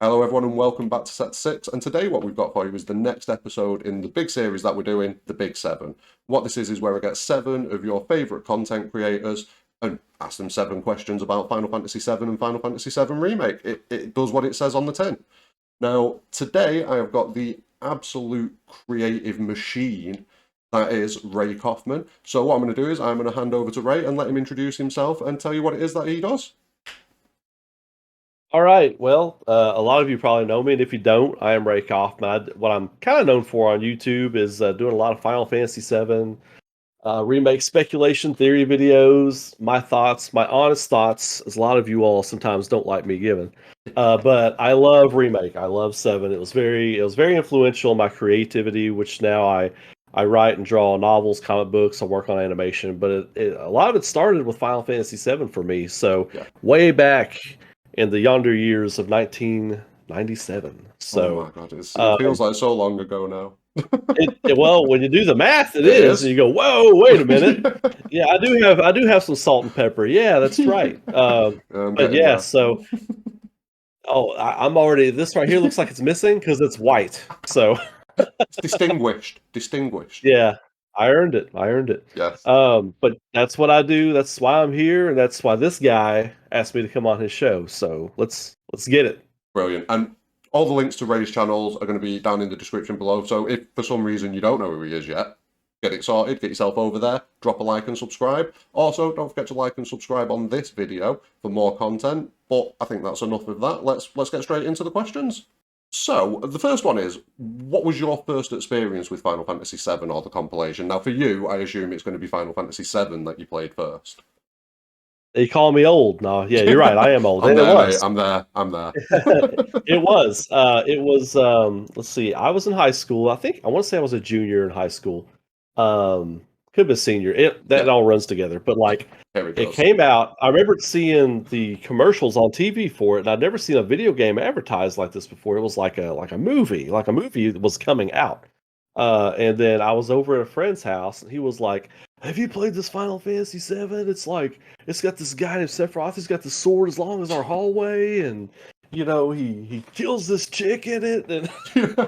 Hello, everyone, and welcome back to Set 6. And today, what we've got for you is the next episode in the big series that we're doing, the Big Seven. What this is where I get 7 of your favourite content creators and ask them 7 questions about Final Fantasy VII and Final Fantasy VII Remake. It does what it says on the tin. Now, today, I have got the absolute creative machine that is Ray Coffman. So, what I'm going to do is I'm going to hand over to Ray and let him introduce himself and tell you what it is that he does. All right. Well, a lot of you probably know me, and if you don't, I am Ray Coffman. What I'm kind of known for on YouTube is doing a lot of Final Fantasy VII remake speculation theory videos, my thoughts, my honest thoughts, as a lot of you all sometimes don't like me giving. But I love remake. I love Seven. It was very influential in my creativity, which now I write and draw novels, comic books, I work on animation. But a lot of it started with Final Fantasy VII for me. So Yeah. way back in the yonder years of 1997. Oh So my God, it um, feels like so long ago now. well, when you do the math, it It is, and is. you go, "Whoa, wait a minute." Yeah, I do have some salt and pepper. Yeah, that's right. I'm But getting yeah, there. so I'm already, this right here looks like it's missing because it's white. So It's distinguished. Distinguished. yeah, I earned it. I earned it. Yes. But that's what I do. That's why I'm here, and that's why this guy asked me to come on his show. So let's get it. Brilliant. And all the links to Ray's channels are going to be down in the description below. So if for some reason you don't know who he is yet, get it sorted, get yourself over there, drop a like and subscribe. Also, don't forget to like and subscribe on this video for more content. But I think that's enough of that. Let's get straight into the questions. So, the first one is, what was your first experience with Final Fantasy VII or the compilation? Now, for you, I assume it's going to be Final Fantasy VII that you played first. You call me old? No, yeah, you're right. I am old, I'm and it there, mate. was. I'm there. I'm there. It was. Let's see. I was in high school. I want to say I was a junior in high school. Could have been senior. That Yeah, all runs together. But like, here it it goes. came out. I remember seeing the commercials on TV for it, and I'd never seen a video game advertised like this before. It was like a movie. Like a movie was coming out. And then I was over at a friend's house, and he was like, "Have you played this Final Fantasy VII? It's like it's got this guy named Sephiroth. He's got the sword as long as our hallway, and he kills this chick in it." And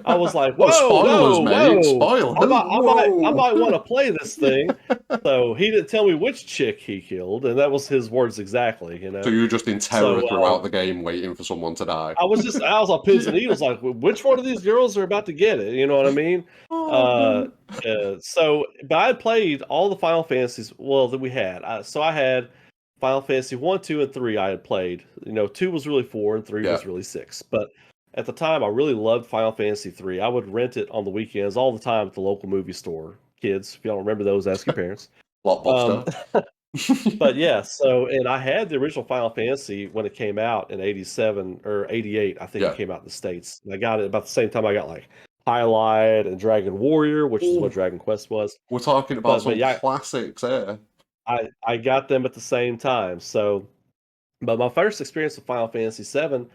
I was like, Oh, "Whoa, spoilers, whoa, mate. whoa! Spoilers. I Whoa. might want to play this thing." So he didn't tell me which chick he killed, and that was his words exactly. So you're just in terror So throughout the game, waiting for someone to die. I was on pins and needles, like which one of these girls are about to get it? You know what I mean? Oh Uh, no. but I played all the Final Fantasies. Well, that we had. So I had Final Fantasy 1, 2, and 3. I had played. 2 was really 4, and 3 Yeah, was really 6. But at the time, I really loved Final Fantasy 3. I would rent it on the weekends all the time at the local movie store. Kids, if y'all remember those, ask your parents. Um, blockbuster. but yeah, and I had the original Final Fantasy when it came out in '87 or '88. I think it Yeah. came out in the States. And I got it about the same time I got like Highlight and Dragon Warrior, which is what Ooh, Dragon Quest was. we're talking about But some yeah, classics here. I got them at the same time. So, but my first experience with Final Fantasy VII,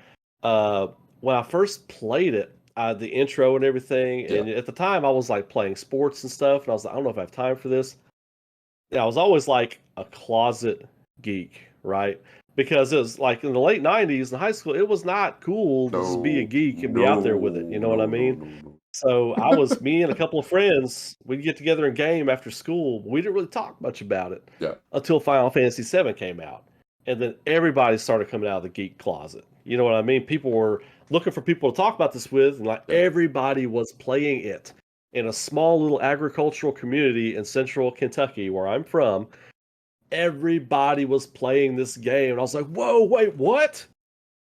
uh, when I first played it, the intro and everything, Yeah. and at the time I was like playing sports and stuff, and I was like, I don't know if I have time for this. Yeah, I was always like a closet geek, right? Because it was like in the late '90s in high school, it was not cool to just be a No, geek and be out there with it. You no, know what I no, no, mean? no, So I no. was me and a couple of friends. We'd get together and game after school. But we didn't really talk much about it Yeah. until Final Fantasy VII came out, and then everybody started coming out of the geek closet. You know what I mean? People were looking for people to talk about this with, and like Yeah. everybody was playing it in a small little agricultural community in central Kentucky, where I'm from. Everybody was playing this game, and I was like, "Whoa, wait, what?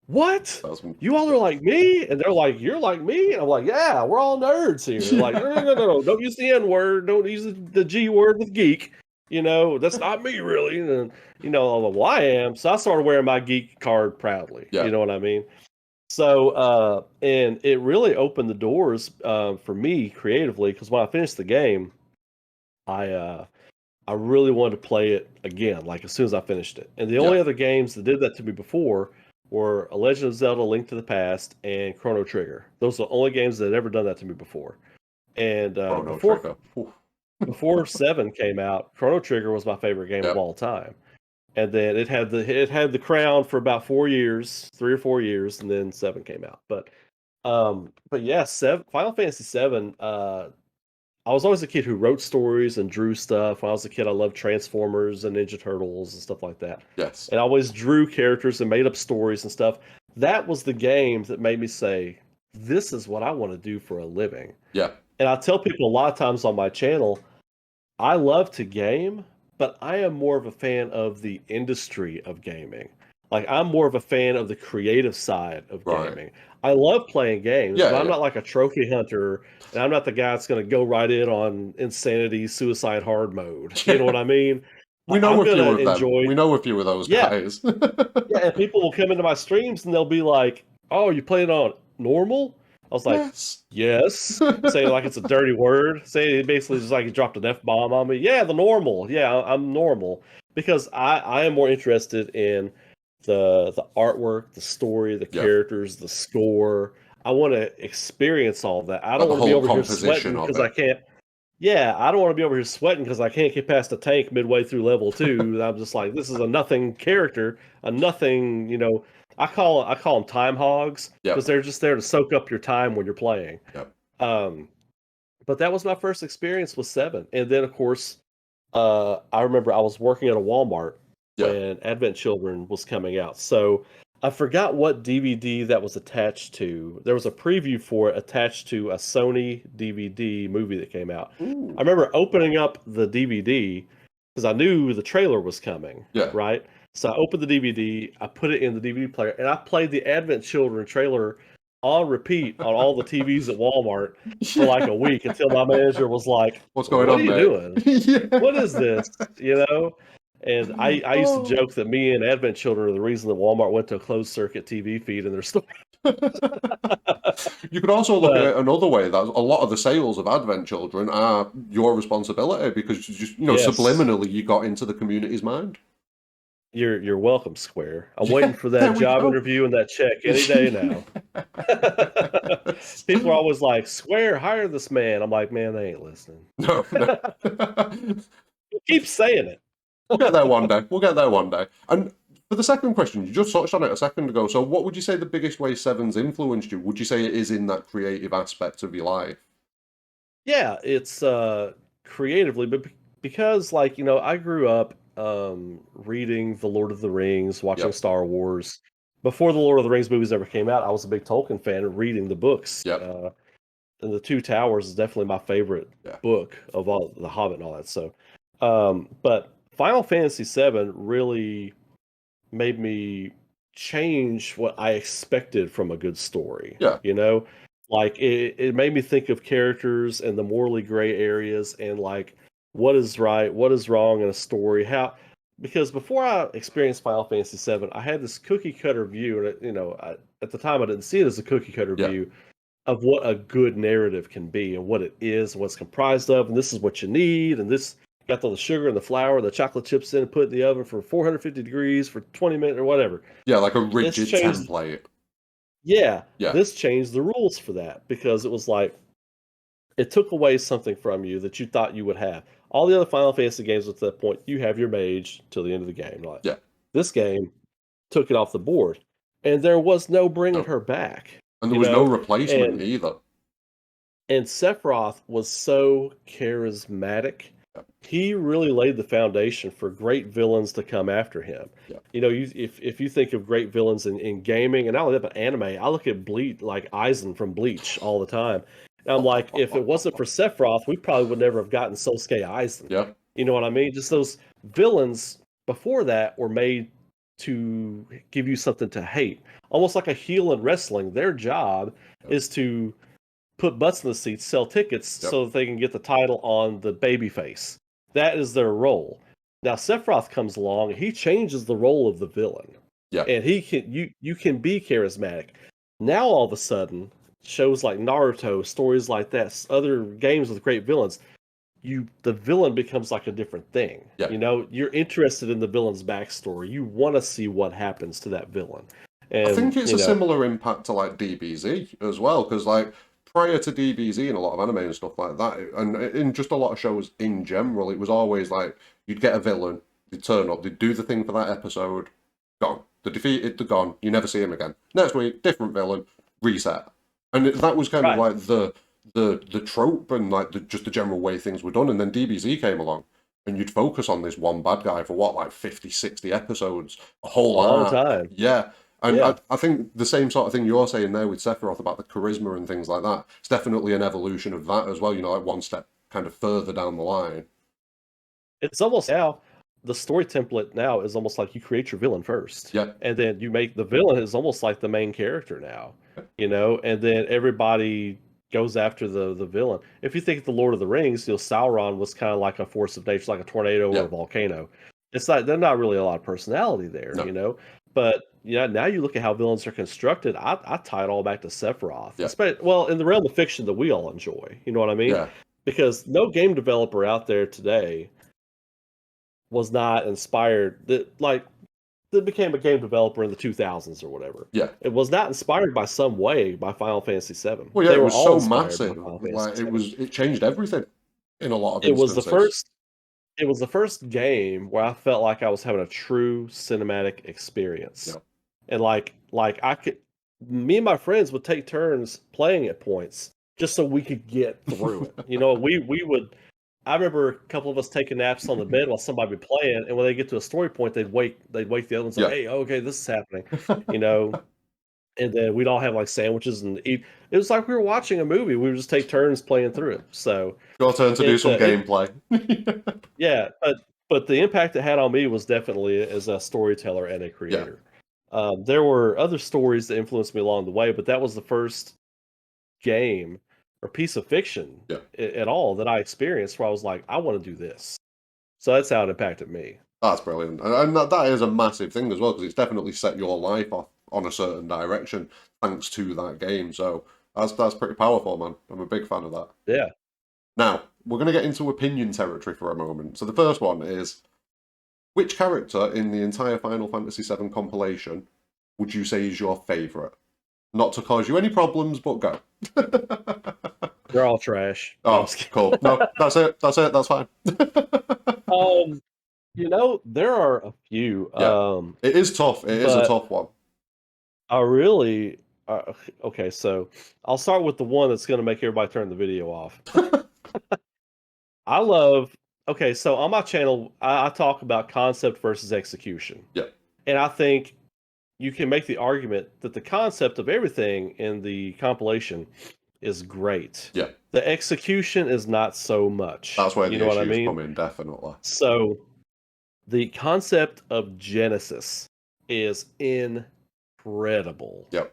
What? That was, You all are like me?" And they're like, "You're like me?" And I'm like, "Yeah, we're all nerds here." They're like, "No, no, no, no, no, don't use the N word. Don't use the G word with geek. That's not me, really." And I'm like, "Well, I am." So I started wearing my geek card proudly. yeah. You know what I mean? So, and it really opened the doors for me creatively because when I finished the game, I I really wanted to play it again, like as soon as I finished it. And the Yeah. only other games that did that to me before were A Legend of Zelda: Link to the Past and Chrono Trigger. Those are the only games that had ever done that to me before. And Chrono Trigger. Oof. before Seven came out, Chrono Trigger was my favorite game of Yeah. all time. and then it had the crown for about 4 years, 3 or 4 years, and then seven came out. But yeah, Final Fantasy VII. I was always a kid who wrote stories and drew stuff. When I was a kid, I loved Transformers and Ninja Turtles and stuff like that. Yes. And I always drew characters and made up stories and stuff. That was the game that made me say, "This is what I want to do for a living." Yeah. And I tell people a lot of times on my channel, I love to game, but I am more of a fan of the industry of gaming. Like I'm more of a fan of the creative side of Right. gaming. I love playing games, Yeah, but I'm yeah. not like a trophy hunter, and I'm not the guy that's going to go right in on insanity, suicide hard mode. You know what I mean? We know I'm a going few to of them. enjoy. We know a few of those Yeah, guys. yeah, and people will come into my streams and they'll be like, "Oh, you playing on normal?" I was like, Yes. "Yes." Say it like it's a dirty word. Say it basically just like he dropped an F bomb on me. Yeah, the normal. Yeah, I'm normal because I am more interested in the artwork, the story, the Yeah. characters, the score. I want to experience all that. I Like don't the want to be whole over here composition sweating of because it. I can't. Yeah, I don't want to be over here sweating because I can't get past the tank midway through level two. I'm just like, this is a nothing character, a nothing. I call them time hogs because Yep. they're just there to soak up your time when you're playing. Yep. Um, but that was my first experience with Seven, and then of course, I remember I was working at a Walmart Yeah. when Advent Children was coming out. So I forgot what DVD that was attached to. There was a preview for it attached to a Sony DVD movie that came out. I Ooh. remember opening up the DVD because I knew the trailer was coming, Yeah. right? So I opened the DVD, I put it in the DVD player, and I played the Advent Children trailer on repeat on all the TVs at Walmart for like Yeah. a week until my manager was like, What's going "What are on, you mate? doing? What is Yeah. this?" You know? And I used to Oh. joke that me and Advent Children are the reason that Walmart went to a closed circuit TV feed in their store. You could also look at But it another way, that a lot of the sales of Advent Children are your responsibility because you just, yes, subliminally you got into the community's mind. you're welcome, Square. I'm waiting Yeah, for there that we job go. interview and that check any day now. Yes. People are always like, "Square, hire this man." I'm like, "Man, they ain't listening." No, no. Keep saying it. We'll get there one day. We'll get there one day. And for the second question, you just touched on it a second ago. So, what would you say the biggest way Seven's influenced you? Would you say it is in that creative aspect of your life? Yeah, it's creatively, but because I grew up reading The Lord of the Rings, watching Yep. Star Wars. Before the Lord of the Rings movies ever came out, I was a big Tolkien fan and reading the books. Yep. And The Two Towers is definitely my favorite Yeah. book of all The Hobbit and all that. So, but Final Fantasy VII really made me change what I expected from a good story. Yeah. Like it made me think of characters and the morally gray areas and like what is right, what is wrong in a story. How because before I experienced Final Fantasy VII, I had this cookie cutter view, and at the time I didn't see it as a cookie cutter Yeah. view of what a good narrative can be and what it is and what's comprised of, and this is what you need, and this got all the sugar and the flour and the chocolate chips in and put it in the oven for 450 degrees for 20 minutes or whatever. Yeah. Like a This rigid changed, template. yeah, Yeah. this changed the rules for that because it was like it took away something from you that you thought you would have. All the other Final Fantasy games at that point, you have your mage till the end of the game. Like Yeah. this game took it off the board, and there was no bringing No. her back. And there You was no know, replacement and either. And Sephiroth was so charismatic. Yeah. He really laid the foundation for great villains to come after him. Yeah. If you think of great villains in gaming, and not only that, but anime, I look at Bleach like Aizen from Bleach all the time. And I'm like, if it wasn't for Sephiroth, we probably would never have gotten Sosuke Aizen. Yeah. You know what I mean? Just those villains before that were made to give you something to hate. Almost like a heel in wrestling. Their job Yep. is to put butts in the seats, sell tickets Yep. so that they can get the title on the baby face. That is their role. Now Sephiroth comes along, he changes the role of the villain. Yeah. And you can be charismatic. Now all of a sudden, shows like Naruto, stories like that, other games with great villains, the villain becomes like a different thing. Yeah. You're interested in the villain's backstory. You want to see what happens to that villain. I And think it's a similar impact to like DBZ as well, because like prior to DBZ and a lot of anime and stuff like that, and in just a lot of shows in general, it was always like you'd get a villain, They turn up, they do the thing for that episode, gone. They're defeated, they're gone. You never see him again. Next week, different villain, reset. And that was kind of Right. like the trope and like just the general way things were done. And then DBZ came along, and you'd focus on this one bad guy for what, like 50, 60 episodes, a A whole long arc. time. Yeah. And Yeah. I think the same sort of thing you're saying there with Sephiroth about the charisma and things like that, it's definitely an evolution of that as well, like one step kind of further down the line. It's almost now the story template now is almost like you create your villain first, Yeah. and then you make the villain is almost like the main character now, and then everybody goes after the villain. If you think of the Lord of the Rings, Sauron was kind of like a force of nature, like a tornado or Yeah. a volcano. It's not There's not really a lot of personality there, No. But now you look at how villains are constructed. I tie it all back to Sephiroth. Yeah. Well, in the realm of fiction that we all enjoy, you know what I mean? Yeah. Because no game developer out there today was not inspired that became a game developer in the 2000s or whatever. Yeah. It was not inspired by some way by Final Fantasy VII. Well, yeah, They it were was all so inspired by massive. Final Like Fantasy VII. it changed everything in a lot of It was the instances. first it was the first game where I felt like I was having a true cinematic experience. Yeah. And me and my friends would take turns playing at points just so we could get through it. We would I remember a couple of us taking naps on the bed while somebody would be playing, and when they get to a story point, they'd wake the other ones up. Yeah. Hey, okay, this is happening, you know. And then we'd all have like sandwiches and eat. It was like we were watching a movie. We would just take turns playing through it. So Your turn to do some it gameplay. yeah, but the impact it had on me was definitely as a storyteller and a Yeah. creator. There were other stories that influenced me along the way, but that was the first game or piece of fiction Yeah. at all that I experienced where I was like, I want to do this. So that's how it impacted me. That's brilliant. And that is a massive thing as well, because it's definitely set your life off on a certain direction thanks to that game. So that's pretty powerful, man. I'm a big fan of that. Yeah. Now, we're going to get into opinion territory for a moment. So the first one is, which character in the entire Final Fantasy VII compilation would you say is your favourite? Not to cause you any problems, but go. They're all trash. Oh, cool. No, that's it. That's it. That's fine. There are a few. Yeah. It is tough. It is a tough one. I really okay, so I'll start with the one that's going to make everybody turn the video off. Okay, so on my channel, I talk about concept versus execution. Yeah. And I think you can make the argument that the concept of everything in the compilation is great. Yeah. The execution is not so much. That's where you the know what I issues mean? come in, definitely. So the concept of Genesis is incredible. Yep.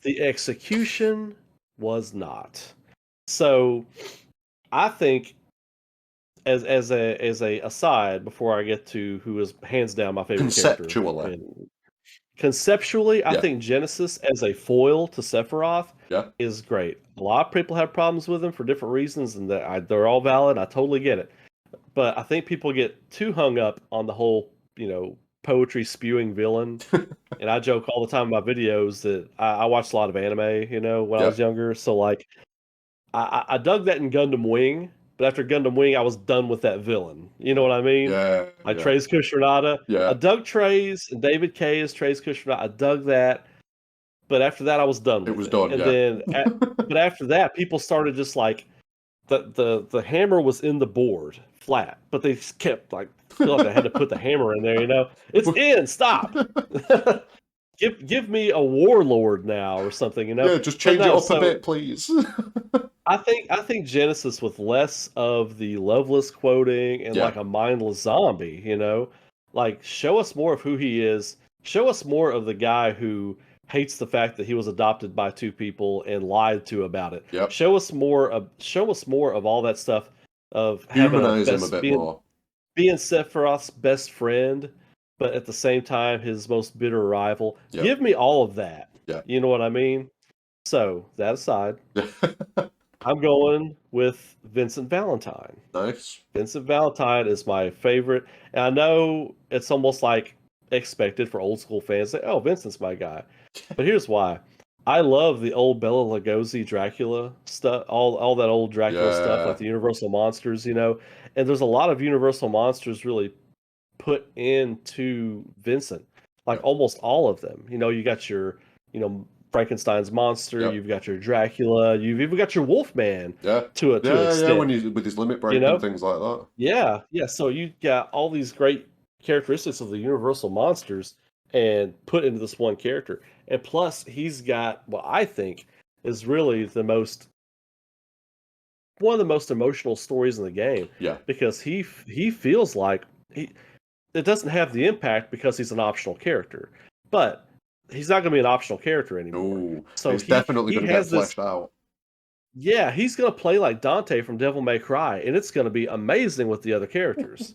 The execution was not. So I think as a aside before I get to who is hands down my favorite Conceptually. character. Conceptually, I Yeah. think Genesis as a foil to Sephiroth Yeah. is great. A lot of people have problems with him for different reasons, and they're all valid. I totally get it. But I think people get too hung up on the whole, poetry spewing villain. And I joke all the time in my videos that I watched a lot of anime, when I was younger. So like, I dug that in Gundam Wing, but after Gundam Wing, I was done with that villain. You know what I mean? Yeah. Like yeah. Treize Kushrenada. Yeah. I dug Treize and David K as Treize Kushrenada. I dug that. But after that, I was done with it. It was done, And yeah. then, but after that, people started just like, the hammer was in the board flat, but they just kept like feel like I had to put the hammer in there. It's in. Stop. give me a warlord now or something. Yeah, just change it up a bit, please. I think Genesis with less of the Loveless quoting and like a mindless zombie. Like show us more of who he is. Show us more of the guy who hates the fact that he was adopted by two people and lied to about it. Yep. Show us more of all that stuff of humanize him a bit more. Being Sephiroth's best friend, but at the same time his most bitter rival. Yep. Give me all of that. Yeah. You know what I mean? So that aside, I'm going with Vincent Valentine. Nice. Vincent Valentine is my favorite. And I know it's almost like expected for old school fans to say, oh, Vincent's my guy. But here's why. I love the old Bela Lugosi Dracula stuff, all that old Dracula stuff, like the Universal Monsters, And there's a lot of Universal Monsters really put into Vincent, like almost all of them. You know, you got your, you know, Frankenstein's monster, Yep. you've got your Dracula, you've even got your Wolfman Yeah. to an Yeah, when extent. he's with his limit You break and know, things like that. yeah. So you got all these great characteristics of the Universal monsters and put into this one character. And plus, he's got what I think is really one of the most emotional stories in the game Yeah. because he feels like he it doesn't have the impact because he's an optional character, but he's not going to be an optional character anymore. No, So it's definitely he going to get has this. fleshed out. Yeah, he's going to play like Dante from Devil May Cry, and it's going to be amazing with the other characters.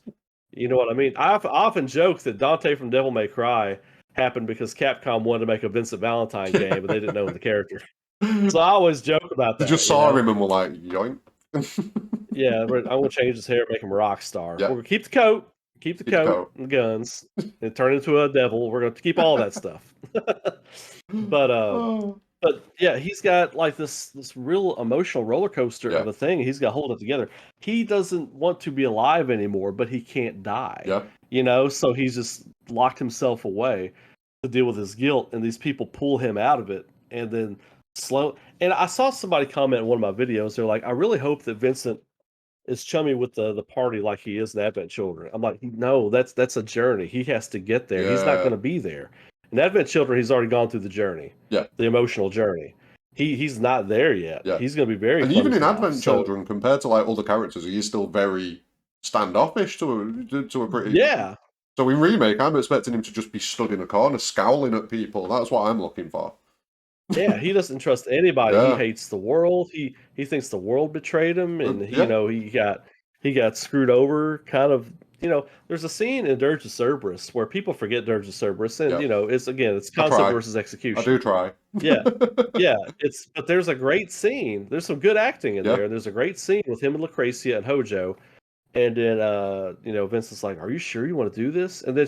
You know what I mean? I often joke that Dante from Devil May Cry happened because Capcom wanted to make a Vincent Valentine game, but they didn't know the character. So I always joke about They that. just You saw know? him and were like, yoink. Yeah, I'm gonna change his hair, make him a rock star. Yeah, We're gonna keep the keep the coat coat. and the guns, and turn into a devil. We're gonna keep all that stuff. but Oh, but yeah, he's got like this real emotional roller coaster yeah, of a thing. He's got to hold it together. He doesn't want to be alive anymore, but he can't die. yeah. You know, so he's just locked himself away to deal with his guilt, and these people pull him out of it, and then slow. And I saw somebody comment in one of my videos. They're like, "I really hope that Vincent is chummy with the party like he is in Advent Children." I'm like, no, that's a journey. He has to get there. He's not Yeah, going to be there. In Advent Children, he's already gone through the journey, yeah, the emotional journey. He's not there yet. yeah. He's going to be very And even closed in off. Advent So Children, compared to like other characters, he is still very standoffish to a pretty. yeah, So in Remake, I'm expecting him to just be stood in a corner, scowling at people. That's what I'm looking for. yeah, he doesn't trust anybody. He Yeah, hates the world. He thinks the world betrayed him, and he, you yeah, know, he got screwed over. Kind of, you know, there's a scene in Dirge of Cerberus where people forget Dirge of Cerberus, and yeah. you know, it's I concept try. versus I execution. do try. Yeah, yeah, but there's a great scene. There's some good acting in Yeah, there. There's a great scene with him and Lucretia and Hojo, and then you know, Vincent's like, "Are you sure you want to do this?" And then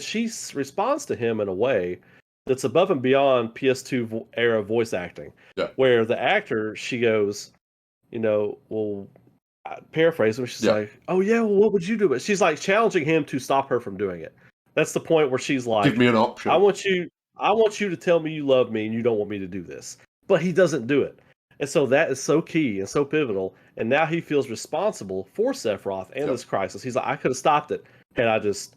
responds to him in a way that's above and beyond PS2 era voice acting, yeah, where the actor she goes, you know, well, paraphrasing, she's yeah. like, "Oh yeah, well, what would you do?" But she's like challenging him to stop her from doing it. That's the point where she's Give like, me an "I option. want you, I want you to tell me you love me and you don't want me to do this." But he doesn't do it, and so that is so key and so pivotal. And now he feels responsible for Sephiroth and Yep. this crisis. He's like, "I could have stopped it had I just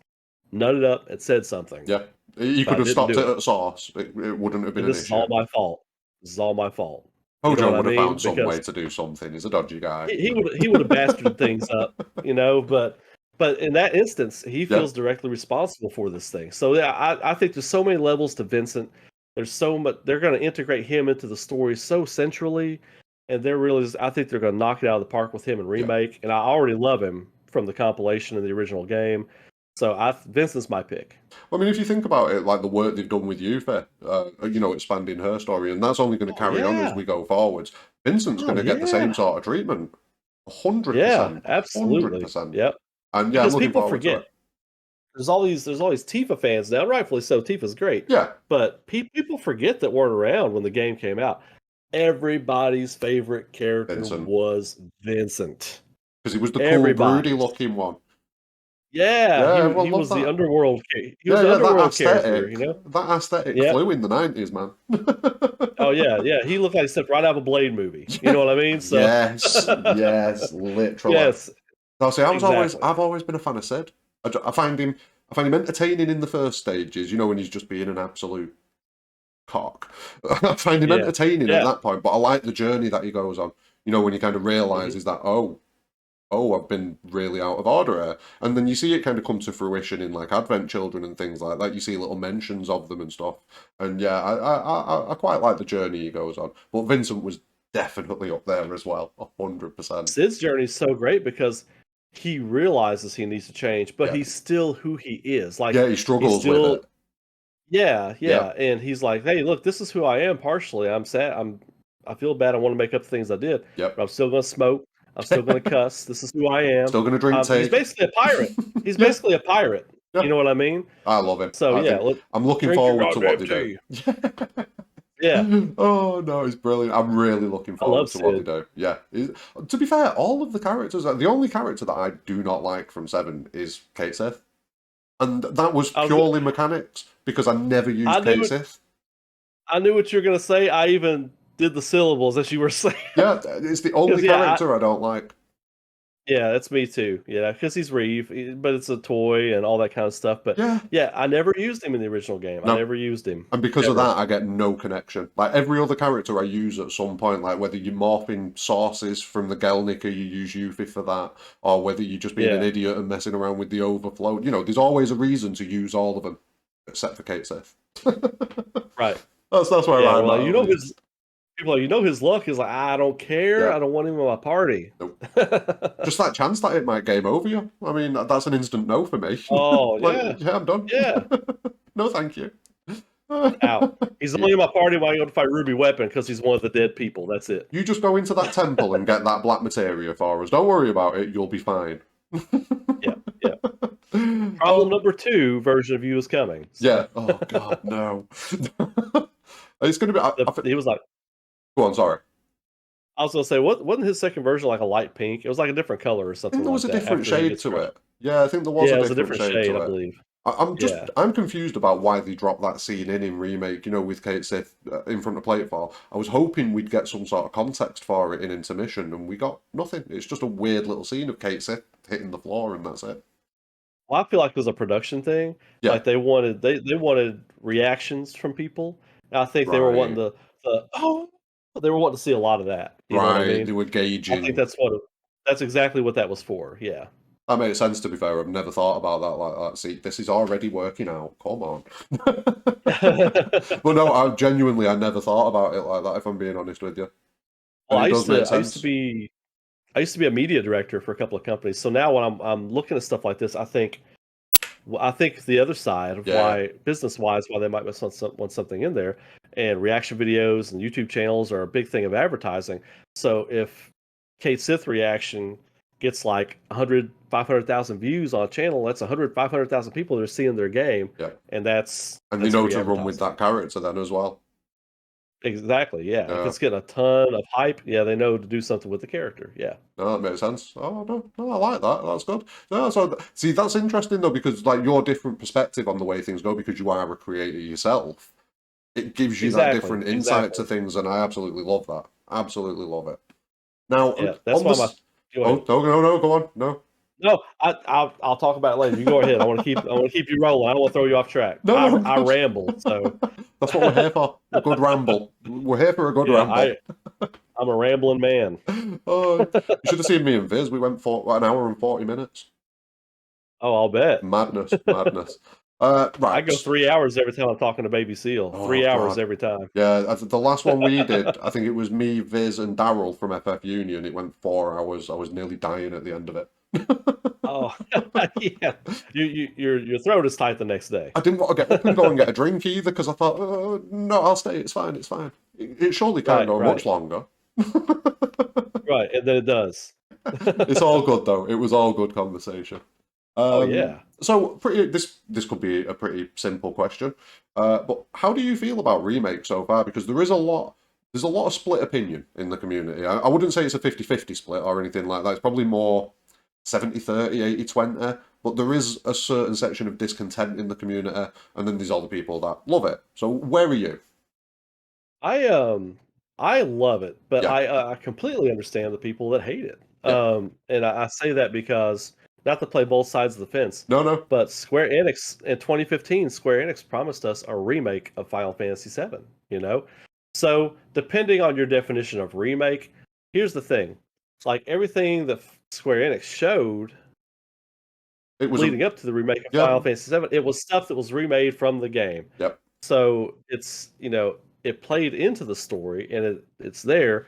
nutted up and said something, Yeah. You but could I have didn't stopped do it it, at source. It wouldn't have been and an this is all issue. my fault. This is all my fault." You know Hojo what I would have mean? found some Because way to do something. He's a dodgy guy. he would have bastarded things up, you know. But in that instance, he Yeah. feels directly responsible for this thing. So yeah, I think there's so many levels to Vincent. There's so much. They're going to integrate him into the story so centrally, and I think they're going to knock it out of the park with him in Yeah. Remake. And I already love him from the compilation of the original game. So Vincent's my pick. I mean, if you think about it, like the work they've done with Yuffie, expanding her story, and that's only going to Oh carry on as yeah. we go forwards. Vincent's Oh going to get the same yeah. sort of treatment. Yeah. 100%. Absolutely. 100%. Yep. And yeah, I'm Because looking people forward to forget it. there's all these Tifa fans now, rightfully so. Tifa's great, Yeah. but people forget that weren't around when the game came out. Everybody's favorite character Vincent. was Vincent. Because he was the cool, broody Everybody's. looking one. Yeah, Yeah, he everyone he loved was the that. underworld. He was Yeah, the yeah, underworld character, you know. that aesthetic Yeah. flew in the 90s, man. Oh yeah, yeah. He looked like he stepped right out of a Blade movie. You know what I mean? So Yes, yes, literally. yes, No, see, exactly. I've always been a fan of Sid. I find him entertaining in the first stages. You know, when he's just being an absolute cock. I find him Yeah, entertaining at yeah. that point, but I like the journey that he goes on. You know, when he kind of Mhm. realizes that, I've been really out of order here. And then you see it kind of come to fruition in like Advent Children and things like that. You see little mentions of them and stuff. And yeah, I quite like the journey he goes on. But Vincent was definitely up there as well, 100%. Sid's journey is so great because he realizes he needs to change, but Yeah. he's still who he is. Like Yeah, he he's struggles with still, it. yeah, Yeah, yeah. And he's like, "Hey, look, this is who I am partially. I'm sad. I feel bad. I want to make up the things I did, yep. but I'm still gonna smoke. I'm still gonna cuss. This is who I am." Still gonna drink He's tea. basically a pirate. He's Yeah, basically a pirate. You yeah. know what I mean? I love him. So I yeah, think look, I'm looking drink your forward to what goddamn they do. tea. Yeah, Oh no, it's brilliant. I'm really looking I love forward to what they Sid. do. Yeah. To be fair, all of the characters, the only character that I do not like from Seven is Kate Sith. And that was I was purely mechanics because I never I used knew Kate it, Sith. I knew what you were gonna say. I even did the syllables as you were saying. Yeah, it's the only Because yeah, character I don't like. yeah, that's me too. Yeah, because he's Reeve, but it's a toy and all that kind of stuff. But Yeah, yeah, I never used him in the original game. I no. never used him And because of ever. that, I get no connection. Like every other character I use at some point, like whether you're morphing sources from the Gelnicker, you use Yuffie for that, or whether you're just being an Yeah, idiot and messing around with the overflow. There's always a reason to use all of them, except for Kate Sith. right. That's where Yeah, I'm well, at you at know least. his people. You know his luck is like, I don't care. Yeah, I don't want him in my party. nope. Just that chance that it might game over you. I mean, that's an instant no for me. Oh Like, yeah, yeah, I'm done. yeah. No, thank you. Out. He's Yeah. only in my party when I go to fight Ruby Weapon because he's one of the dead people. That's it. You just go into that temple and get that black materia for us. Don't worry about it. You'll be fine. Yeah, yeah. Problem Oh, number 2 version of you is coming. yeah. So Oh, God, no. It's going to be. he was like, Go on, sorry. I was gonna say, what wasn't his second version like a light pink? It was like a different color or I think something there was like a that. different After he shade gets to crushed. it. Yeah, I think there was Yeah, a it was a different different shade shade, to I it. believe. I'm Yeah, I'm confused about why they dropped that scene in Remake, with Kate Sith in front of Platefall. I was hoping we'd get some sort of context for it in intermission, and we got nothing. It's just a weird little scene of Kate Sith hitting the floor, and that's it. well, I feel like it was a production thing. Yeah, Like they wanted reactions from people. And I think they were wanting right, the oh, they were wanting to see a lot of that. You know what I right. mean? They were I think gauging. that's exactly what that was for. Yeah. That makes sense, to be fair. I've never thought about that like that. See, this is already working out. Come on. But no, I never thought about it like that, if I'm being honest with you. Well, And it does make I used to sense. be I used to be a media director for a couple of companies. So now when I'm looking at stuff like this, I think the other side of Yeah, why business wise why they might want something in there, and reaction videos and YouTube channels are a big thing of advertising. So if Kate Sith reaction gets like 100 500,000 views on a channel, that's 100 500,000 people that are seeing their game, yeah. and And they that's know free to run with advertising. that character then as well. Exactly. Yeah. If Yeah. it's getting a ton of hype, yeah, they know to do something with the character. Yeah. No, that makes sense. Oh no, no, I like that. That's good. No, so see, that's interesting though, because like your different perspective on the way things go, because you are a creator yourself, it gives you that Exactly. different insight to Exactly. things, and I absolutely love that. Absolutely love it. Now, Yeah. That's on why my this, go oh ahead. no, no, no, go on, no, No, I'll talk about it later. You go ahead. I want to keep you rolling. I don't want to throw you off track. no, no, I good. ramble. So That's what we're here for. A good ramble. We're here for a good yeah, ramble. I'm a rambling man. Oh, you should have seen me and Viz. We went for an hour and 40 minutes. Oh, I'll bet. Madness, madness. I Right. go 3 hours every time I'm talking to Baby Seal. Oh 3 hours God. every time. Yeah, the last one we did, I think it was me, Viz, and Daryl from FF Union. It went 4 hours. I was nearly dying at the end of it. Oh, yeah. Your throat is tight the next day. I didn't want to get up and go and get a drink either because I thought, no, I'll stay. It's fine. It's fine. It surely can't Right, go much right, longer. right. And then it does. It's all good though. It was all good conversation. Oh yeah. So pretty. This could be a pretty simple question, but how do you feel about Remake so far? Because there is a lot. There's a lot of split opinion in the community. I wouldn't say it's a 50-50 split or anything like that. It's probably more 70-30, 80-20. But there is a certain section of discontent in the community, and then there's all the people that love it. So where are you? I I love it, but Yeah, I completely understand the people that hate it. yeah. And I say that because not to play both sides of the fence, No, no. but Square Enix in 2015, Square Enix promised us a remake of Final Fantasy VII. You know, so depending on your definition of remake, here's the thing: like everything that Square Enix showed It was a leading up to the remake of yeah, Final Fantasy VII, it was stuff that was remade from the game. yep, So it's it played into the story and it's there.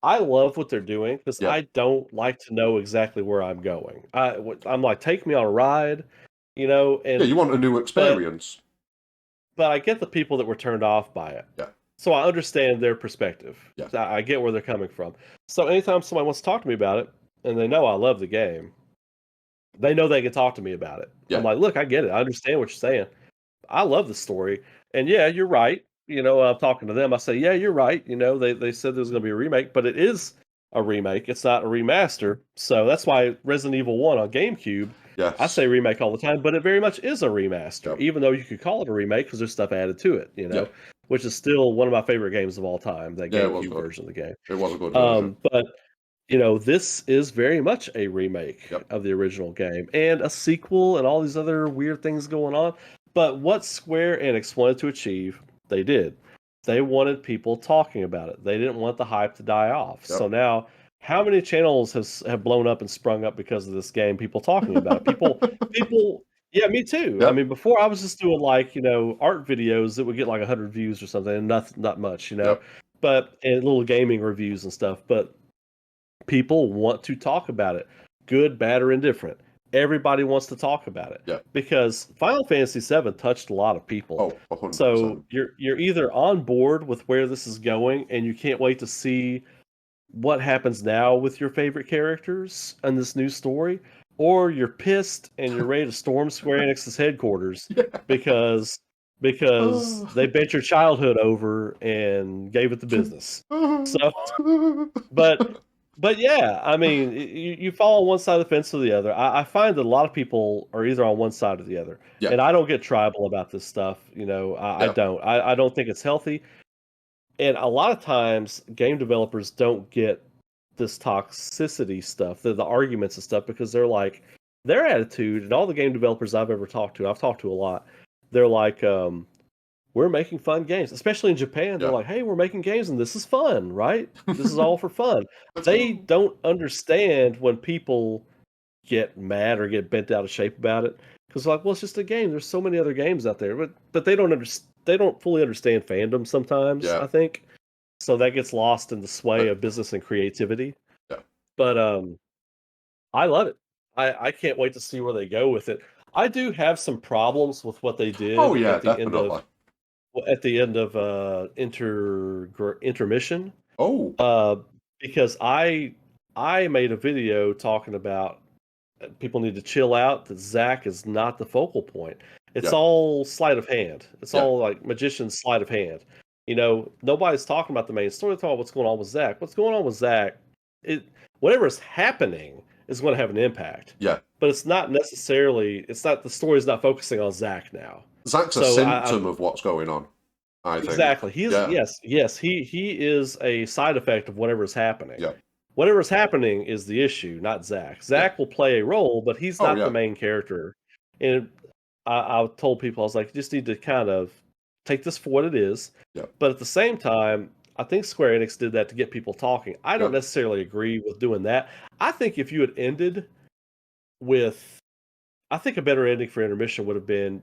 I love what they're doing because yeah, I don't like to know exactly where I'm going. I'm like, take me on a ride, yeah. and You want a new but experience? I get the people that were turned off by it, Yeah, so I understand their perspective. yeah, So I get where they're coming from. So anytime somebody wants to talk to me about it, and they know I love the game, they know they can talk to me about it. I'm yeah, like, look, I get it. I understand what you're saying. I love the story. And yeah, you're right. I'm talking to them. I say, yeah, you're right. They said there was going to be a remake, but it is a remake. It's not a remaster. So that's why Resident Evil 1 on GameCube I Yes. say remake all the time, but it very much is a remaster, Yep. even though you could call it a remake because there's stuff added to it, Yeah. which is still one of my favorite games of all time, that Yeah, it was GameCube good. version of the game. It was a good version. But this is very much a remake Yep. of the original game and a sequel and all these other weird things going on. But what Square Enix wanted to achieve, they did. They wanted people talking about it. They didn't want the hype to die off. So Yep. now, how many channels have blown up and sprung up because of this game? People talking about it. People. Yeah, me too. I Yep. mean, before I was just doing like art videos that would get like 100 views or something, and not much, Yep. but and little gaming reviews and stuff. But people want to talk about it, good, bad, or indifferent. Everybody wants to talk about it Yep. because Final Fantasy VII touched a lot of people. Oh, 100%. So you're either on board with where this is going and you can't wait to see what happens now with your favorite characters and this new story, or you're pissed and you're ready to storm Square Enix's headquarters Yeah. because they bent your childhood over and gave it the business. So, but yeah, I mean, you fall on one side of the fence or the other. I find that a lot of people are either on one side or the other, Yeah. and I don't get tribal about this stuff. I Yeah. don't. I don't think it's healthy, and a lot of times game developers don't get this toxicity stuff, the arguments and stuff, because they're like their attitude, and all the game developers I've talked to a lot, they're like, we're making fun games, especially in Japan. They're Yeah. like, hey, we're making games and this is fun, right? This is all for fun. Let's They go. don't understand when people get mad or get bent out of shape about it. Because like, well, it's just a game. There's so many other games out there, but they don't fully understand fandom sometimes, Yeah. I think. So that gets lost in the sway But, of business and creativity. yeah. But I love it. I can't wait to see where they go with it. I do have some problems with what they Oh, did yeah, at the end of definitely. intermission, Oh, uh, because I made a video talking about people need to chill out. That Zach is not the focal point. It's yeah. all sleight of hand. It's Yeah. all like magician's sleight of hand. Nobody's talking about the main story. They're talking about what's going on with Zach. What's going on with Zach? It Whatever is happening is going to have an impact. Yeah. But it's not necessarily. It's not the story's not focusing on Zach now. Zach's a So symptom of what's going on, I think. exactly. He is Yeah. yes. He is a side effect of whatever is happening. Yeah. Whatever is happening is the issue, not Zach. Yeah. Zach will play a role, but he's Oh, not the yeah. main character. And I told people, I was like, you just need to kind of take this for what it is. Yeah. But at the same time, I think Square Enix did that to get people talking. I don't Yeah. necessarily agree with doing that. I think if you had ended with, I think a better ending for intermission would have been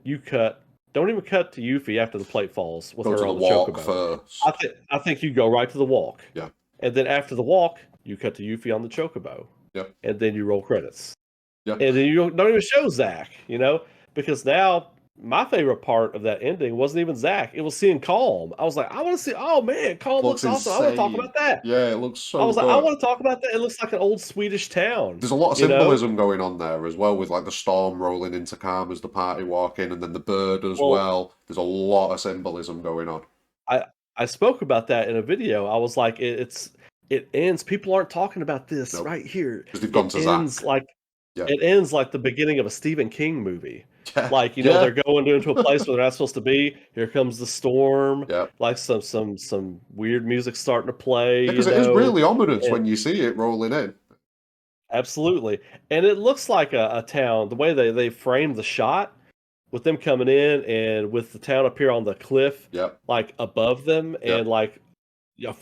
don't even cut to Yuffie after the plate falls with Go to her the on the walk chocobo. first. I think you go right to the walk. Yeah. And then after the walk, you cut to Yuffie on the chocobo. Yeah. And then you roll credits. Yeah. And then you don't even show Zach, because now my favorite part of that ending wasn't even Zach. It was seeing Calm. I was like, I want to see, oh man, Calm looks awesome. I want to talk insane. about that. Yeah, it looks I so was like, I good. want to talk about that. It looks like an old Swedish town. There's a lot of symbolism going on there as well, with like the storm rolling into calm as the party walk in, and then the bird as well. There's a lot of symbolism going on. I spoke about that in a video. I was like, it ends. People aren't talking about this right here. Because they've gone to Zach. It ends like the beginning of a Stephen King movie. Yeah. Like, they're going into a place where they're not supposed to be. Here comes the storm. Yeah. Like some weird music starting to play. Because it is really ominous when you see it rolling in. Absolutely. And it looks like a town, the way they framed the shot with them coming in and with the town up here on the cliff, like above them, and like they're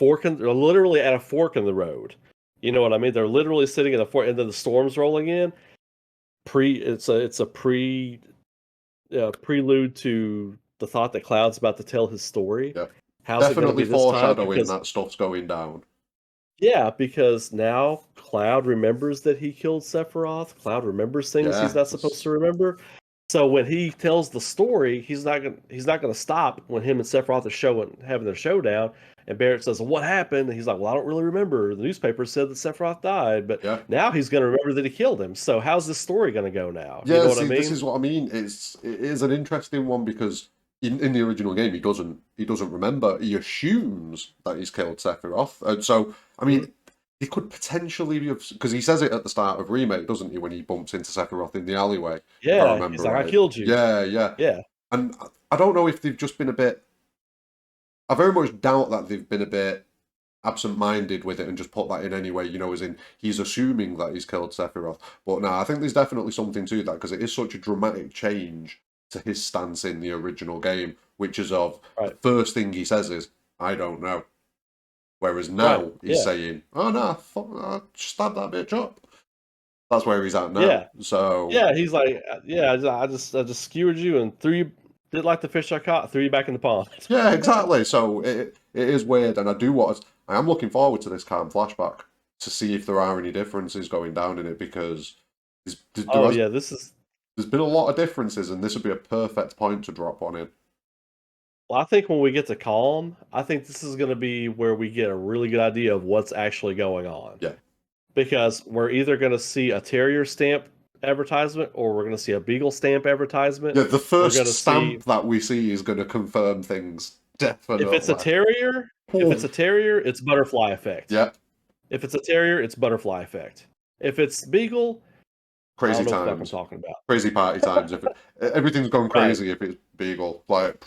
literally at a fork in the road. You know what I mean? They're literally sitting in the fork, and then the storm's rolling in. It's a prelude to the thought that Cloud's about to tell his story. Yeah. How's Definitely it going to be this time? foreshadowing that stuff's going down. Yeah, because now Cloud remembers that he killed Sephiroth. Cloud remembers things he's not supposed to remember. So when he tells the story, he's not gonna stop when him and Sephiroth are having their showdown. And Barrett says, well, "What happened?" And he's like, "Well, I don't really remember. The newspaper said that Sephiroth died, but now he's gonna remember that he killed him. So how's this story gonna go now?" Yeah, you know what I mean? This is what I mean. It is an interesting one because in the original game he doesn't remember. He assumes that he's killed Sephiroth. And so I mean, he could potentially be, because he says it at the start of Remake, doesn't he, when he bumps into Sephiroth in the alleyway, if I Yeah, remember he's like, I right. killed you. Yeah, yeah. Yeah. And I don't know if they've just been a bit. I very much doubt that they've been a bit absent-minded with it and just put that in anyway, as in he's assuming that he's killed Sephiroth. But no, I think there's definitely something to that because it is such a dramatic change to his stance in the original game, which is of the Right. first thing he says is, I don't know. Whereas Right. now he's Yeah. saying, oh no, I stabbed that bitch up. That's where he's at now. Yeah. So Yeah. He's like, yeah, I just skewered you and threw you, did like the fish I caught, threw you back in the pond. yeah, exactly. So it is weird, and I am looking forward to this calm flashback to see if there are any differences going down in it because Oh yeah, this is. there's been a lot of differences, and this would be a perfect point to drop one in. Well, I think when we get to Calm, I think this is going to be where we get a really good idea of what's actually going on. Yeah. Because we're either going to see a Terrier stamp advertisement or we're going to see a Beagle stamp advertisement. Yeah, the We're first going to see stamp that we see is going to confirm things if it's a definitely. Terrier, it's butterfly effect. Yeah, If it's a Terrier, it's butterfly effect. If it's Beagle, I crazy don't know what the fuck I'm times, talking about. crazy party times. If everything's gone Right. crazy, if it's Beagle, like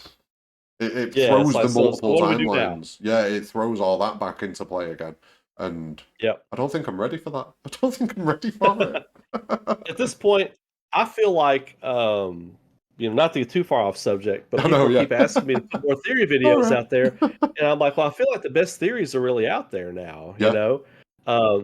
it Yeah, it's throws like, the so multiple what do we do now? timelines. Yeah, it throws all that back into play again, and Yep. I don't think I'm ready for that. I don't think I'm ready for it. At this point, I feel like, not to get too far off subject, but I know, people yeah. keep asking me to put more theory videos Alright. out there, and I'm like, well, I feel like the best theories are really out there now, Yeah.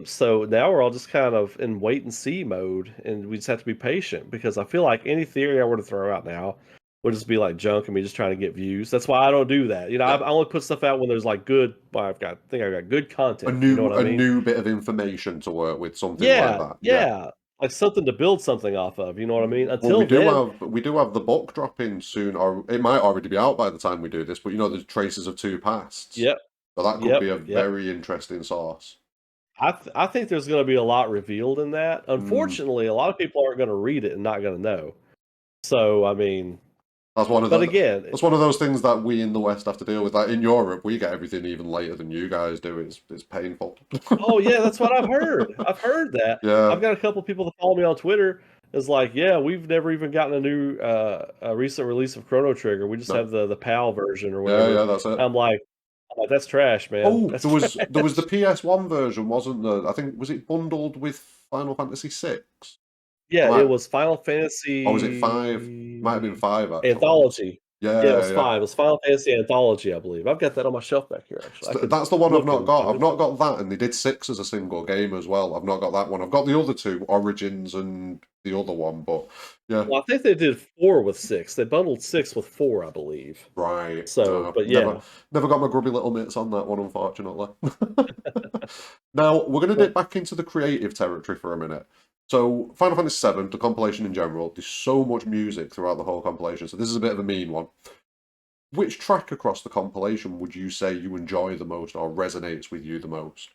So now we're all just kind of in wait and see mode, and we just have to be patient because I feel like any theory I were to throw out now would just be like junk and me just trying to get views. That's why I don't do that. Yeah. I only put stuff out when there's like good. Well, I think I've got good content. You know what I mean? new bit of information to work with, something like Yeah, that. Yeah. yeah, like something to build something off of. You know what I mean? Well, Until then, we do have the book dropping soon, or it might already be out by the time we do this. But there's Traces of Two Pasts, yep, so that could be yep, a yep. very interesting source. I think there's going to be a lot revealed in that. Mm, Unfortunately, a lot of people aren't going to read it and not going to know. So I mean, that's one of but again, that's one of those things that we in the West have to deal with. Like in Europe, we get everything even later than you guys do. It's painful. oh yeah, that's what I've heard. I've heard that. Yeah. I've got a couple people that follow me on Twitter. Is like, yeah, we've never even gotten a new a recent release of Chrono Trigger. We just No. have the PAL version or Yeah. whatever. Yeah. That's it. I'm like, that's trash, man. Oh, That's there was the trash. PS1 version, wasn't there? I think was it bundled with Final Fantasy VI? Yeah, it Might, was Final or was it five? Might have been Fantasy five actually. Anthology. Yeah, it Yeah, was yeah. 5. It was Final Fantasy Anthology, I believe. I've got that on my shelf back here, actually. I could That's the one I've look not and got. show I've it to not you. got that, and they did six as a single game as well. I've not got that one. I've got the other two, Origins and the other one, but yeah, Well, I think they did 4 with 6. They bundled 6 with 4, I believe. right. So, No, but yeah. never got my grubby little mitts on that one, unfortunately. Now we're going to Well, dip back into the creative territory for a minute. So Final Fantasy VII, the compilation in general, there's so much music throughout the whole compilation. So this is a bit of a mean one. Which track across the compilation would you say you enjoy the most or resonates with you the most?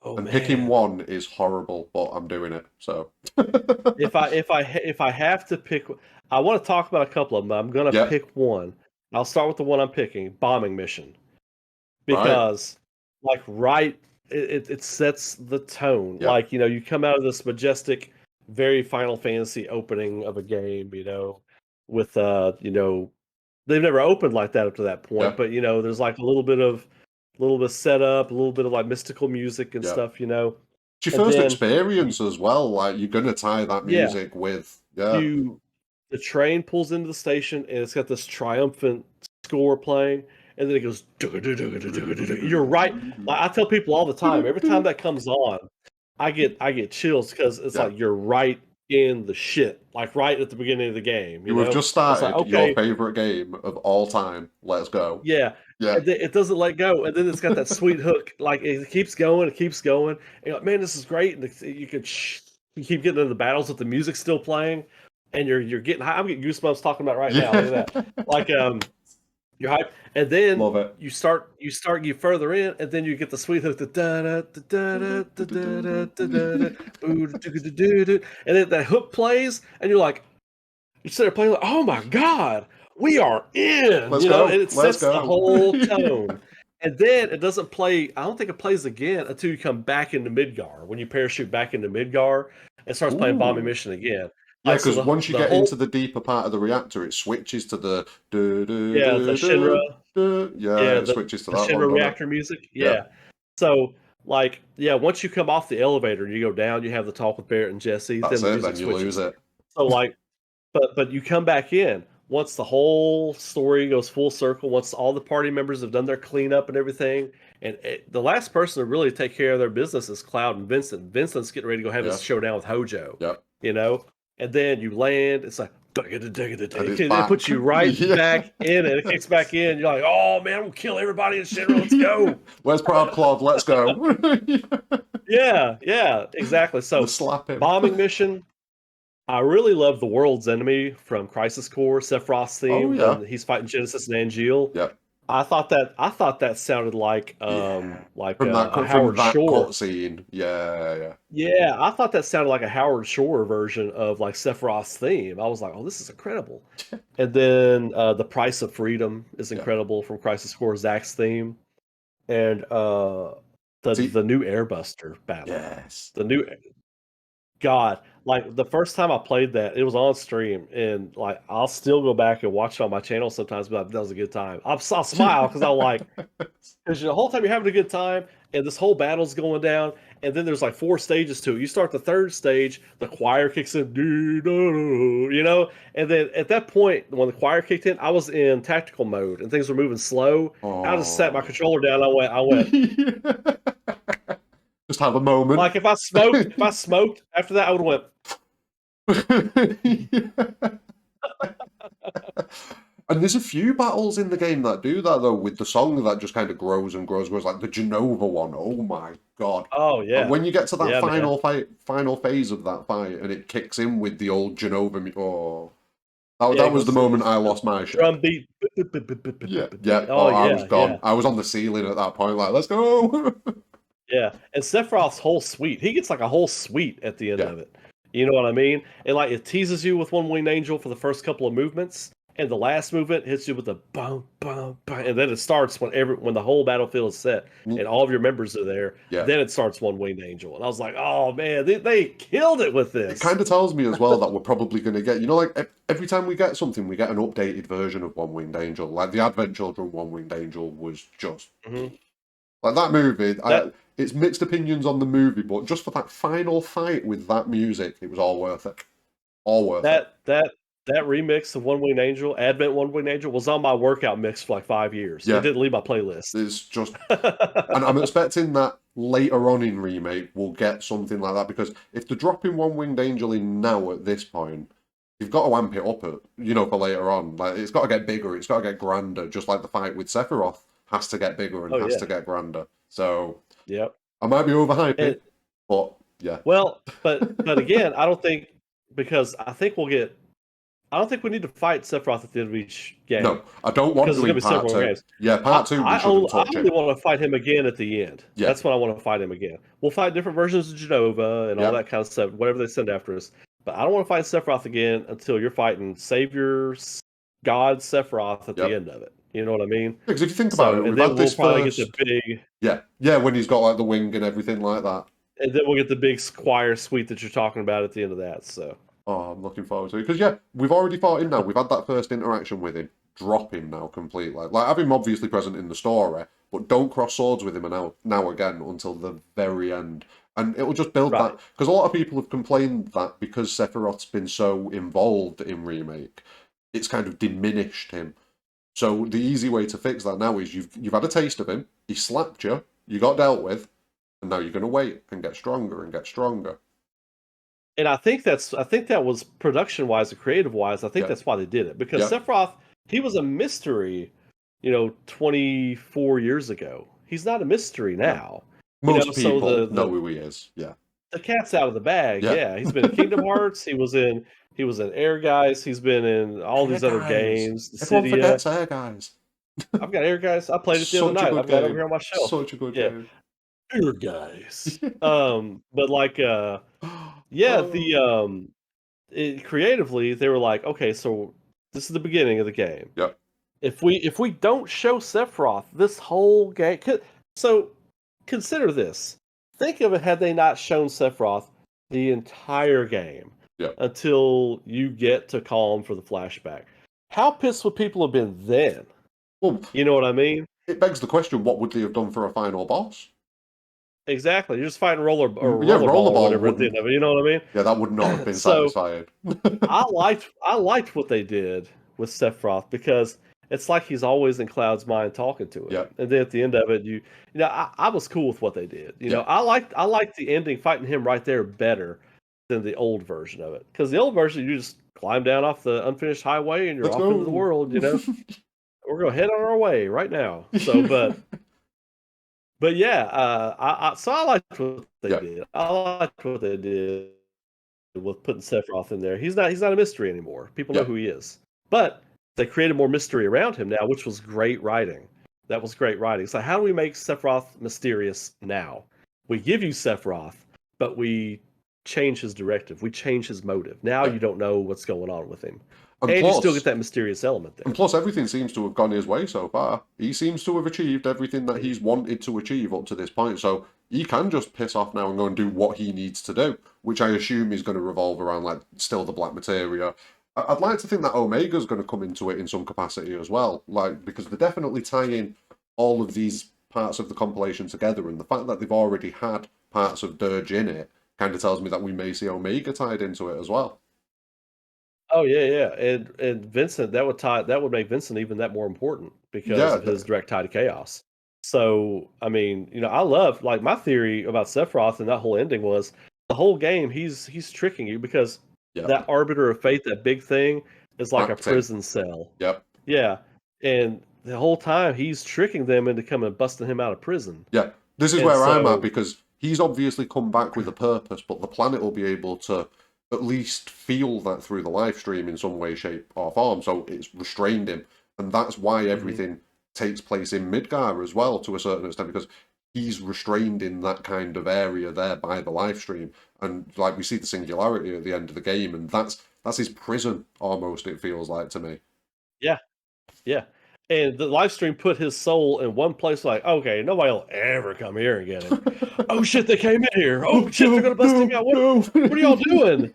oh And picking man. one is horrible, but I'm doing it. So If I have to pick, I want to talk about a couple of them. But I'm gonna yeah, pick one. I'll start with the one I'm picking, Bombing Mission, right, because like it sets the tone. yeah, Like you come out of this majestic, very Final Fantasy opening of a game. With they've never opened like that up to that yeah. point, but there's like a little bit of setup, a little bit of like mystical music and Yeah. stuff. It's your And first then experience as well. Like you're gonna tie that yeah, music with yeah, you the train pulls into the station and it's got this triumphant score playing, and then it goes. You're right. Like I tell people all the time, every time that comes on, I get chills because it's yeah. like you're right in the shit, like right at the beginning of the game. You have just It's like, started your okay, favorite game of all time. Let's go. yeah, Yeah. and then it doesn't let go, and then it's got that sweet hook. Like it keeps going, it keeps going. And you're like, man, this is great. And you keep getting into the battles with the music still playing, and you're getting high. I'm getting goosebumps talking about it right now. Look at that. Yeah. Like you're hype, and then Love it. you further in, and then you get the sweet hook, the da da da da da da da da da, and then that hook plays, and you're sitting there playing like, oh my god, we are in, Let's go. and it Let's sets the go. whole tone. And then it doesn't play. I don't think it plays again until you come back into Midgar. When you parachute back into Midgar, it starts playing Bombing Ooh. Mission again. Yeah, Like so, because once you the get whole into the deeper part of the reactor, it switches to the du, du, yeah the du, Shinra du, du. Yeah, yeah it switches to the that one, Shinra doesn't it? reactor music Yep. yeah. So like yeah, once you come off the elevator and you go down, you have the talk with Barrett and Jesse. That's Then the it. Then music you lose switches. it. So like but you come back in once the whole story goes full circle. Once all the party members have done their cleanup and everything, and the last person to really take care of their business is Cloud and Vincent. Vincent's getting ready to go have his Yes. showdown with Hojo, Yep. you know, and then you land. It's like And it's it back. puts you right back in, and it kicks back in. You're like, oh man, we'll kill everybody in Shinra. Let's Yeah. go. Where's Proud Claude? Let's go. Yeah, exactly. The So slap him. bombing mission. I really love the world's enemy from Crisis Core, Sephiroth's Oh theme yeah. when he's fighting Genesis and Angeal. Yep. I thought that sounded Yeah. like From that a from Howard that Shore. cutscene. Yeah, yeah. Yeah, I thought that sounded like a Howard Shore version of like Sephiroth's theme. I was like, oh, this is incredible. And then the Price of Freedom is Yeah. incredible from Crisis Core, Zack's theme, and See, the new Airbuster battle, yes. the new God, like the first time I played that, it was on stream, and like I'll still go back and watch it on my channel sometimes. But that was a good time. I'll smile because I like because the whole time you're having a good time, and this whole battle's going down, and then there's like 4 stages to it. You start the third stage, the choir kicks in, you know, and then at that point when the choir kicked in, I was in tactical mode and things were moving slow. I just sat my Oh. controller down. I went. Just have a moment. Like if I smoked after that, I would have went. And there's a few battles in the game that do that though, with the song that just kind of grows and grows, grows like the Genova one. Oh my god! Oh And yeah, when you get to that yeah, man. final phase of that fight, and it kicks in with the old Genova, oh, Yeah, that it was the goes moment it's I the lost my shit. drum beat. Yeah, yeah. Oh Oh, I was yeah, gone. yeah, I was on the ceiling at that point. Like, let's go. yeah. And Sephiroth's whole suite, he gets like a whole suite at the end Yeah, of it. You know what I mean? And like it teases you with one winged angel for the first couple of movements, and the last movement hits you with a bum bum bum, and then it starts when the whole battlefield is set and all of your members are there. yeah. Then it starts one winged angel, and I was like, oh man, they killed it with It this. kind of tells me as well that we're probably going to get, like every time we get something, we get an updated version of One Winged Angel. Like the Advent Children One Winged Angel was just hmm like that movie. That It's mixed opinions on the movie, but just for that final fight with that music, it was all worth it. All worth it. that remix of One Winged Angel, Advent One Winged Angel, was on my workout mix for like 5 years. It Yeah, didn't leave my playlist. it's just, and I'm expecting that later on in Remake we'll get something like that because if they're dropping One Winged Angel in now at this point, you've got to amp it up, for later on. Like it's got to get bigger, it's got to get grander, just like the fight with Sephiroth has to get bigger and Oh has yeah, to get grander. So yep. I might be overhyping, And but yeah. well, but again, I don't think because I don't think we need to fight Sephiroth at the end of each game No, I don't want because to there's gonna in be several part more two. games. Yeah, part two we shouldn't I touch only it. want to fight him again at the end. Yeah, That's when I want to fight him again. We'll fight different versions of Genova and all yeah. that kind of stuff, whatever they send after us. But I don't want to fight Sephiroth again until you're fighting Savior God Sephiroth at the Yep. end of it. You know what I mean? Because if you think about So, it, and we've then had we'll this probably get the first. big, Yeah, when he's got like the wing and everything like that. and then we'll get the big choir suite that you're talking about at the end of that. So, Oh, I'm looking forward to it. Because, yeah, we've already fought him now. We've had that first interaction with him. Drop him now completely. Like, have him obviously present in the story, but don't cross swords with him now again until the very end. And it'll just build right. that. Because a lot of people have complained that because Sephiroth's been so involved in Remake, it's kind of diminished him. So the easy way to fix that now is you've had a taste of him, he slapped you, you got dealt with, and now you're going to wait and get stronger and get stronger. And I think that was production wise and creative wise. I think Yeah, that's why they did it because yeah. Sephiroth, he was a mystery, 24 years ago. He's not a mystery No. now. Most So people know who he is. Yeah. the cat's out of the bag. Yeah. Yeah, he's been in Kingdom Hearts. He was in Air Guys. He's been in all Air these other Guys. games. Everyone Dissidia. forgets Air Guys. I've got Air Guys. I played it the other Such a night. good I've got it over game. here on my shelf. Such a good Yeah, game. Air Guys. But like, yeah, Oh. creatively they were like, okay, so this is the beginning of the game. Yeah. if we don't show Sephiroth this whole game, so consider this. Think of it had they not shown Sephiroth the entire game Yeah. until you get to call him for the flashback. How pissed would people have been then? Well, You know what I mean? it begs the question: what would they have done for a final boss? Exactly. You're just fighting Yeah, rollerball or rollerball whatever at the wouldn't. end of it. You know what I mean? Yeah, that would not have been So satisfying. I liked what they did with Sephiroth because it's like he's always in Cloud's mind talking to him. Yeah. And then at the end of it, I was cool with what they did. Yeah. I liked the ending fighting him right there better than the old version of it. Because the old version, you just climb down off the unfinished highway and you're Let's off go. into the world. We're gonna head on our way right now. So, but yeah, I liked what they Yeah. did. I liked what they did with putting Sephiroth in there. He's not a mystery anymore. People know Yeah. who he is. But they created more mystery around him now, which was great writing. That was great writing. So how do we make Sephiroth mysterious now? We give you Sephiroth, but we change his directive. We change his motive. Now Yeah. you don't know what's going on with him. And And you still get plus, that mysterious element there. everything seems to have gone his way so far. He seems to have achieved everything that he's wanted to achieve up to this point. So he can just piss off now and go and do what he needs to do, which I assume is going to revolve around like still the black materia. I'd like to think that Omega's going to come into it in some capacity as well, like because they're definitely tying all of these parts of the compilation together, and the fact that they've already had parts of Dirge in it kind of tells me that we may see Omega tied into it as well. Oh yeah, yeah, and Vincent that would make Vincent even that more important because Yeah, of his direct tie to chaos. So I mean, I love like my theory about Sephiroth and that whole ending was the whole game he's tricking you because yeah, that arbiter of fate, that big thing, is like a back to prison cell. yep. Yeah, and the whole time he's tricking them into coming and busting him out of prison. Yeah, this is And where I'm at so because he's obviously come back with a purpose, but the planet will be able to at least feel that through the live stream in some way, shape, or form. So it's restrained him, and that's why everything takes place in Midgar as well, to a certain extent, because he's restrained in that kind of area there by the live stream, and like we see the singularity at the end of the game, and that's his prison almost. It feels like to me. yeah, yeah. And the live stream put his soul in one place, like, okay, nobody will ever come here and get him. Oh shit, they came in here. Oh shit, they're gonna bust him out. What are y'all doing?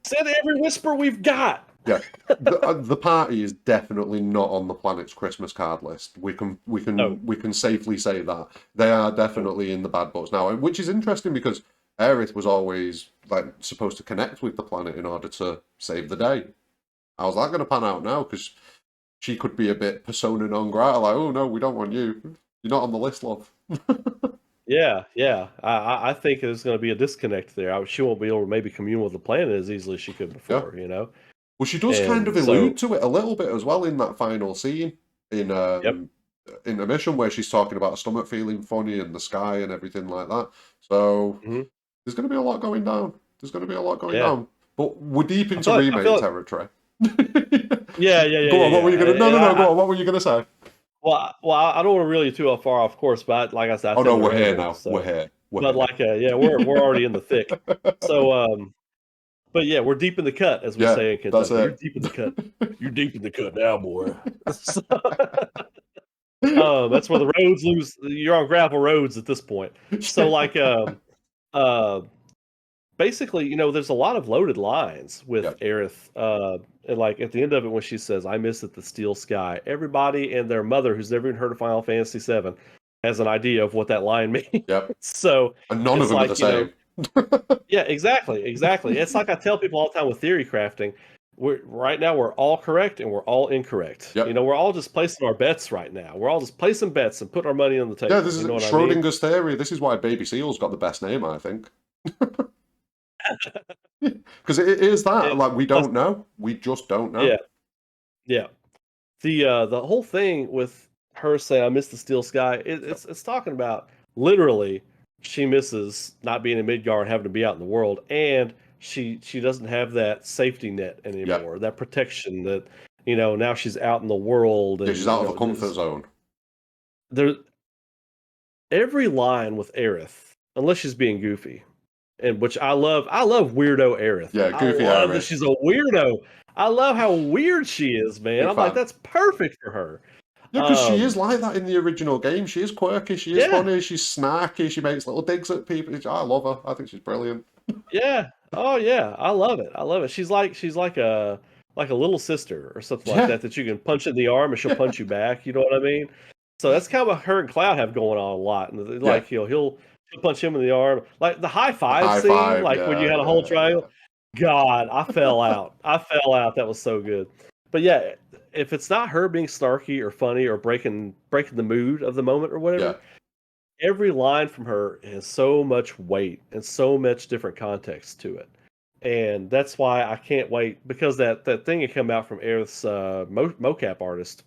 Send every whisper we've got. Yeah, the party is definitely not on the planet's Christmas card list. We can safely say that they are definitely in the bad books now, which is interesting because Aerith was always like supposed to connect with the planet in order to save the day. How's that going to pan out now? Because she could be a bit persona non grata, like, oh no, we don't want you. You're not on the list, love. Yeah, yeah. I think there's going to be a disconnect there. She won't be able to maybe commune with the planet as easily as she could before. Well, she does kind of And allude so, to it a little bit as well in that final scene in yep. Intermission where she's talking about her stomach feeling funny and the sky and everything like that. So hmm there's going to be a lot going down. There's going to be a lot going Yeah. down. But we're deep into I remake feel like, territory. yeah, yeah, yeah, Go yeah, on, what were you yeah. gonna? No. Go on, what were you gonna say? Well, I don't want to reel you too far off course, but like I said, I Oh said no, we we're were here ending. now. We're So, here. We're but here. like, yeah, we're already in the thick. So, but yeah, we're deep in the cut, as we Yeah, say in that's Kentucky. You're it. deep in the cut. You're deep in the cut now, boy. So, that's where the roads lose. You're on gravel roads at this point. So, like, uh, basically, there's a lot of loaded lines Yeah, with Aerith. And like at the end of it, when she says, "I miss it, the steel sky," everybody and their mother, who's never even heard of Final Fantasy VII, has an idea of what that line means. yep. So And none of it's them are the like, same. yeah, exactly, exactly. It's like I tell people all the time with theory crafting. Right now we're all correct and we're all incorrect. Yep. We're all just placing our bets right now. We're all just placing bets and putting our money on the Yeah, table. this is You know what I mean? Schrodinger's theory. This is why Baby Seal's got the best name, I think. Because it is that. It, Like, we plus, don't know. We just don't know. yeah, yeah. The whole thing with her saying I miss the steel sky, it's talking about literally she misses not being in Midgar and having to be out in the world, and she doesn't have that safety net Yeah. anymore, that protection that now she's out in the world Yeah, and she's out of a comfort zone. there every line with Aerith, unless she's being goofy, and which I love weirdo Aerith. Yeah, I goofy love that Aerith. she's a weirdo. I love how weird she is, man. Big I'm like, fan. that's perfect for her. Yeah, because she is like that in the original game. She is quirky, she is Yeah, funny, she's snarky, she makes little digs at people. I love her. I think she's brilliant. yeah. Oh yeah, I love it. I love it. She's like a little sister or something like Yeah, that you can punch in the arm and she'll yeah, punch you back. You know what I mean? So that's kind of what her and Cloud have going on a lot. And yeah. like he'll punch him in the arm, like the high The five high scene, five, like when you yeah, had a whole yeah, triangle. yeah. God, I fell out. I fell out. That was so good. But yeah, if it's not her being snarky or funny or breaking the mood of the moment or Yeah. whatever, every line from her has so much weight and so much different context to it. And that's why I can't wait because that thing had come out from Aerith's mocap artist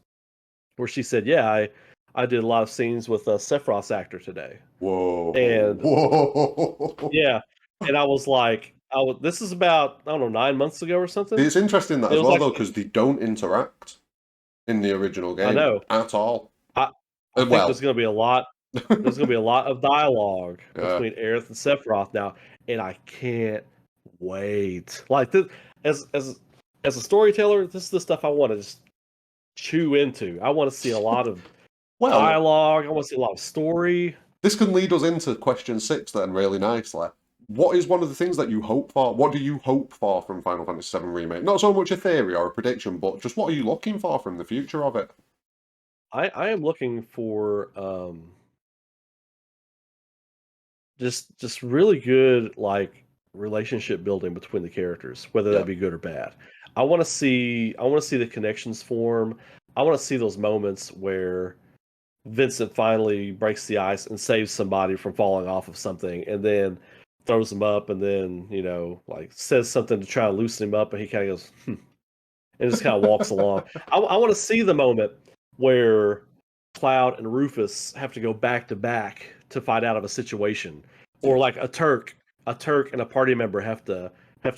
where she said, "Yeah, I did a lot of scenes with a Sephiroth's actor today." Whoa, And whoa. yeah, and I was like, this is about I don't know 9 months ago or something. It's interesting that It as was well, like though, because they don't interact in the original I game know at all. I I think there's Well, going to be a lot. There's going to be a lot of dialogue yeah, between Aerith and Sephiroth now, and I can't wait. Like this, as as as a storyteller, this is the stuff I want to just chew into. I want to see a lot of well, dialogue. I want to see a lot of story. this can lead us into question 6 then, really nicely. What is one of the things that you hope for? What do you hope for from Final Fantasy VII Remake? Not so much a theory or a prediction, but just what are you looking for from the future of it? I am looking for just really good like relationship building between the characters, whether Yeah, that be good or bad. I want to see the connections form. I want to see those moments where Vincent finally breaks the ice and saves somebody from falling off of something and then throws him up and then, like says something to try to loosen him up and he kind of goes, and just kind of walks along. I want to see the moment where Cloud and Rufus have to go back to back to fight out of a situation, or yeah. like a Turk and a party member have to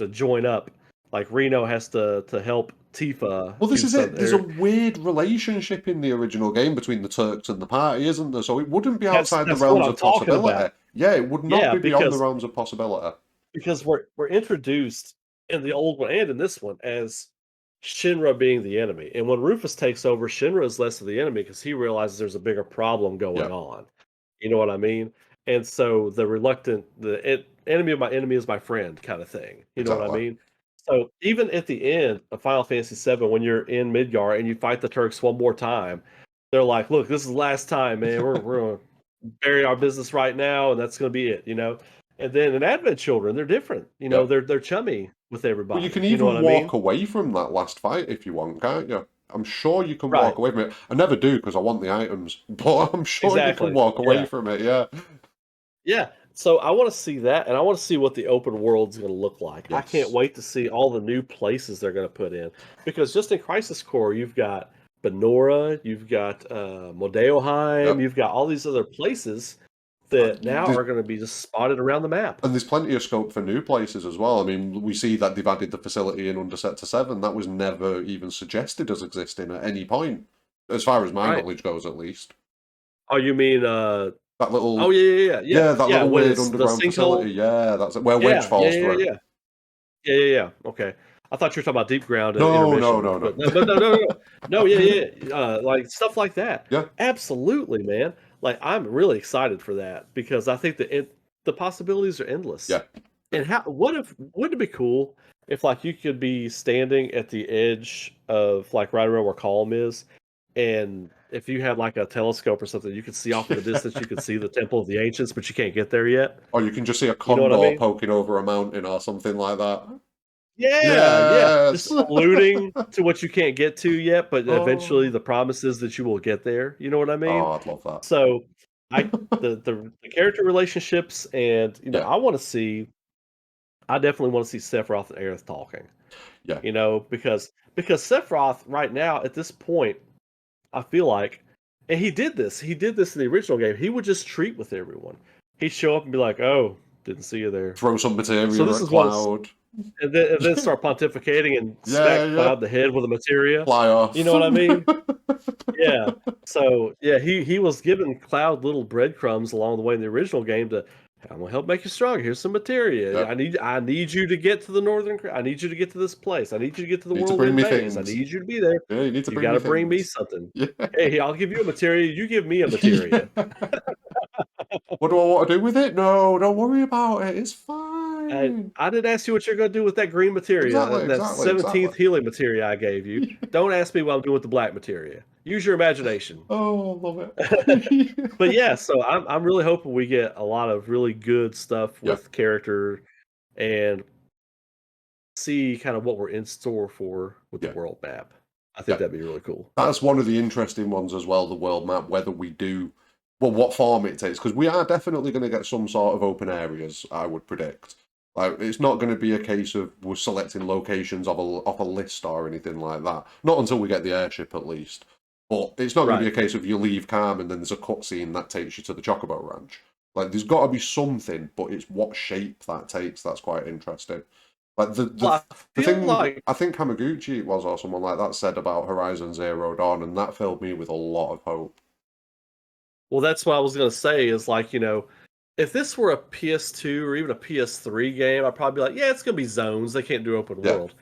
join up. Like Reno has to help Tifa Well, this do is it. something. There's a weird relationship in the original game between the Turks and the party, isn't there? So it wouldn't be That's outside the that's what realms I'm of talking about. possibility. Yeah, it would not Yeah, be beyond the because realms of possibility. because we're introduced in the old one and in this one as Shinra being the enemy. And when Rufus takes over, Shinra is less of the enemy because he realizes there's a bigger problem Yeah, going on. You know what I mean? And so enemy of my enemy is my friend kind of thing. You know what I exactly. mean? So even at the end of Final Fantasy VII, when you're in Midgar and you fight the Turks one more time, they're like, "Look, this is the last time, man. We're gonna bury our business right now, and that's gonna be it." And then in Advent Children, they're different. Yeah. They're chummy with Well, you can everybody. You know what even I walk mean? away from that last fight if you want, can't you? I'm sure you can walk Right. away from it. I never do because I want the items, but I'm sure you can Exactly. walk away Yeah. from it. Yeah. Yeah. So I want to see that, and I want to see what the open world's going to look like. I can't Yes. wait to see all the new places they're going to put in, because just in Crisis Core, you've got Benora, you've got Modeoheim, Yep. you've got all these other places Uh, that now th- are going to be just spotted around the map. And there's plenty of scope for new places as well. I mean, we see that they've added the facility in Under Sector 7. That was never even suggested as existing at any point, as far as my Right. knowledge goes, at least. Oh, you mean That oh little, yeah, yeah, yeah, yeah, yeah, that yeah. little When weird it's the underground sinkhole. facility. Yeah, that's it, where Wedge Yeah, yeah, falls yeah, through. yeah. Yeah, yeah, yeah. Okay. I thought you were talking about deep ground No, no, intermission, no, but no. no, no, no, no, no. No, yeah, yeah, yeah. Like stuff like that. Yeah, Absolutely, man. Like I'm really excited for that because I think the possibilities are endless. yeah, And what if wouldn't it be cool if like you could be standing at the edge of like right around where Calm is, and if you had like a telescope or something, you could see off in the distance, you could see the Temple of the Ancients, but you can't get there yet. or you can just see a You know what I condor mean? poking over a mountain or something like that. Yeah, yeah. Yes. Just alluding to what you can't get to yet, but eventually Oh, the promise is that you will get there. You know what I mean? oh, I'd love that. So I the character relationships and Yeah, I definitely want to see Sephiroth and Aerith talking. yeah. Because Sephiroth right now at this point, I feel like and he did this in the original game. He would just treat with everyone. He'd show up and be like, "Oh, didn't see you there." Throw some So materia this at is what it's Cloud. and then start pontificating and Yeah, smack yeah. Cloud the head with a materia. Fly You off. know what I mean? Yeah. So yeah, he was giving Cloud little breadcrumbs along the way in the original game I'm gonna help make you stronger. Here's some materia. Yeah. I need you to get to the northern. I need you to get to this place. I need you to get to the You need to bring whirlwind me maze. I things. need you to be there. Yeah, you need to You bring got me to bring me things. something. Yeah. Hey, I'll give you a materia. You give me a materia. Yeah. What do I want to do with it? No, don't worry about it. It's I fine. I didn't ask you what you're gonna do with that green materia, Exactly, that exactly, 17th exactly. healing materia I gave you. Don't ask me what I'm doing with the black materia. Use your imagination. Oh, love it. But yeah, so I'm really hoping we get a lot of really good stuff Yeah, with character and see kind of what we're in store for with the yeah, world map. I think yeah. that'd be really cool. That's one of the interesting ones as well, the world map, whether we do, well, what form it takes, because we are definitely going to get some sort of open areas, I would predict. Like, it's not going to be a case of we're selecting locations off a list or anything like that. Not until we get the airship, at least. But it's not going to be Right. a case of you leave Calm and then there's a cutscene that takes you to the Chocobo Ranch. Like, there's got to be something, but it's what shape that takes that's quite interesting. Like Well, I the feel thing like I think Hamaguchi it was or someone like that said about Horizon Zero Dawn, and that filled me with a lot of hope. well, that's what I was gonna say is like, if this were a PS2 or even a PS3 game, I'd probably be like, yeah, it's gonna be zones. They can't do open Yeah, world.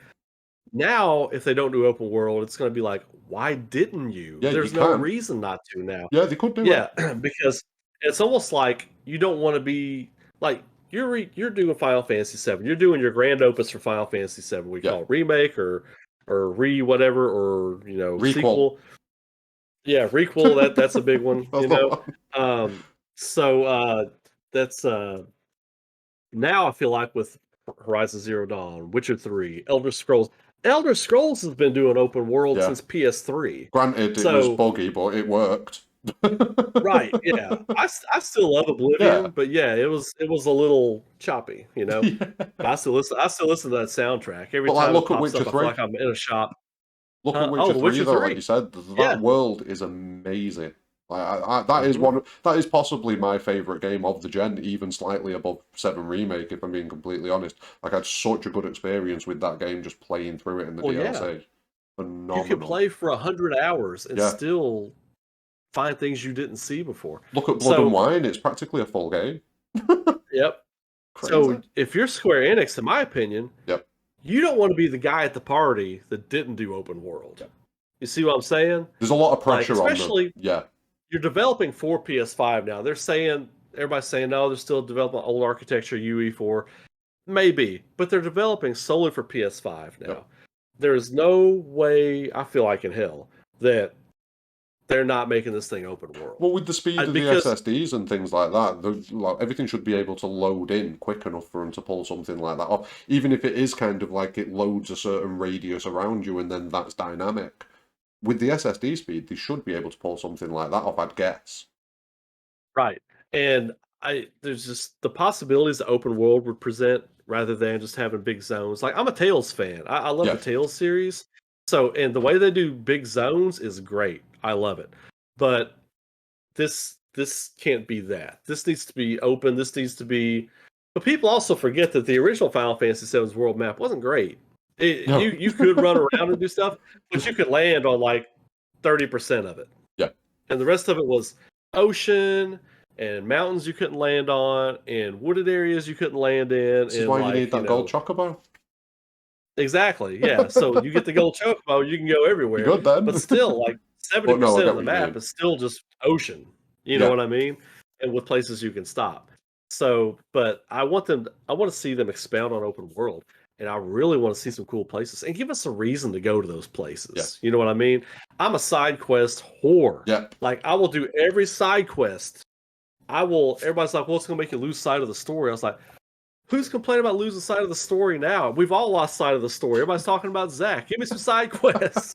Now, if they don't do open world, it's gonna be like, why didn't you? yeah, you There's no can. reason not to now. Yeah, they could do it. Yeah, because it's almost like you don't want to be like you're doing Final Fantasy VII. You're doing your grand opus for Final Fantasy VII. We Yeah, call it remake or re whatever or requel. sequel. Yeah, requel. That's a big one. That's the one. So that's now I feel like with Horizon Zero Dawn, Witcher 3, Elder Scrolls. Elder Scrolls has been doing open world Yeah. since PS3. Granted, it was So buggy, but it worked. right, yeah. I still love Yeah. Oblivion, but yeah, it was a little choppy, Yeah. But I still listen to that soundtrack. Every But like, time it look at pops Witcher up, I feel 3. like I'm in a shop. Look at Oh, Witcher The 3 Witcher though, like you 3. said, that Yeah. world is amazing. Like, that is hmm that is possibly my favorite game of the gen, even slightly above 7 Remake, if I'm being completely honest. Like, I had such a good experience with that game, just playing through it in the Well, yeah. DLC. You can Phenomenal. play for 100 hours and Yeah. still find things you didn't see before. Look at Blood and So, Wine, it's practically a full game. yep. Crazy. So if you're Square Enix, in my opinion, Yep. you don't want to be the guy at the party that didn't do open world. Yep. You see what I'm saying? There's a lot of Like, pressure on them. especially Yeah. you're developing for PS5 now. Everybody's saying, no, they're still developing old architecture UE4. Maybe, but they're developing solely for PS5 Yep. now. There's no way, I feel like in hell, that they're not making this thing open world. Well, with the speed of the Because, SSDs and things like that, like, everything should be able to load in quick enough for them to pull something like that off. Even if it is kind of like it loads a certain radius around you and then that's dynamic. With the SSD speed, they should be able to pull something like that off, I'd guess. right. And there's just the possibilities the open world would present rather than just having big zones. Like, I'm a Tales fan. I love the Yeah. Tales series. So, and the way they do big zones is great. I love it. But this can't be that. This needs to be open. This needs to be. But people also forget that the original Final Fantasy VII's world map wasn't great. No. You could run around and do stuff, but you could land on like 30% of it, Yeah. and the rest of it was ocean and mountains you couldn't land on, and wooded areas you couldn't land in, This is and why you need that gold chocobo. exactly, yeah. So you get the gold chocobo, you can go everywhere, You good then? but still, like But no, I 70% get of the what you map mean. is still just ocean. You know Yeah. what I mean? And with places you can stop. So, but I want to see them expound on open world, and I really want to see some cool places and give us a reason to go to those places. Yeah. You know what I mean? I'm a side quest whore. Yeah. Like, I will do every side quest. Everybody's like, well, it's going to make you lose sight of the story. I was like, who's complaining about losing sight of the story now? We've all lost sight of the story. Everybody's talking about Zach. Give me some side quests.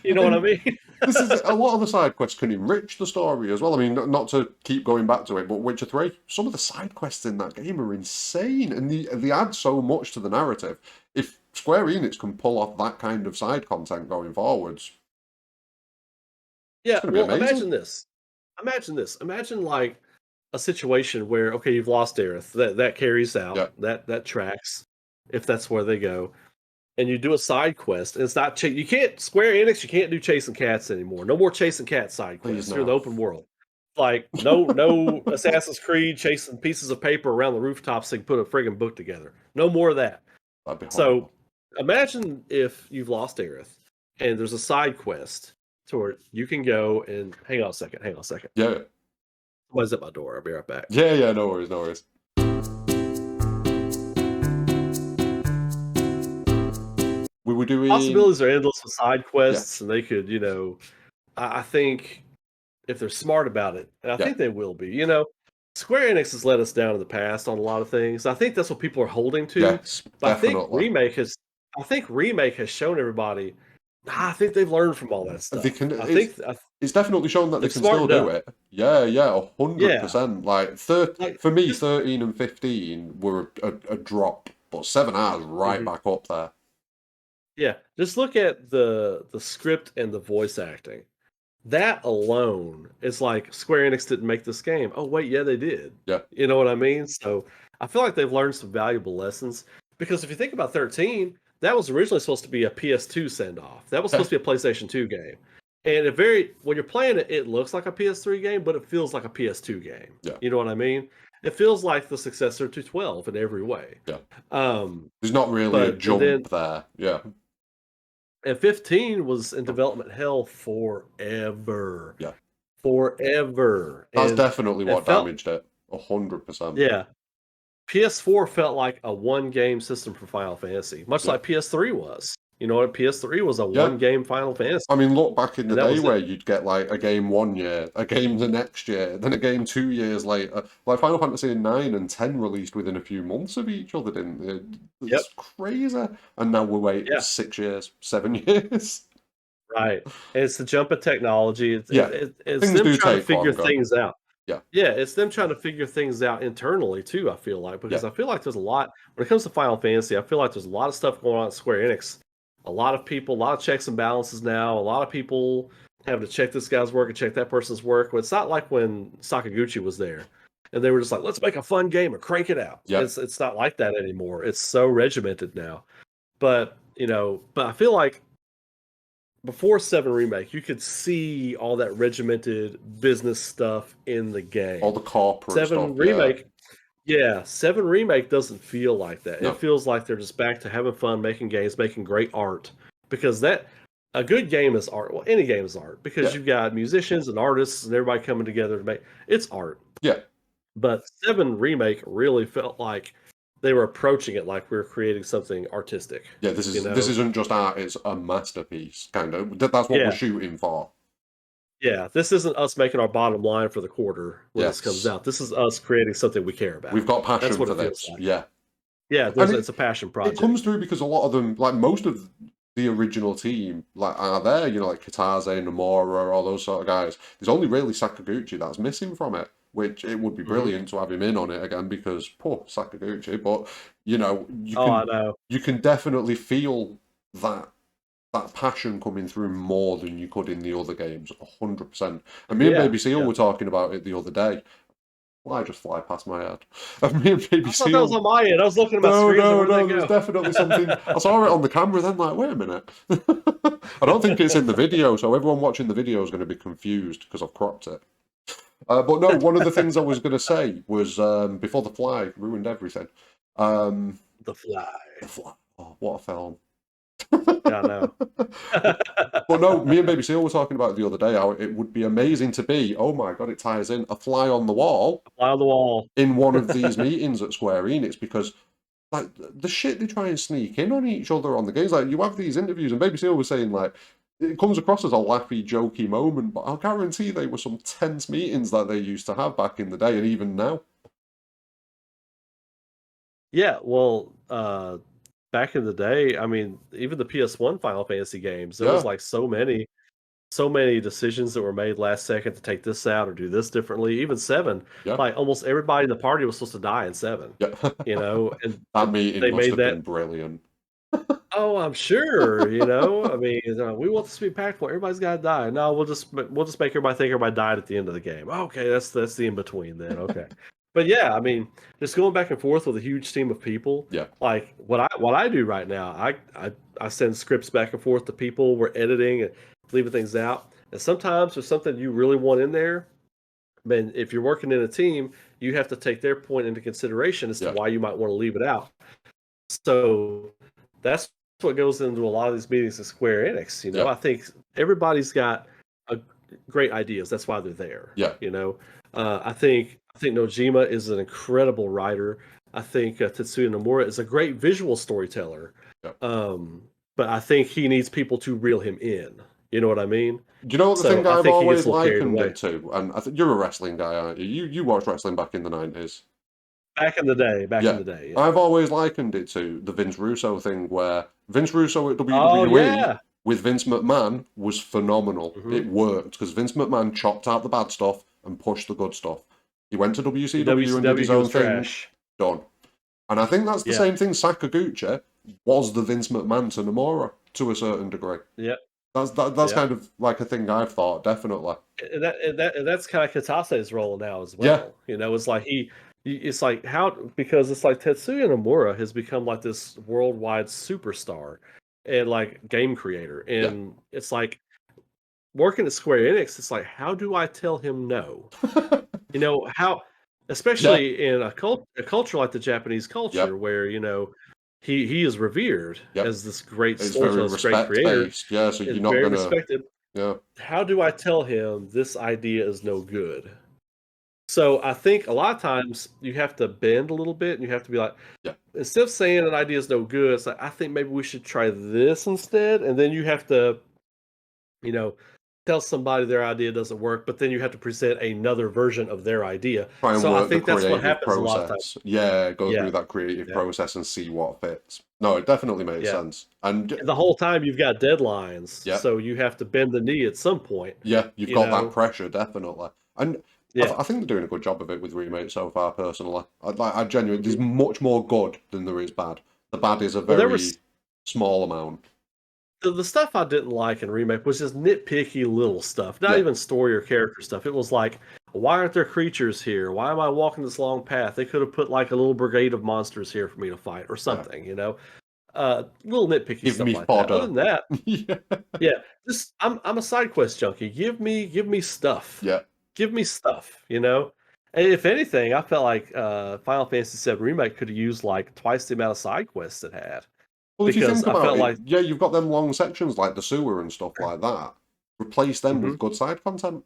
You know what I mean? This is a lot of the side quests can enrich the story as well. I mean, not to keep going back to it, but Witcher 3, some of the side quests in that game are insane and they add so much to the narrative. If Square Enix can pull off that kind of side content going forwards, it's Yeah. going to be Well, amazing. Imagine like a situation where, okay, you've lost Aerith. That carries out. Yeah. That tracks if that's where they go. And you do a side quest, and it's not you can't Square Enix. You can't do chasing cats anymore. No more chasing cat side Please quests. You're in the no. open world. Like no Assassin's Creed chasing pieces of paper around the rooftops so you can put a friggin' book together. No more of that. That'd be So horrible. imagine if you've lost Aerith and there's a side quest to where you can go and hang on a second. Yeah, Somebody's at my door. I'll be right back. yeah. No worries, no worries. We were doing, Possibilities are endless with side yeah, quests, and they could, I think if they're smart about it, and I yeah, think they will be, Square Enix has let us down in the past on a lot of things. I think that's what people are holding to. yes, But definitely. I think Remake has shown everybody. I think they've learned from all that They stuff. can. It's definitely shown that they They've can still smartened do up. it. Yeah, yeah, Yeah, 100%. Like like for me, just 13 and 15 were a drop, but 7R is right mhm. back up there. Yeah, just look at the script and the voice acting. That alone is like Square Enix didn't make this game. Oh wait, yeah, they did. Yeah, You know what I mean? So I feel like they've learned some valuable lessons because if you think about 13, that was originally supposed to be a PS2 send off. That was yeah, supposed to be a PlayStation 2 game. And it very when you're playing it, it looks like a PS3 game, but it feels like a PS2 game. yeah, You know what I mean? It feels like the successor to 12 in every way. yeah. Um, There's not really a but and then jump there. Yeah, and 15 was in development hell forever. yeah. Forever. That's And definitely it what felt damaged it. 100%. yeah. PS4 felt like a one game system for Final Fantasy, much Yeah, like PS3 was. You know what? PS3 was a yeah. one game Final Fantasy, I mean, look back in the and that day was it. where you'd get like a game 1 year, a game the next year, then a game 2 years later. Like Final Fantasy 9 and 10 released within a few months of each other, didn't they? Yep. It's crazy. And now we're waiting Yeah. 6 years, 7 years. Right. And it's the jump of technology. Yeah, It's things them do trying to take figure longer. things out. Yeah, Yeah, it's them trying to figure things out internally too, I feel like, yeah, because I feel like there's a lot when it comes to Final Fantasy, I feel like there's a lot of stuff going on at Square Enix. A lot of people, a lot of checks and balances now, a lot of people having to check this guy's work and check that person's work. But it's not like when Sakaguchi was there and they were just like, let's make a fun game and crank it out. yeah. It's not like that anymore. It's so regimented now. But but I feel like before 7 Remake, you could see all that regimented business stuff in the All game. the corporate 7 stuff. Yeah, Remake, yeah, 7 Remake doesn't feel like that. It no, feels like they're just back to having fun, making games, making great art. Because that a good game is art. Well, any game is art because yeah, you've got musicians and artists and everybody coming together to make it's art. yeah. But 7 Remake really felt like they were approaching it like we were creating something artistic, Yeah, you this know? isn't just art; it's a masterpiece, kind of. That's what we're Yeah. shooting for. Yeah, this isn't us making our bottom line for the quarter when this comes Yes, out. This is us creating something we care we've about. got That's passion what for it feels this. like. Yeah, Yeah, and it's a passion it project. comes through because a lot of them, like most of the original team, like are there. You know, like Kitase, Nomura, all those sort of guys. There's only really Sakaguchi that's missing from it. Which it would be Mhm. brilliant to have him in on it again because poor Sakaguchi. But you know, Oh, I know. you can definitely feel that passion coming through more than you could in the other games, 100%. And me and Yeah, Baby Seal yeah. were talking about it the other day. Why just fly past my head? And me and Baby I thought that was Seal. on my end. I was looking at my No, screen. I was like, no, where'd that no. There's go? definitely something. I saw it on the camera, then like, wait a minute. I don't think it's in the video, so everyone watching the video is going to be confused because I've cropped it. But no, one of the things I was going to say was before the fly ruined everything. Um, The Fly. the fly. Oh, what a film! Yeah, I know. But no, me and Baby Seal were talking about it the other day how it would be amazing to be, oh my god, it ties in, a fly on the wall Fly on the wall. in one of these meetings at Square Enix because like the shit they try and sneak in on each other on the games. Like you have these interviews and Baby Seal was saying like it comes across as a laughy, jokey moment, but I'll guarantee they were some tense meetings that they used to have back in the day and even now. Yeah, well, back in the day, I mean, even the PS1 Final Fantasy games, there was Yeah, like so many decisions that were made last second to take this out or do this differently. Even 7, yeah, like almost everybody in the party was supposed to die in 7, yeah. and That meeting they must made have that. been brilliant. Oh, I'm sure. I mean, we want this to be impactful. Everybody's got to die. No, we'll just make everybody think everybody died at the end of the game. Okay, that's the in between then. Okay, but yeah, I mean, just going back and forth with a huge team of people. Yeah, Like what I do right now, I send scripts back and forth to people. We're editing and leaving things out. And sometimes there's something you really want in there, man, if you're working in a team, you have to take their point into consideration as to Yeah. why you might want to leave it out. So that's what goes into a lot of these meetings at Square Enix. Yeah. I think everybody's got a great ideas. That's why they're there. Yeah. I think Nojima is an incredible writer. I think Tetsuya Nomura is a great visual storyteller. Yeah. But I think he needs people to reel him in. You know what I mean? Do you know what the thing So I I've think he gets always a little carried likened away. it to? And I think you're a wrestling guy, aren't you? You watched wrestling back in the 90s. Back in the day, Yeah. yeah. I've always likened it to the Vince Russo thing, where Vince Russo at Oh WWE yeah. with Vince McMahon was phenomenal. hmm It worked because Vince McMahon chopped out the bad stuff and pushed the good stuff. He went to In WCW and did WCW, his he own was thing. trash. Done. And I think that's the Yeah. same thing. Sakaguchi was the Vince McMahon to Nomura to a certain degree. Yeah. That's Yeah. kind of like a thing I've thought, definitely. And that's kind of Katase's role now as Yeah. well. It's like it's like because it's like Tetsuya Nomura has become like this worldwide superstar and like game creator, Yeah. and it's like working at Square Enix. It's like, how do I tell him no? How, Yeah. especially in a culture like the Japanese culture, Yep. where he is revered Yep. as this great It's very storyteller, this great respect creator, based. Yeah. So is you're not very gonna. respected. Yeah. How do I tell him this idea is no good? So I think a lot of times you have to bend a little bit, and you have to be like, Yeah. instead of saying an idea is no good, it's like, I think maybe we should try this instead, and then you have to, you know, tell somebody their idea doesn't work, but then you have to present another version of their idea. Try and So I work the think that's what creative happens a lot of times. process. Yeah. Go Yeah, through that creative yeah, process and see what fits. No, it definitely makes yeah. sense. And And the whole time you've got deadlines, yeah. so you have to bend the knee at some point. Yeah, you've You got that know, pressure, definitely. And yeah. I think they're doing a good job of it with Remake so far, personally. I genuinely, there's Mhm. much more good than there is bad. The bad is a Well, there was very small amount. the stuff I didn't like in Remake was just nitpicky little stuff, not Yeah, even story or character stuff. It was like, why aren't there creatures here? Why am I walking this long path? They could have put like a little brigade of monsters here for me to fight or yeah. something. Little nitpicky Give stuff me like that. Other fodder. than that, Yeah, yeah, just I'm a side quest junkie. Give me stuff. yeah. Give me stuff. And if anything, I felt like Final Fantasy VII Remake could have used like twice the amount of side quests it had, Well, if you because think I about felt it, like, yeah, you've got them long sections like the sewer and stuff like that. Replace them mhm, with good side content.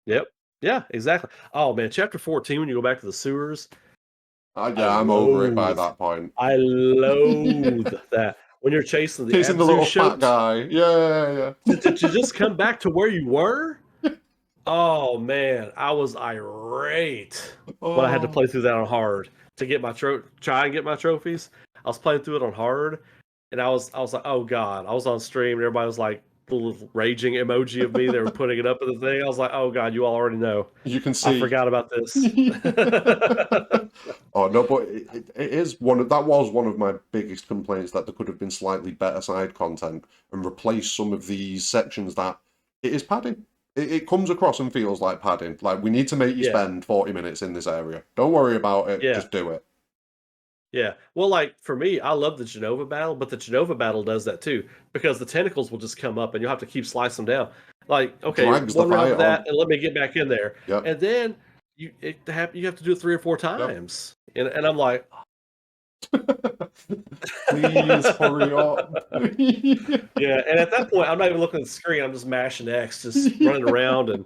yep, yeah, exactly. Oh man, chapter 14 when you go back to the sewers, I Yeah, I'm over it by loathe, that point. I loathe that when you're chasing the Chasing the Abzu little fat shoat guy. Yeah, to just come back to where you were. yeah. Oh man, I was irate when I had to Oh. play through that on hard to get try and get my trophies. I was playing through it on hard, and I was like, oh god. I was on stream, and everybody was like, the little raging emoji of me. They were putting it up in the thing. I was like, oh god, you all already know. You can I see. forgot about this. Oh no, but it is that was one of my biggest complaints, that there could have been slightly better side content and replace some of these sections that it is padding. It comes across and feels like padding. Like, we need to make you Yeah, spend 40 minutes in this area. Don't worry about it. yeah. Just do it. Yeah. Well, like for me, I love the Genova battle, but the Genova battle does that too, because the tentacles will just come up and you'll have to keep slicing them down. Like, okay, Drags the one round fight of that, on. and let me get back in there, Yep. and then you have to do it 3 or 4 Yep. times, and I'm like, Please hurry up. yeah. And at that point, I'm not even looking at the screen. I'm just mashing X, just running around and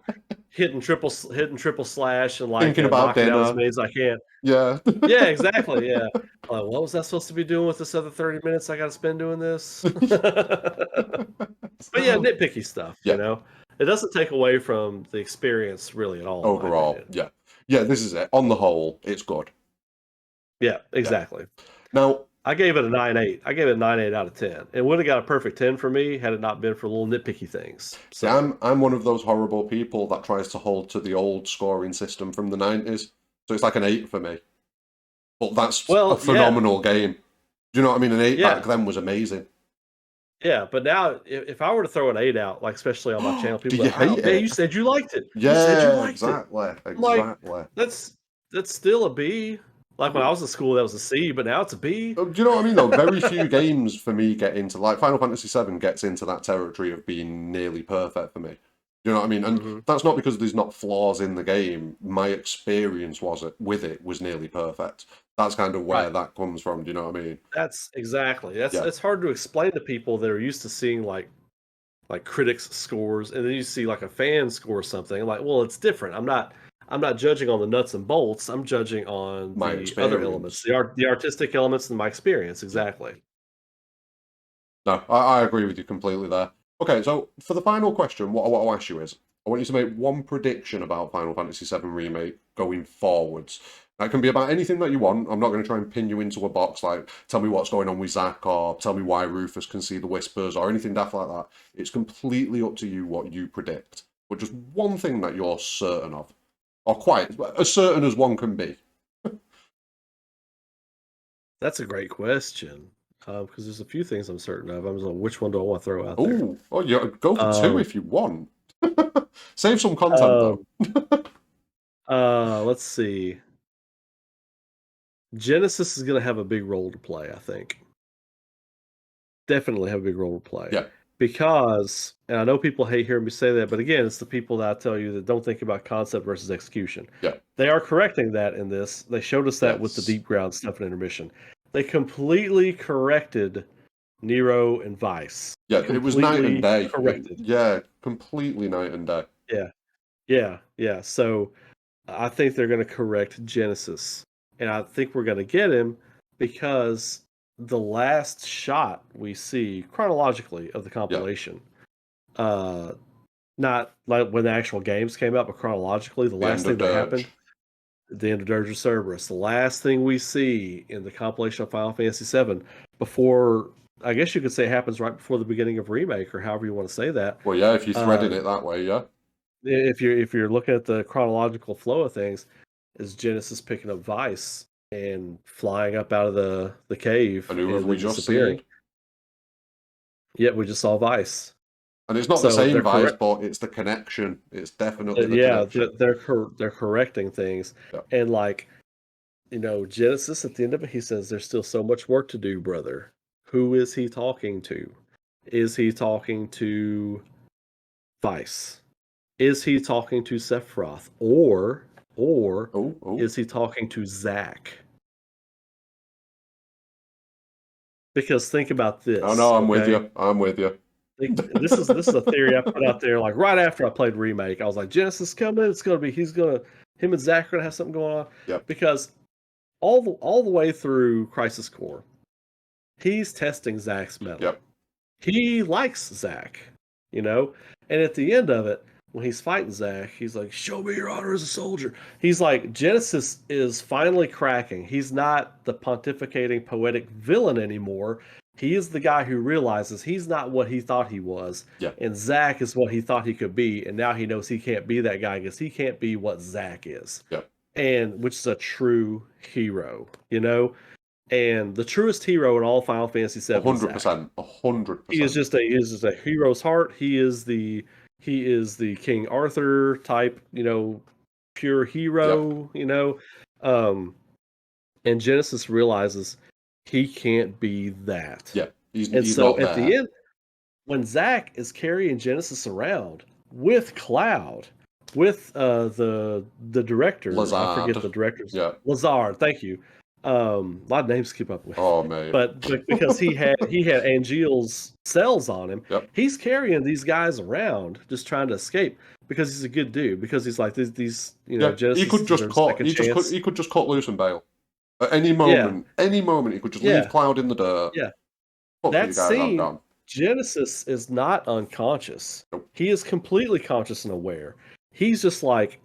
hitting triple slash and like Thinking about knocking out as dinner. many as I can. Yeah. Yeah, exactly. Yeah. Like, what was I supposed to be doing with this other 30 minutes I got to spend doing this? But yeah, nitpicky stuff. Yeah. It doesn't take away from the experience really at all, in my Overall, opinion. yeah. Yeah, this is it. On the whole, it's good. Yeah, exactly. Now, I gave it a 9.8. I gave it a 9.8 out of 10. It would have got a perfect 10 for me had it not been for little nitpicky things. see, So, I'm one of those horrible people that tries to hold to the old scoring system from the 90s. So it's like an 8 for me. But that's a well, yeah, phenomenal game. Do you know what I mean? An 8 back yeah, then was amazing. yeah. But now, if I were to throw an 8 out, like especially on my channel, Do people you are like, "Oh hate man, you it? said you liked it. You said you Yeah, liked it." exactly. I'm like, Exactly. that's still a B. Like when I was in school, that was a C, but now it's a B. Do you know what I mean, though? Very few games for me get into, like, Final Fantasy VII gets into that territory of being nearly perfect for me. You know what I mean? And Hmm. that's not because there's not flaws in the game. My experience with it was nearly perfect. That's kind of where Right. that comes from. Do you know what I mean? That's exactly. That's Yeah, it's hard to explain to people that are used to seeing like critics scores, and then you see like a fan score something. I'm like, well, it's different. I'm not judging on the nuts and bolts. I'm judging on my the other elements, experience. the artistic elements and my experience. Yeah. Exactly. No, I agree with you completely there. Okay, so for the final question, what I want to ask you is, I want you to make one prediction about Final Fantasy VII Remake going forwards. That can be about anything that you want. I'm not going to try and pin you into a box like tell me what's going on with Zack or tell me why Rufus can see the whispers or anything daft like that. It's completely up to you what you predict. But just one thing that you're certain of, or quite as certain as one can be. That's a great question because there's a few things I'm certain of. I'm just like, which one do I want to throw out there? Oh, yeah, go for two Um, if you want. Save some content though. um, let's see. Genesis is going to have a big role to play, I think. Definitely have a big role to play. Yeah, Because, and I know people hate hearing me say that, but again, it's the people that I tell you that don't think about concept versus execution. yeah, They are correcting that in this. They showed us that with the yes. deep ground stuff in intermission. They completely corrected Nero and Vice. Yeah, it was night and Completely day. corrected. Yeah, completely night and day. Yeah. Yeah. Yeah. So I think they're going to correct Genesis. And I think we're going to get him because the last shot we see chronologically of the Yeah, compilation, uh, not like when the actual games came out, but chronologically, the the last end of thing that happened, Dirge. the end of Dirge of Cerberus, the last thing we see in the compilation of Final Fantasy VII before, I guess you could say it happens right before the beginning of Remake, or however you want to say that. Well, yeah, if you're Uh, threading it that way, yeah. if you're looking at the chronological flow of things, is Genesis picking up Vice and flying up out of the And cave who have and we then just disappearing. seen? Yet we just saw Vice. And it's not the So same they're Vice, correct. but it's the connection. It's definitely the Yeah, connection. they're correcting things, Yeah, and like Genesis at the end of it, he says, "There's still so much work to do, brother." Who is he talking to? Is he talking to Vice? Is he talking to Sephiroth? Or oh, oh. is he talking to Zack? Because think about Oh, this, no, I'm with okay? you. I'm with you. This is a theory I put out there. Like right after I played Remake, I was like, Genesis coming. It's gonna be him and Zack are gonna have something going on Yep, because all the way through Crisis Core, he's testing Zack's metal. yep, He likes Zack, you know, and at the end of it, when he's fighting Zack, he's like, "Show me your honor as a soldier." He's like, Genesis is finally cracking. He's not the pontificating poetic villain anymore. He is the guy who realizes he's not what he thought he was, yeah, and Zack is what he thought he could be, and now he knows he can't be that guy because he can't be what Zack is, yep. and which is a true hero. And the truest hero in all Final Fantasy VII is Zack. 100%. 100%. He is just a hero's heart. He is the King Arthur type, pure Yep, hero. Um, and Genesis realizes he can't be that. yep. And He's so not at the there. end, when Zack is carrying Genesis around with Cloud, with the director, I forget Lazard. the director's Yeah. Lazard. Thank you. A lot of names keep up with, Oh, mate. but because he had Angeal's cells on him, Yep. he's carrying these guys around, just trying to escape because he's a good dude. Because he's like these Yeah, he Genesis could just deserves a cut. second chance. He could just cut loose and bail at Yeah, any moment. He could just leave yeah, Cloud in the dirt. yeah. Fuck you That guys, I'm scene, gone. Genesis is not unconscious. Nope. He is completely conscious and aware. He's just like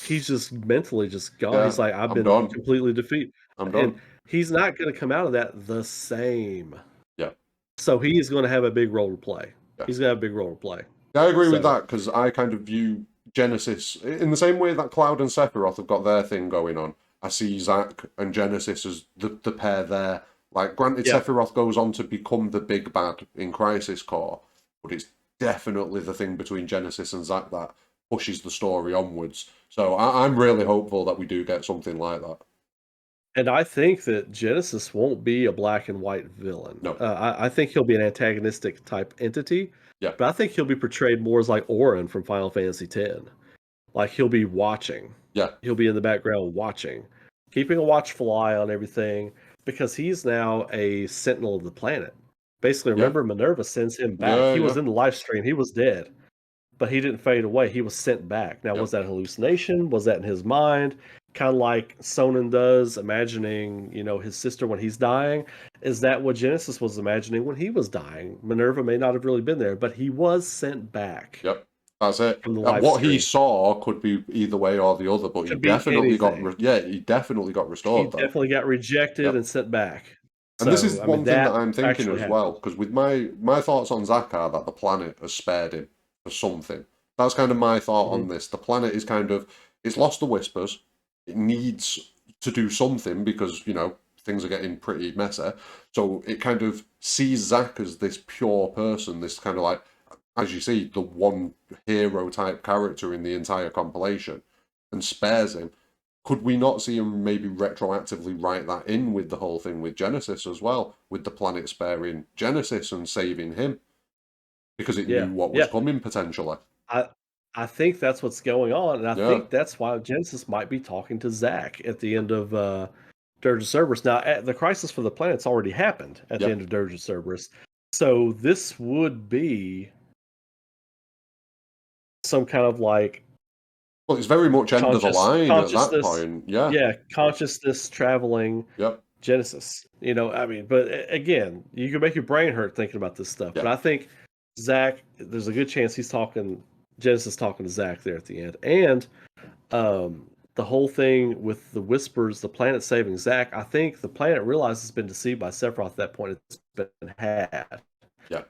he's just mentally just gone. Yeah, He's like, I've I'm been done. completely defeated. I'm And done. he's not going to come out of that the same. Yeah, So he is going to have a big role to play. yeah. He's going to have a big role to play. Yeah, I agree with So, that because I kind of view Genesis in the same way that Cloud and Sephiroth have got their thing going on. I see Zack and Genesis as the pair there. Like, granted, yeah. Sephiroth goes on to become the big bad in Crisis Core, but it's definitely the thing between Genesis and Zack that pushes the story onwards. So I'm really hopeful that we do get something like that. And I think that Genesis won't be a black and white villain. No. I think he'll be an antagonistic type entity, Yeah. but I think he'll be portrayed more as like Orin from Final Fantasy X. Like he'll be watching. Yeah. He'll be in the background watching, keeping a watchful eye on everything because he's now a sentinel of the planet. Basically, Yeah. remember Minerva sends him back. Yeah. He was Yeah. in the live stream. He was dead, but he didn't fade away. He was sent back. Now, Yep. was that a hallucination? Was that in his mind? Kind of like Sonnen does, imagining, his sister when he's dying. Is that what Genesis was imagining when he was dying? Minerva may not have really been there, but he was sent back Yep. That's it. from the And live what he stream. saw could be either way or the other, but he Could be definitely got anything. he definitely got He restored though. definitely got rejected Yep. and sent back. And this So, is I mean, one thing that that I'm thinking actually as well, happened. because with my thoughts on Zack are that the planet has spared him for something. That's kind of my thought on Mhm. this. The planet is kind of it's lost the whispers. It needs to do something because things are getting pretty messy. So it kind of sees Zack as this pure person, this kind of like, as you see, the one hero type character in the entire compilation, and spares him. Could we not see him maybe retroactively write that in with the whole thing with Genesis as well, with the planet sparing Genesis and saving him because it Yeah, knew what was yeah. coming potentially? I I think that's what's going on, and I Yeah, think that's why Genesis might be talking to Zack at the end of Dirge of Cerberus. Now, the crisis for the planet's already happened at the yeah. end of Dirge of Cerberus, so this would be some kind of like Well, it's very much end of the line at that consciousness, point. Yeah, yeah, consciousness traveling yep, Genesis. I mean, but again, you can make your brain hurt thinking about this stuff. yeah, But I think Zach, there's a good chance he's talking Genesis talking to Zach there at the end, and the whole thing with the whispers, the planet saving Zach. I think the planet realizes it's been deceived by Sephiroth. At that point, it's been had. yeah,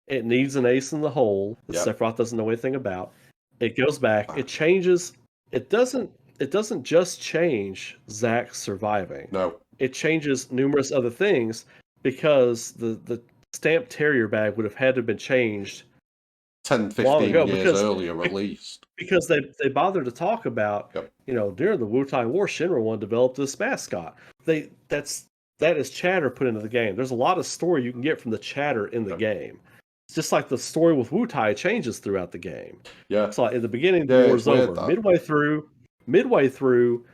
It needs an ace in the hole that yeah. Sephiroth doesn't know anything about. It goes back. It Back. changes. It doesn't. It doesn't just change Zack surviving. No, It changes numerous other things because the stamp terrier bag would have had to have been changed 10, long 15 ago years earlier at least. because they bothered to talk about, Yep, during the Wu-Tang War, Shinra one developed this mascot. That is chatter put into the game. There's a lot of story you can get from the chatter in the yep, game. It's just like the story with Wu-Tai changes throughout the game. yeah, So in the beginning, the yeah. war's It's weird over. that. Midway through,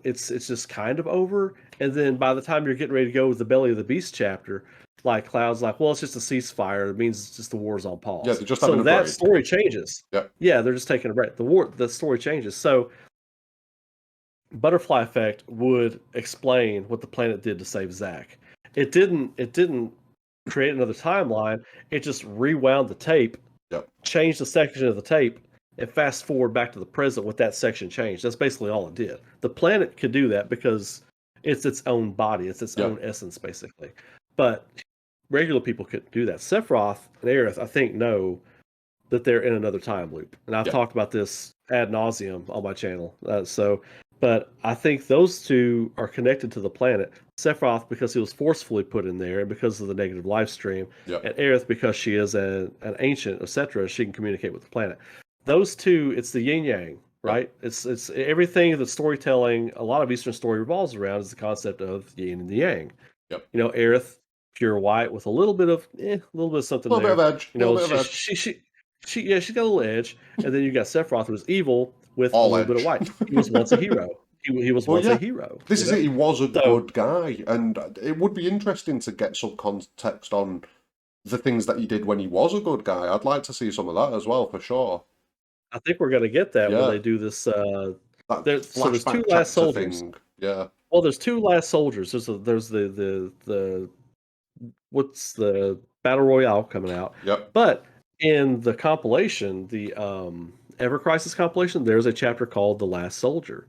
it's just kind of over. And then by the time you're getting ready to go with the Belly of the Beast chapter, like Cloud's like, well, it's just a ceasefire. It means it's just the war's on Yeah, pause. they're just having So a that break. story changes. Yep, Yeah, they're just taking a break. The story changes. So Butterfly Effect would explain what the planet did to save Zack. It didn't create another timeline. It just rewound the tape, yep, changed a section of the tape, and fast forward back to the present with that section changed. That's basically all it did. The planet could do that because it's its own body, it's its yeah, own essence, basically. But regular people couldn't do that. Sephiroth and Aerith, I think, know that they're in another time loop, and I've yeah, talked about this ad nauseum on my channel. But I think those two are connected to the planet. Sephiroth because he was forcefully put in there, and because of the negative live stream, yeah, and Aerith because she is an ancient, etc. She can communicate with the planet. Those two, it's the yin yang, yeah, right? It's everything that storytelling. A lot of Eastern story revolves around is the concept of yin and the yang. yep. Aerith, pure white with a little bit of A something little bit there. of edge, a little bit of She edge. yeah, she's got a little edge. And then you got Sephiroth, who's evil with a All little bit of edge. white. He was once a hero. He was Well, once a yeah, hero. this is it. He was a So good guy, and it would be interesting to get some context on the things that he did when he was a good guy. I'd like to see some of that as well, for sure. I think we're gonna get that when Yeah, they do this. that There's two flashback last chapter soldiers. thing. Yeah, Well, there's two last soldiers. There's the what's the battle royale coming out, yep, but in the compilation, the Ever Crisis compilation, there's a chapter called "The Last Soldier,"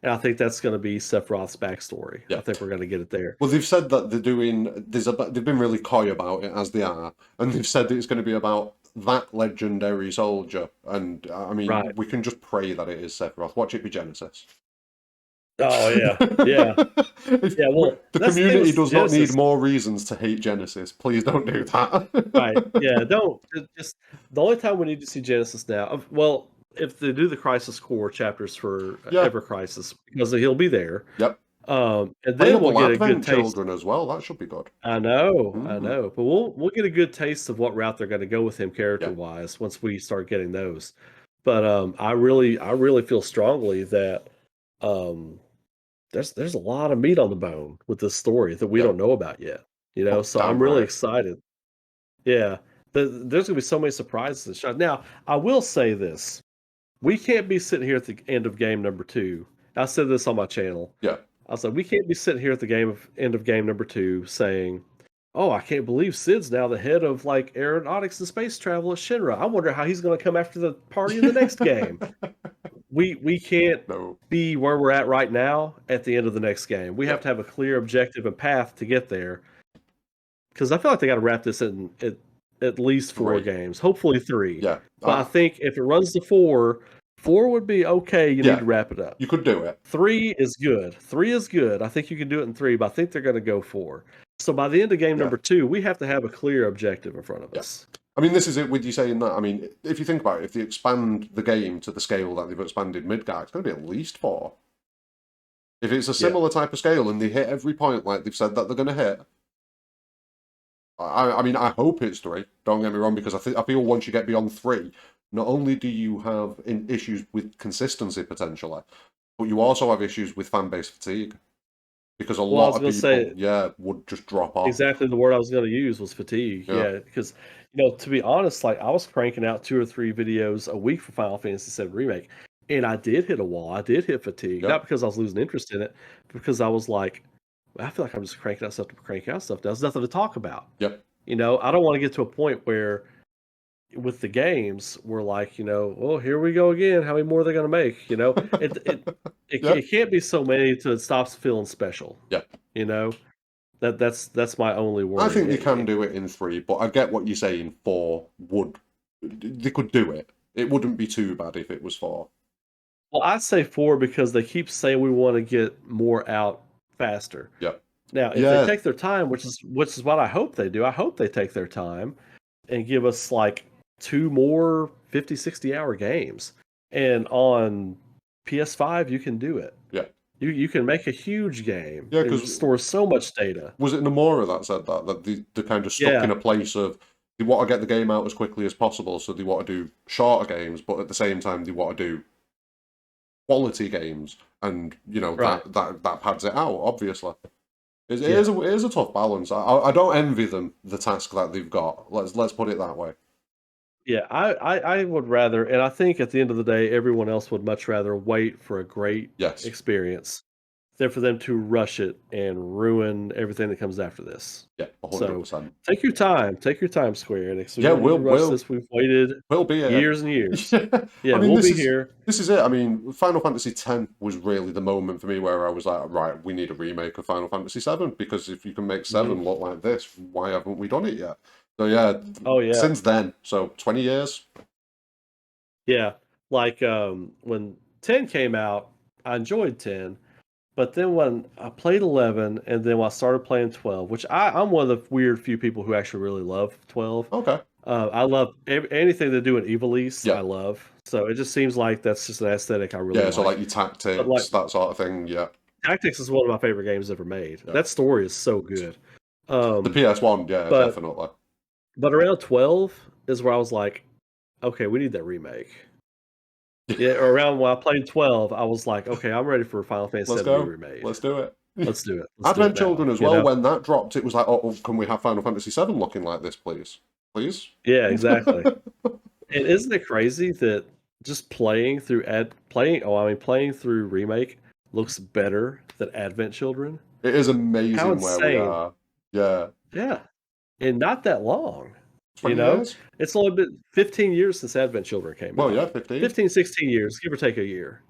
and I think that's going to be Sephiroth's backstory. I yeah. think we're going to get it there. Well, they've said that they're doing. They've been really coy about it as they are, and they've said that it's going to be about that legendary soldier. And I mean, Right. we can just pray that it is Sephiroth. Watch it be Genesis. Oh yeah, yeah, yeah. Well, The that's the thing community with does not need Genesis, more reasons to hate Genesis. Please don't do right? that. Yeah, don't just the only time we need to see Genesis now. Well, if they do the Crisis Core chapters for Yeah. Ever Crisis, because he'll be there. Yep. And then we'll Playable get a good Advent taste. Children as well. That should be good. I know, but we'll get a good taste of what route they're going to go with him character Yeah. wise once we start getting those. But I really feel strongly that um, there's a lot of meat on the bone with this story that we Yeah. don't know about yet. Oh, So damn I'm really right. excited. Yeah, there's gonna be so many surprises and shot. Now, I will say this: we can't be sitting here at the end of game number two. I said this on my channel. Yeah. I was like, we can't be sitting here at the end of game number two saying, "Oh, I can't believe Sid's now the head of like aeronautics and space travel at Shinra. I wonder how he's going to come after the party in the next game." We can't No. be where we're at right now at the end of the next game. We Yeah. have to have a clear objective and path to get there. Because I feel like they got to wrap this in at least 4 Three. games, hopefully 3. Yeah. But I think if it runs to 4, 4 would be okay. You Yeah. need to wrap it up. You could do it. 3 is good. 3 is good. I think you can do it in 3, but I think they're going to go 4. So by the end of game Yeah. number 2, we have to have a clear objective in front of Yeah. us. I mean, this is it with you saying that. I mean, if you think about it, if they expand the game to the scale that they've expanded Midgar, it's going to be at least 4. If it's a similar type of scale and they hit every point like they've said that they're going to hit, I mean, I hope it's 3. Don't get me wrong, because I feel once you get beyond 3, not only do you have issues with consistency potentially, but you also have issues with fan base fatigue, because a lot of people, would just drop off. Exactly the word I was going to use was fatigue. Yeah, because to be honest, like I was cranking out 2 or 3 videos a week for Final Fantasy VII Remake, and I did hit a wall. I did hit fatigue, not because I was losing interest in it, because I was like, I feel like I'm just cranking out stuff to crank out stuff. There's nothing to talk about. Yep. I don't want to get to a point where with the games we're like, well, here we go again. How many more are they going to make? It can't be so many till it stops feeling special. Yeah. That's my only worry. I think they can do it in 3, but I get what you're saying. 4 they could do it. It wouldn't be too bad if it was 4. Well, I'd say 4 because they keep saying we want to get more out faster. Yep. Now, if they take their time, which is what I hope they do, I hope they take their time and give us like 2 more 50, 60-hour games. And on PS5, you can do it. Yeah. You can make a huge game. Yeah, because it stores so much data. Was it Nomura that said that they're kind of stuck in a place of they want to get the game out as quickly as possible, so they want to do shorter games, but at the same time they want to do quality games, and that pads it out. Obviously, it is a tough balance. I don't envy them the task that they've got. Let's put it that way. Yeah, I would rather, and I think at the end of the day, everyone else would much rather wait for a great experience than for them to rush it and ruin everything that comes after this. Yeah, 100%. So take your time, Square Enix. We'll rush this. We've waited years and years. Yeah, I mean, we'll be here. This is it. I mean, Final Fantasy X was really the moment for me where I was like, right, we need a remake of Final Fantasy VII, because if you can make 7 look like this, why haven't we done it yet? So yeah, since then, so 20 years. Yeah, like when 10 came out, I enjoyed 10, but then when I played 11, and then when I started playing 12, which I'm one of the weird few people who actually really love 12. Okay. I love anything they do in Ivalice. I love. So it just seems like that's just an aesthetic I really like. So like your tactics, that sort of thing. Yeah. Tactics is one of my favorite games ever made. That story is so good. The PS1, definitely. But around 12 is where I was like, okay, we need that remake. Yeah, around when I played 12, I was like, okay, I'm ready for Final Fantasy VII remake. Let's do it. Let's do it. Advent Children as well, when that dropped, it was like, oh, can we have Final Fantasy VII looking like this, please? Please? Yeah, exactly. And isn't it crazy that just playing through Remake looks better than Advent Children? It is amazing where we are. Yeah. Yeah. And not that long. 20 years? It's only been 15 years since Advent Children came out. Well, yeah, 15, 16 years, give or take a year,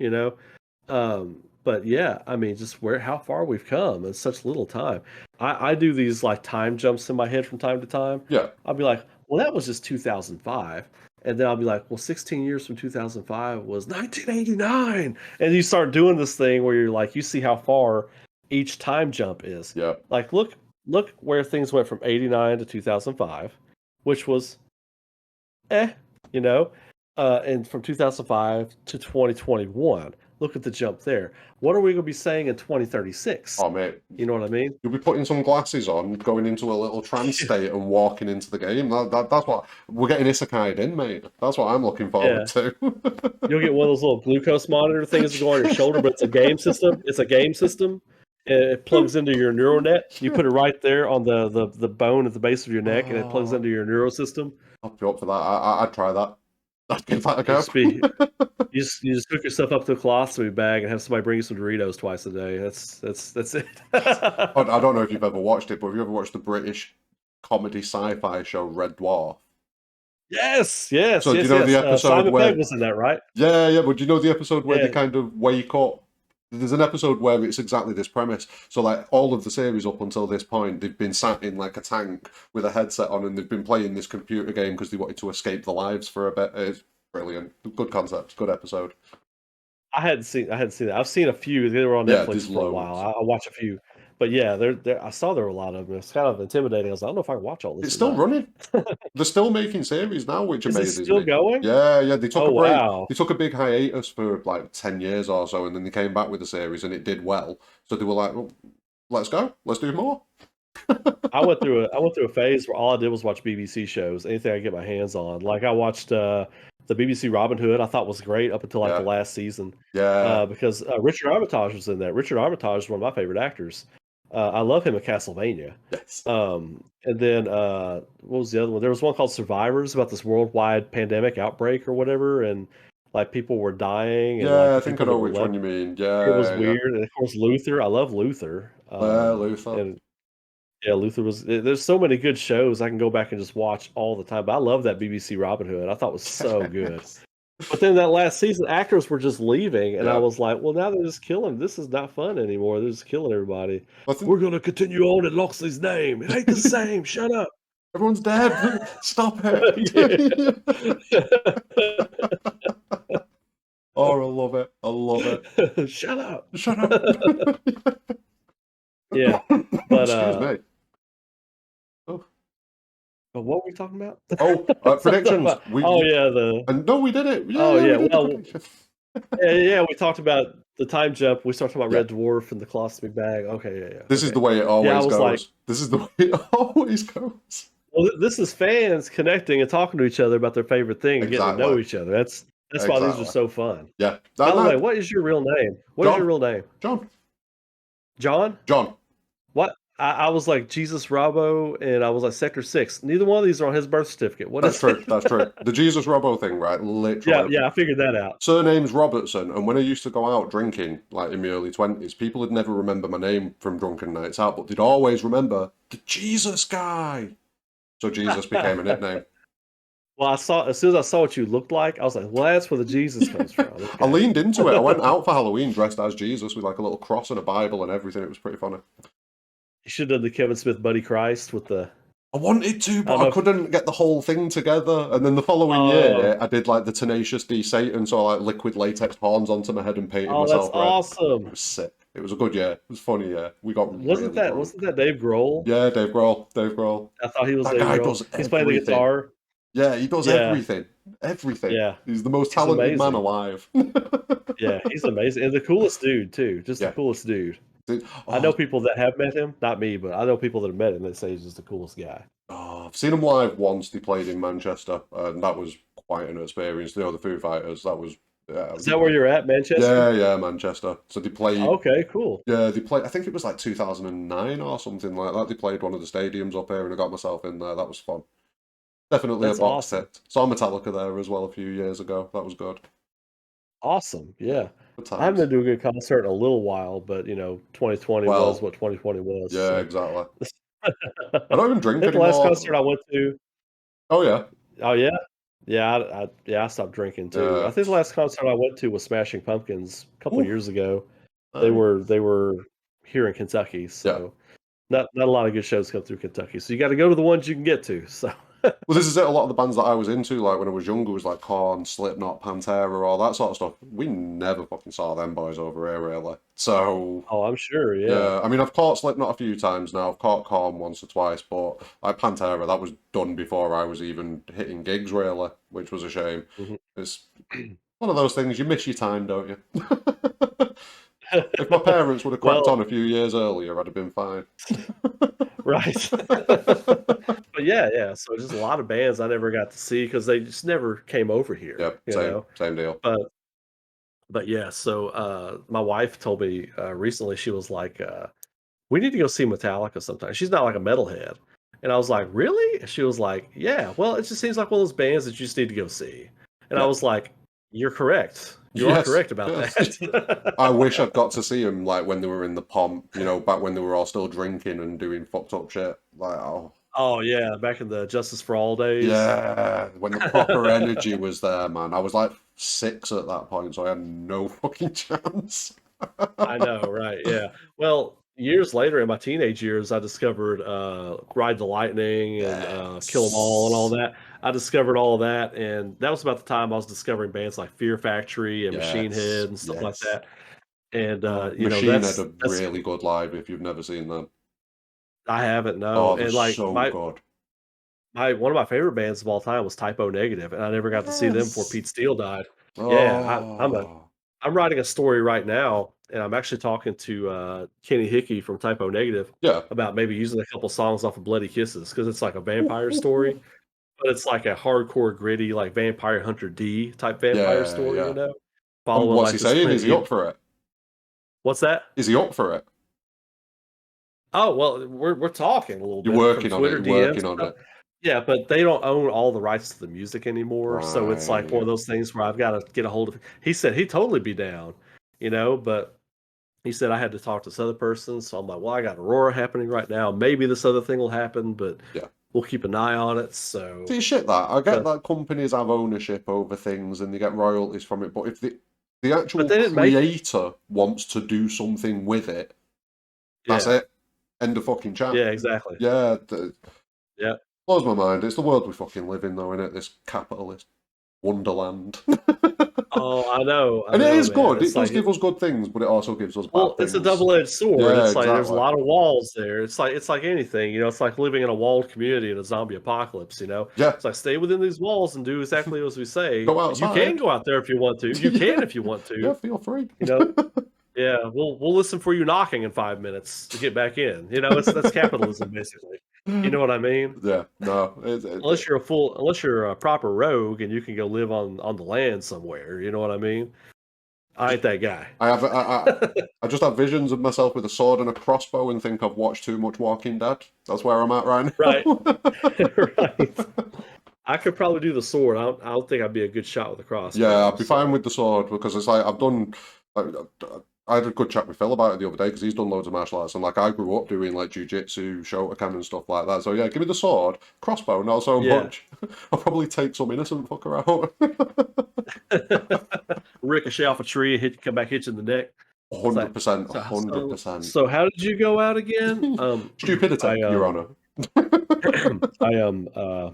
But yeah, I mean, just how far we've come in such little time. I do these like time jumps in my head from time to time. Yeah. I'll be like, well, that was just 2005. And then I'll be like, well, 16 years from 2005 was 1989. And you start doing this thing where you're like, you see how far each time jump is. Yeah. Like, look where things went from 89 to 2005, which was and from 2005 to 2021. Look at the jump there. What are we going to be saying in 2036? Oh, mate. You know what I mean? You'll be putting some glasses on, going into a little trance state and walking into the game. That's what we're getting isekai'd in, mate. That's what I'm looking forward Yeah. to. You'll get one of those little glucose monitor things that go on your shoulder, but it's a game system. It's a game system. And it plugs into your neural net. You put it right there on the bone at the base of your neck, and it plugs into your neural system. I'll be up for that. I'd try that. I'd give that a go. You just hook yourself up to a colostomy bag and have somebody bring you some Doritos twice a day. That's it. I don't know if you've ever watched it, but have you ever watched the British comedy sci-fi show Red Dwarf? Yes. So do you know the episode Simon where Pegg was in that, right? Yeah, but do you know the episode where Yeah. they kind of wake up? There's an episode where it's exactly this premise. So like all of the series up until this point, they've been sat in like a tank with a headset on, and they've been playing this computer game because they wanted to escape the lives for a bit. It's brilliant, good concept, good episode. I hadn't seen that. I've seen a few. They were on Yeah, Netflix there's for a while. loads. I watch a few, but yeah, I saw there were a lot of them. It's kind of intimidating. I was like, I don't know if I can watch all this. It's still running. They're still making series now, which Is it amazes still me. going? Yeah. They took Oh a break. wow! They took a big hiatus for like 10 years or so, and then they came back with the series, and it did well. So they were like, well, "Let's go. Let's do more." I went through a phase where all I did was watch BBC shows, anything I could get my hands on. Like I watched the BBC Robin Hood. I thought was great up until like the last season. Yeah. Because Richard Armitage was in that. Richard Armitage is one of my favorite actors. I love him in Castlevania. Yes. And then what was the other one? There was one called Survivors about this worldwide pandemic outbreak or whatever, and like people were dying. And, Yeah, like, I think I know which one you mean. Yeah, it was weird. And of course, Luther. I love Luther. Luther. And yeah, Luther was. There's so many good shows I can go back and just watch all the time. But I love that BBC Robin Hood. I thought it was so good. But then that last season, actors were just leaving, and I was like, well, now they're just killing. This is not fun anymore. They're just killing everybody. We're going to continue on in Loxley's name. It ain't the same. Shut up. Everyone's dead. Stop it. Oh, I love it. I love it. Shut up. Shut up. Yeah. But, excuse me. But what were we talking about? Predictions. No, we did it. Yeah, we talked about the time jump. We talked about Red Dwarf and the colostomy bag. Okay, yeah. This is the way it always goes. This is the way it always goes. Well, this is fans connecting and talking to each other about their favorite thing and getting to know each other. That's why these are so fun. Yeah. By the way, what is your real name? What is your real name? John. John? John. What? I was like Jesus Robbo, and I was like Sector 6. Neither one of these are on his birth certificate. That's true. That's true. The Jesus Robbo thing, right? Literally. Yeah, I figured that out. Surname's Robertson, and when I used to go out drinking, like in my early 20s, people would never remember my name from drunken nights out, but they'd always remember the Jesus guy. So Jesus became a nickname. Well, as soon as I saw what you looked like, I was like, well, that's where the Jesus comes from. Okay. I leaned into it. I went out for Halloween dressed as Jesus with like a little cross and a Bible and everything. It was pretty funny. You should have done the Kevin Smith Buddy Christ with the... I wanted to, but I couldn't get the whole thing together. And then the following year, I did like the Tenacious D Satan, so I like liquid latex horns onto my head and painted myself red. Awesome. It was sick. It was a good year. It was a funny year. We got wasn't that Dave Grohl? Yeah, Dave Grohl. I thought he was that Dave guy Grohl. Does He's playing the guitar. Yeah, he does everything. Everything. Yeah. He's the most talented man alive. Yeah, he's amazing. And the coolest dude, too. Just the coolest dude. I know people that have met him. Not me, but I know people that have met him that say he's just the coolest guy. Oh, I've seen him live once. They played in Manchester, and that was quite an experience. The Foo Fighters, that was... Is that where you're at, Manchester? Yeah, Manchester. So they played... Okay, cool. Yeah, they played... I think it was like 2009 or something like that. They played one of the stadiums up here, and I got myself in there. That was fun. Definitely a box set. Saw Metallica there as well a few years ago. That was good. Awesome, yeah. I haven't been to a good concert in a little while, but 2020 was what 2020 was. Yeah, so. Exactly. I don't even drink anymore. The last concert I went to. Oh yeah. Oh yeah. Yeah, I stopped drinking too. Yeah. I think the last concert I went to was Smashing Pumpkins a couple of years ago. They were here in Kentucky, so not a lot of good shows come through Kentucky. So you got to go to the ones you can get to. So. Well, this is it. A lot of the bands that I was into, like when I was younger, was like Korn, Slipknot, Pantera, all that sort of stuff. We never fucking saw them boys over here, really. So. Oh, I'm sure. Yeah. I mean, I've caught Slipknot a few times now. I've caught Korn once or twice, but like Pantera, that was done before I was even hitting gigs, really, which was a shame. Mm-hmm. It's One of those things, you miss your time, don't you? If my parents would have cracked Well, on a few years earlier, I'd have been fine. right. But yeah. So just a lot of bands I never got to see because they just never came over here, Yep, same deal. But yeah, so my wife told me recently, she was like, we need to go see Metallica sometime. She's not like a metalhead. And I was like, really? And she was like, yeah, well, it just seems like one of those bands that you just need to go see. And I Yeah. was like, you're correct. You are Yes, correct about yes. that. I wish I'd got to see them like when they were in the pomp, back when they were all still drinking and doing fucked up shit. Like, oh, Oh yeah, back in the Justice for All days. yeah, when the proper energy was there, man. I was like 6 at that point, so I had no fucking chance. I know, right? Yeah. Well, years later, in my teenage years, I discovered Ride the Lightning and Kill 'Em All and all Yes. that. I discovered all of that, and that was about the time I was discovering bands like Fear Factory and Machine Head Yes. and stuff like Yes. that. And Oh, Machine had that's a really good live if you've never seen them. I haven't no, Oh, they're and like so good. my one of my favorite bands of all time was Typo Negative, and I never got to see them before Yes. Pete Steele died. Yeah, Oh, I'm writing a story right now, and I'm actually talking to Kenny Hickey from Typo Negative yeah. about maybe using a couple songs off of Bloody Kisses because it's like a vampire story, but it's like a hardcore, gritty, like Vampire Hunter D type vampire Yeah, story, yeah. And following what's he like this saying? Clint Is he Eastwood. up for it? What's that? Is he up for it? Oh well, we're talking a little You're bit from working on it. Twitter You're DMs working on stuff. it. Yeah, but they don't own all the rights to the music anymore, so it's like one Right. of those things where I've got to get a hold of. He said he'd totally be down, but he said I had to talk to this other person, so I'm like, well, I got Aurora happening right now. Maybe this other thing will happen, but Yeah. we'll keep an eye on it. So, See, shit that. I get 'cause- that companies have ownership over things and they get royalties from it, but if the but actual they didn't make it. creator wants to do something with it, that's Yeah, it. End of fucking chat. yeah, exactly. Yeah, Yeah. blows my mind. It's the world we fucking live in, though, innit? This capitalist wonderland. Oh, I And it know, is man. good. It It's does like give us good things, but it also gives us well, bad it's a things. double-edged sword. Yeah, It's like there's a exactly. lot of walls there. It's like anything, it's like living in a walled community in a zombie apocalypse. Yeah, It's like stay within these walls and do exactly as we say. go You can outside. go out there if you want to. You Yeah, can if you want yeah, to, feel free. you know. Yeah, we'll listen for you knocking in 5 minutes to get back in. That's capitalism basically. You know what I mean? Yeah, no, Unless you're a proper rogue and you can go live on the land somewhere, you know what I mean? I ain't that guy. I have I just have visions of myself with a sword and a crossbow and think I've watched too much Walking Dead. That's where I'm at right Right. now. Right. I could probably do the sword. I don't think I'd be a good shot with a Yeah, crossbow. I'd be fine with the sword because it's like I've done. I had a good chat with Phil about it the other day because he's done loads of martial arts and like I grew up doing like jujitsu, Shotokan and stuff like that. So yeah, give me the sword, crossbow, not so Yeah. much. I'll probably take some innocent fucker out. Ricochet off a tree, come back, hit you in the neck. It's like, 100%, 100%. so how did you go out again? Stupidity, Your Honor. I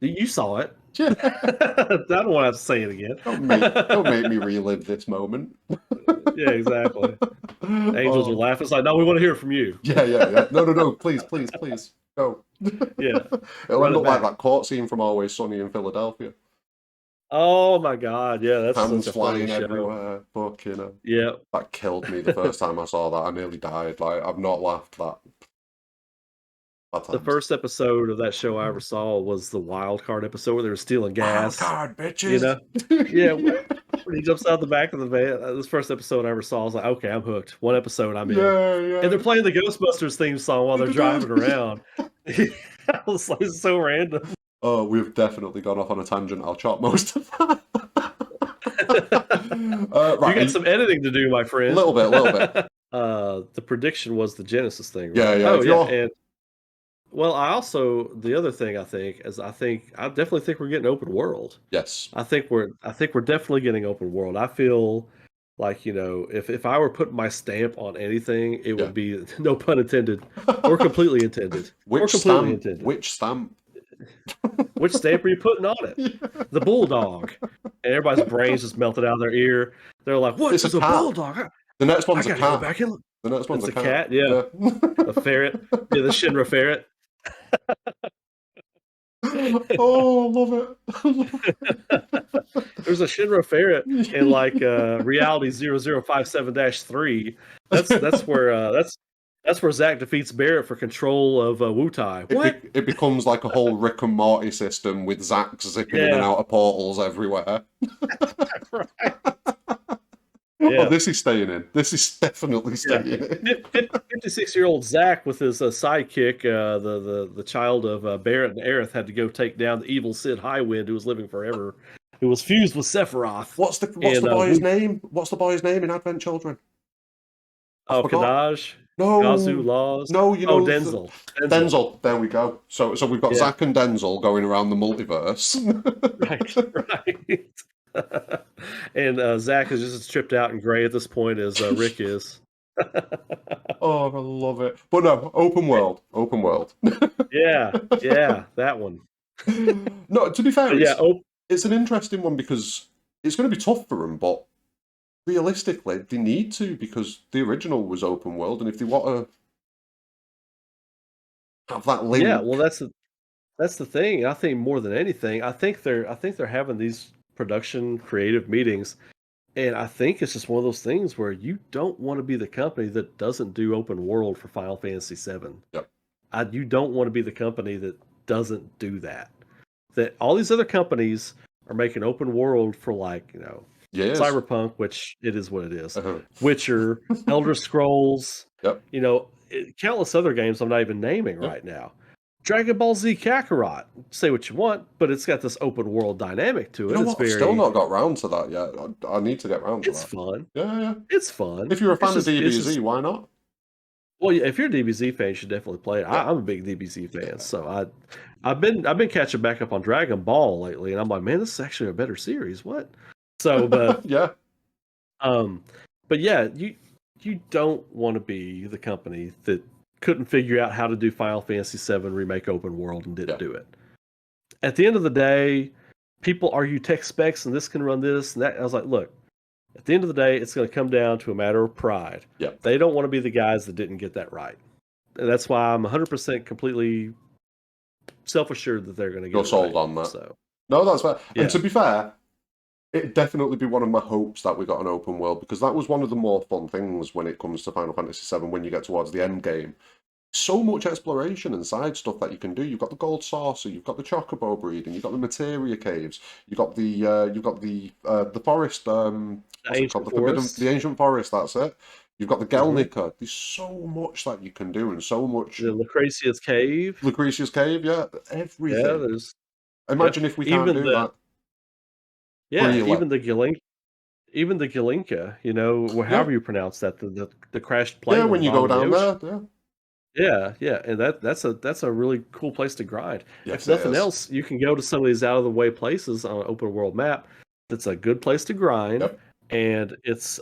you saw it. Yeah. I don't want to have to say it again. Don't make me relive this moment. Yeah, exactly. Angels are Oh. laughing. It's like, no, we want to hear from you. Yeah. No. Please. Go. Yeah. It'll Run end it up like back. that court scene from Always Sunny in Philadelphia. Oh my God. Yeah, that's Hands such a funny flying show. everywhere. Yeah. That killed me the first time I saw that. I nearly died. Like, I've not laughed that. The first episode of that show I ever saw was the wild card episode where they were stealing Wild gas. card, bitches. Yeah, when he jumps out the back of the van. This first episode I ever saw, I was like, okay, I'm hooked. One episode, I'm in. Yeah. And they're playing the Ghostbusters theme song while they're driving around. I was like, so random. Oh, we've definitely gone off on a tangent. I'll chop most of that. Right, You got some editing to do, my friend. A little bit. The prediction was the Genesis thing, right? Yeah. Oh, yeah. And well, the other thing I definitely think we're getting open world. Yes. I think we're definitely getting open world. I feel like, if I were putting my stamp on anything, it would be, no pun intended, or completely intended. Which stamp? Which stamp? Which stamp are you putting on it? The bulldog. And everybody's brains just melted out of their ear. They're like, what is a bulldog? The next one's a cat. The next one's a cat. Yeah. A ferret. Yeah, the Shinra ferret. Oh, love it. there's a Shinra ferret in like Reality 0057-3. That's where Zack defeats Barrett for control of Wutai. What? It becomes like a whole Rick and Morty system with Zack zipping in and Yeah, out of portals everywhere. right. Oh, Yeah. this is staying in. This is definitely Yeah, staying in. 56-year-old Zack with his sidekick, the child of Barrett and Aerith, had to go take down the evil Sid Highwind, who was living forever, who was fused with Sephiroth. What's the And boy's name? What's the boy's name in Advent Children? I forgot. Kadaj, Gazu, No, Laws. no, you Oh, know Denzel. Denzel. There we go. So we've got Yeah, Zack and Denzel going around the multiverse. right, right. And Zack is just as tripped out and gray at this point as Rick is. Oh, I love it. But no, open world, open world. Yeah, yeah, that one. No, to be fair, But yeah, it's an interesting one because it's going to be tough for them, but realistically, they need to because the original was open world, and if they want to have that yeah. link, Well, that's the thing. I think more than anything, I think they're having these production creative meetings, and I think it's just one of those things where you don't want to be the company that doesn't do open world for Final Fantasy VII. yep, You don't want to be the company that doesn't do that. That all these other companies are making open world for, like, years. Cyberpunk, which it is what it is, Uh-huh. Witcher, Elder Scrolls, Yep, countless other games I'm not even naming yep. right now. Dragon Ball Z Kakarot. Say what you want, but it's got this open world dynamic to You it. know It's what? I've still very, not got round to that yet. I need to get round to it's that. fun. Yeah, yeah. It's fun. If you're a It's fan of it's just DBZ, why not? well, yeah, if you're a DBZ fan, you should definitely play it. Yeah, I'm a big DBZ fan, yeah, so I've been catching back up on Dragon Ball lately, and I'm like, man, this is actually a better series. What? So, yeah, um, but yeah, you don't want to be the company that couldn't figure out how to do Final Fantasy VII Remake open world and didn't yeah, do it. At the end of the day, people argue tech specs and this can run this and that. I was like, look, at the end of the day, it's going to come down to a matter of pride. yeah. They don't want to be the guys that didn't get that right. And that's why I'm 100% completely self-assured that they're going to get You're it sold right. on that. So, No, that's fair. And yeah. to be fair, it'd definitely be one of my hopes that we got an open world because that was one of the more fun things when it comes to Final Fantasy VII when you get towards the end game. So much exploration and side stuff that you can do. You've got the gold saucer, you've got the chocobo breeding, you've got the materia caves, you've got the forest. What's it called? Ancient Forest. The ancient forest. That's it. You've got the Mm-hmm. Gelnica. There's so much that you can do, and so much. The Lucretia's Cave. Lucretia's cave, yeah, Yeah, everything. there's yeah. Imagine if we can't Even do the that. yeah, Really, even the Galinka, yeah, however you pronounce that, the crashed yeah. plane on When the you go bottom of the down ocean. there, yeah, Yeah, yeah, and that's a really cool place to grind. If yes, it nothing is. else, you can go to some of these out of the way places on an open world map. That's a good place to grind, Yep. and it's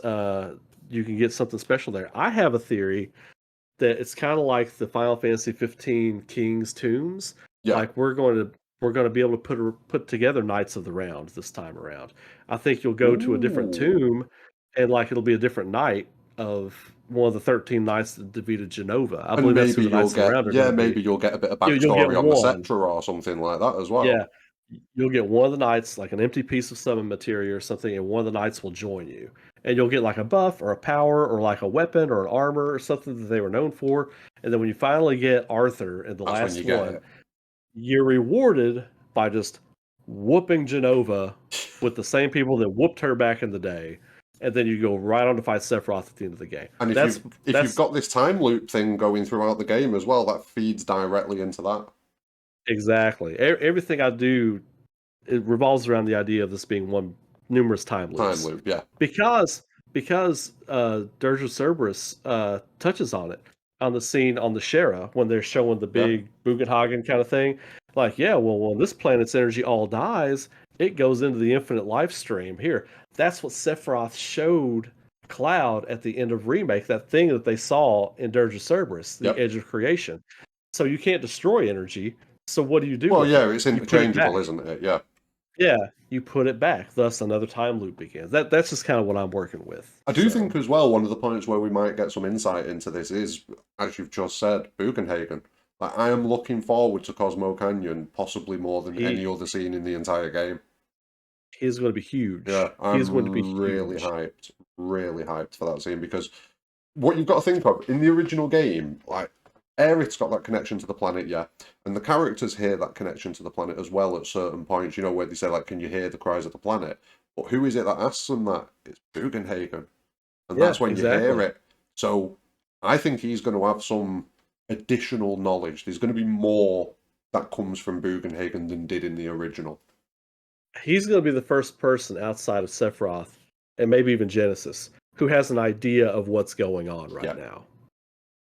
you can get something special there. I have a theory that it's kind of like the Final Fantasy 15 King's Tombs. Yeah. Like we're going to be able to put together Knights of the Round this time around. I think you'll go to a different Ooh. tomb, and like it'll be a different knight of one of the 13 knights that defeated Genova. I And believe that's who maybe the you'll Knights of the get, Round are going yeah, to be. maybe you'll get a bit of You'll get backstory on the one. Scepter or something like that as well. Yeah, you'll get one of the knights, like an empty piece of summon material or something, and one of the knights will join you. And you'll get like a buff or a power or like a weapon or an armor or something that they were known for. And then when you finally get Arthur in the That's when you last get one, it. you're rewarded by just whooping Genova with the same people that whooped her back in the day. And then you go right on to fight Sephiroth at the end of the game. And if you've got this time loop thing going throughout the game as well, that feeds directly into that. exactly everything I do. It revolves around the idea of this being one numerous time Time loops loop, yeah. because Dirge of Cerberus touches on it on the scene on the Shera when they're showing the Yeah. big Bugenhagen kind of thing. Like, yeah, well, when this planet's energy all dies, it goes into the infinite life stream. Here, that's what Sephiroth showed Cloud at the end of Remake, that thing that they saw in Dirge of Cerberus, the Yep. edge of creation. So you can't destroy energy. So what do you do Well, with yeah, it? it's You put it interchangeable, back. isn't it? Yeah. Yeah, you put it back. Thus, another time loop begins. That's just kind of what I'm working with. I do So, think as well, one of the points where we might get some insight into this is, as you've just said, Bugenhagen. Like, I am looking forward to Cosmo Canyon possibly more than he any other scene in the entire game. He's going to be huge. Yeah, He is going to be I'm huge. really hyped for that scene because what you've got to think of in the original game, like Aerith's got that connection to the planet, yeah, and the characters hear that connection to the planet as well at certain points. You know where they say like, "Can you hear the cries of the planet?" But who is it that asks them that? It's Bugenhagen, and Yeah, that's when you hear exactly. it. So I think he's going to have some additional knowledge. There's going to be more that comes from Bugenhagen than did in the original. He's going to be the first person outside of Sephiroth and maybe even Genesis who has an idea of what's going on right Yeah, now.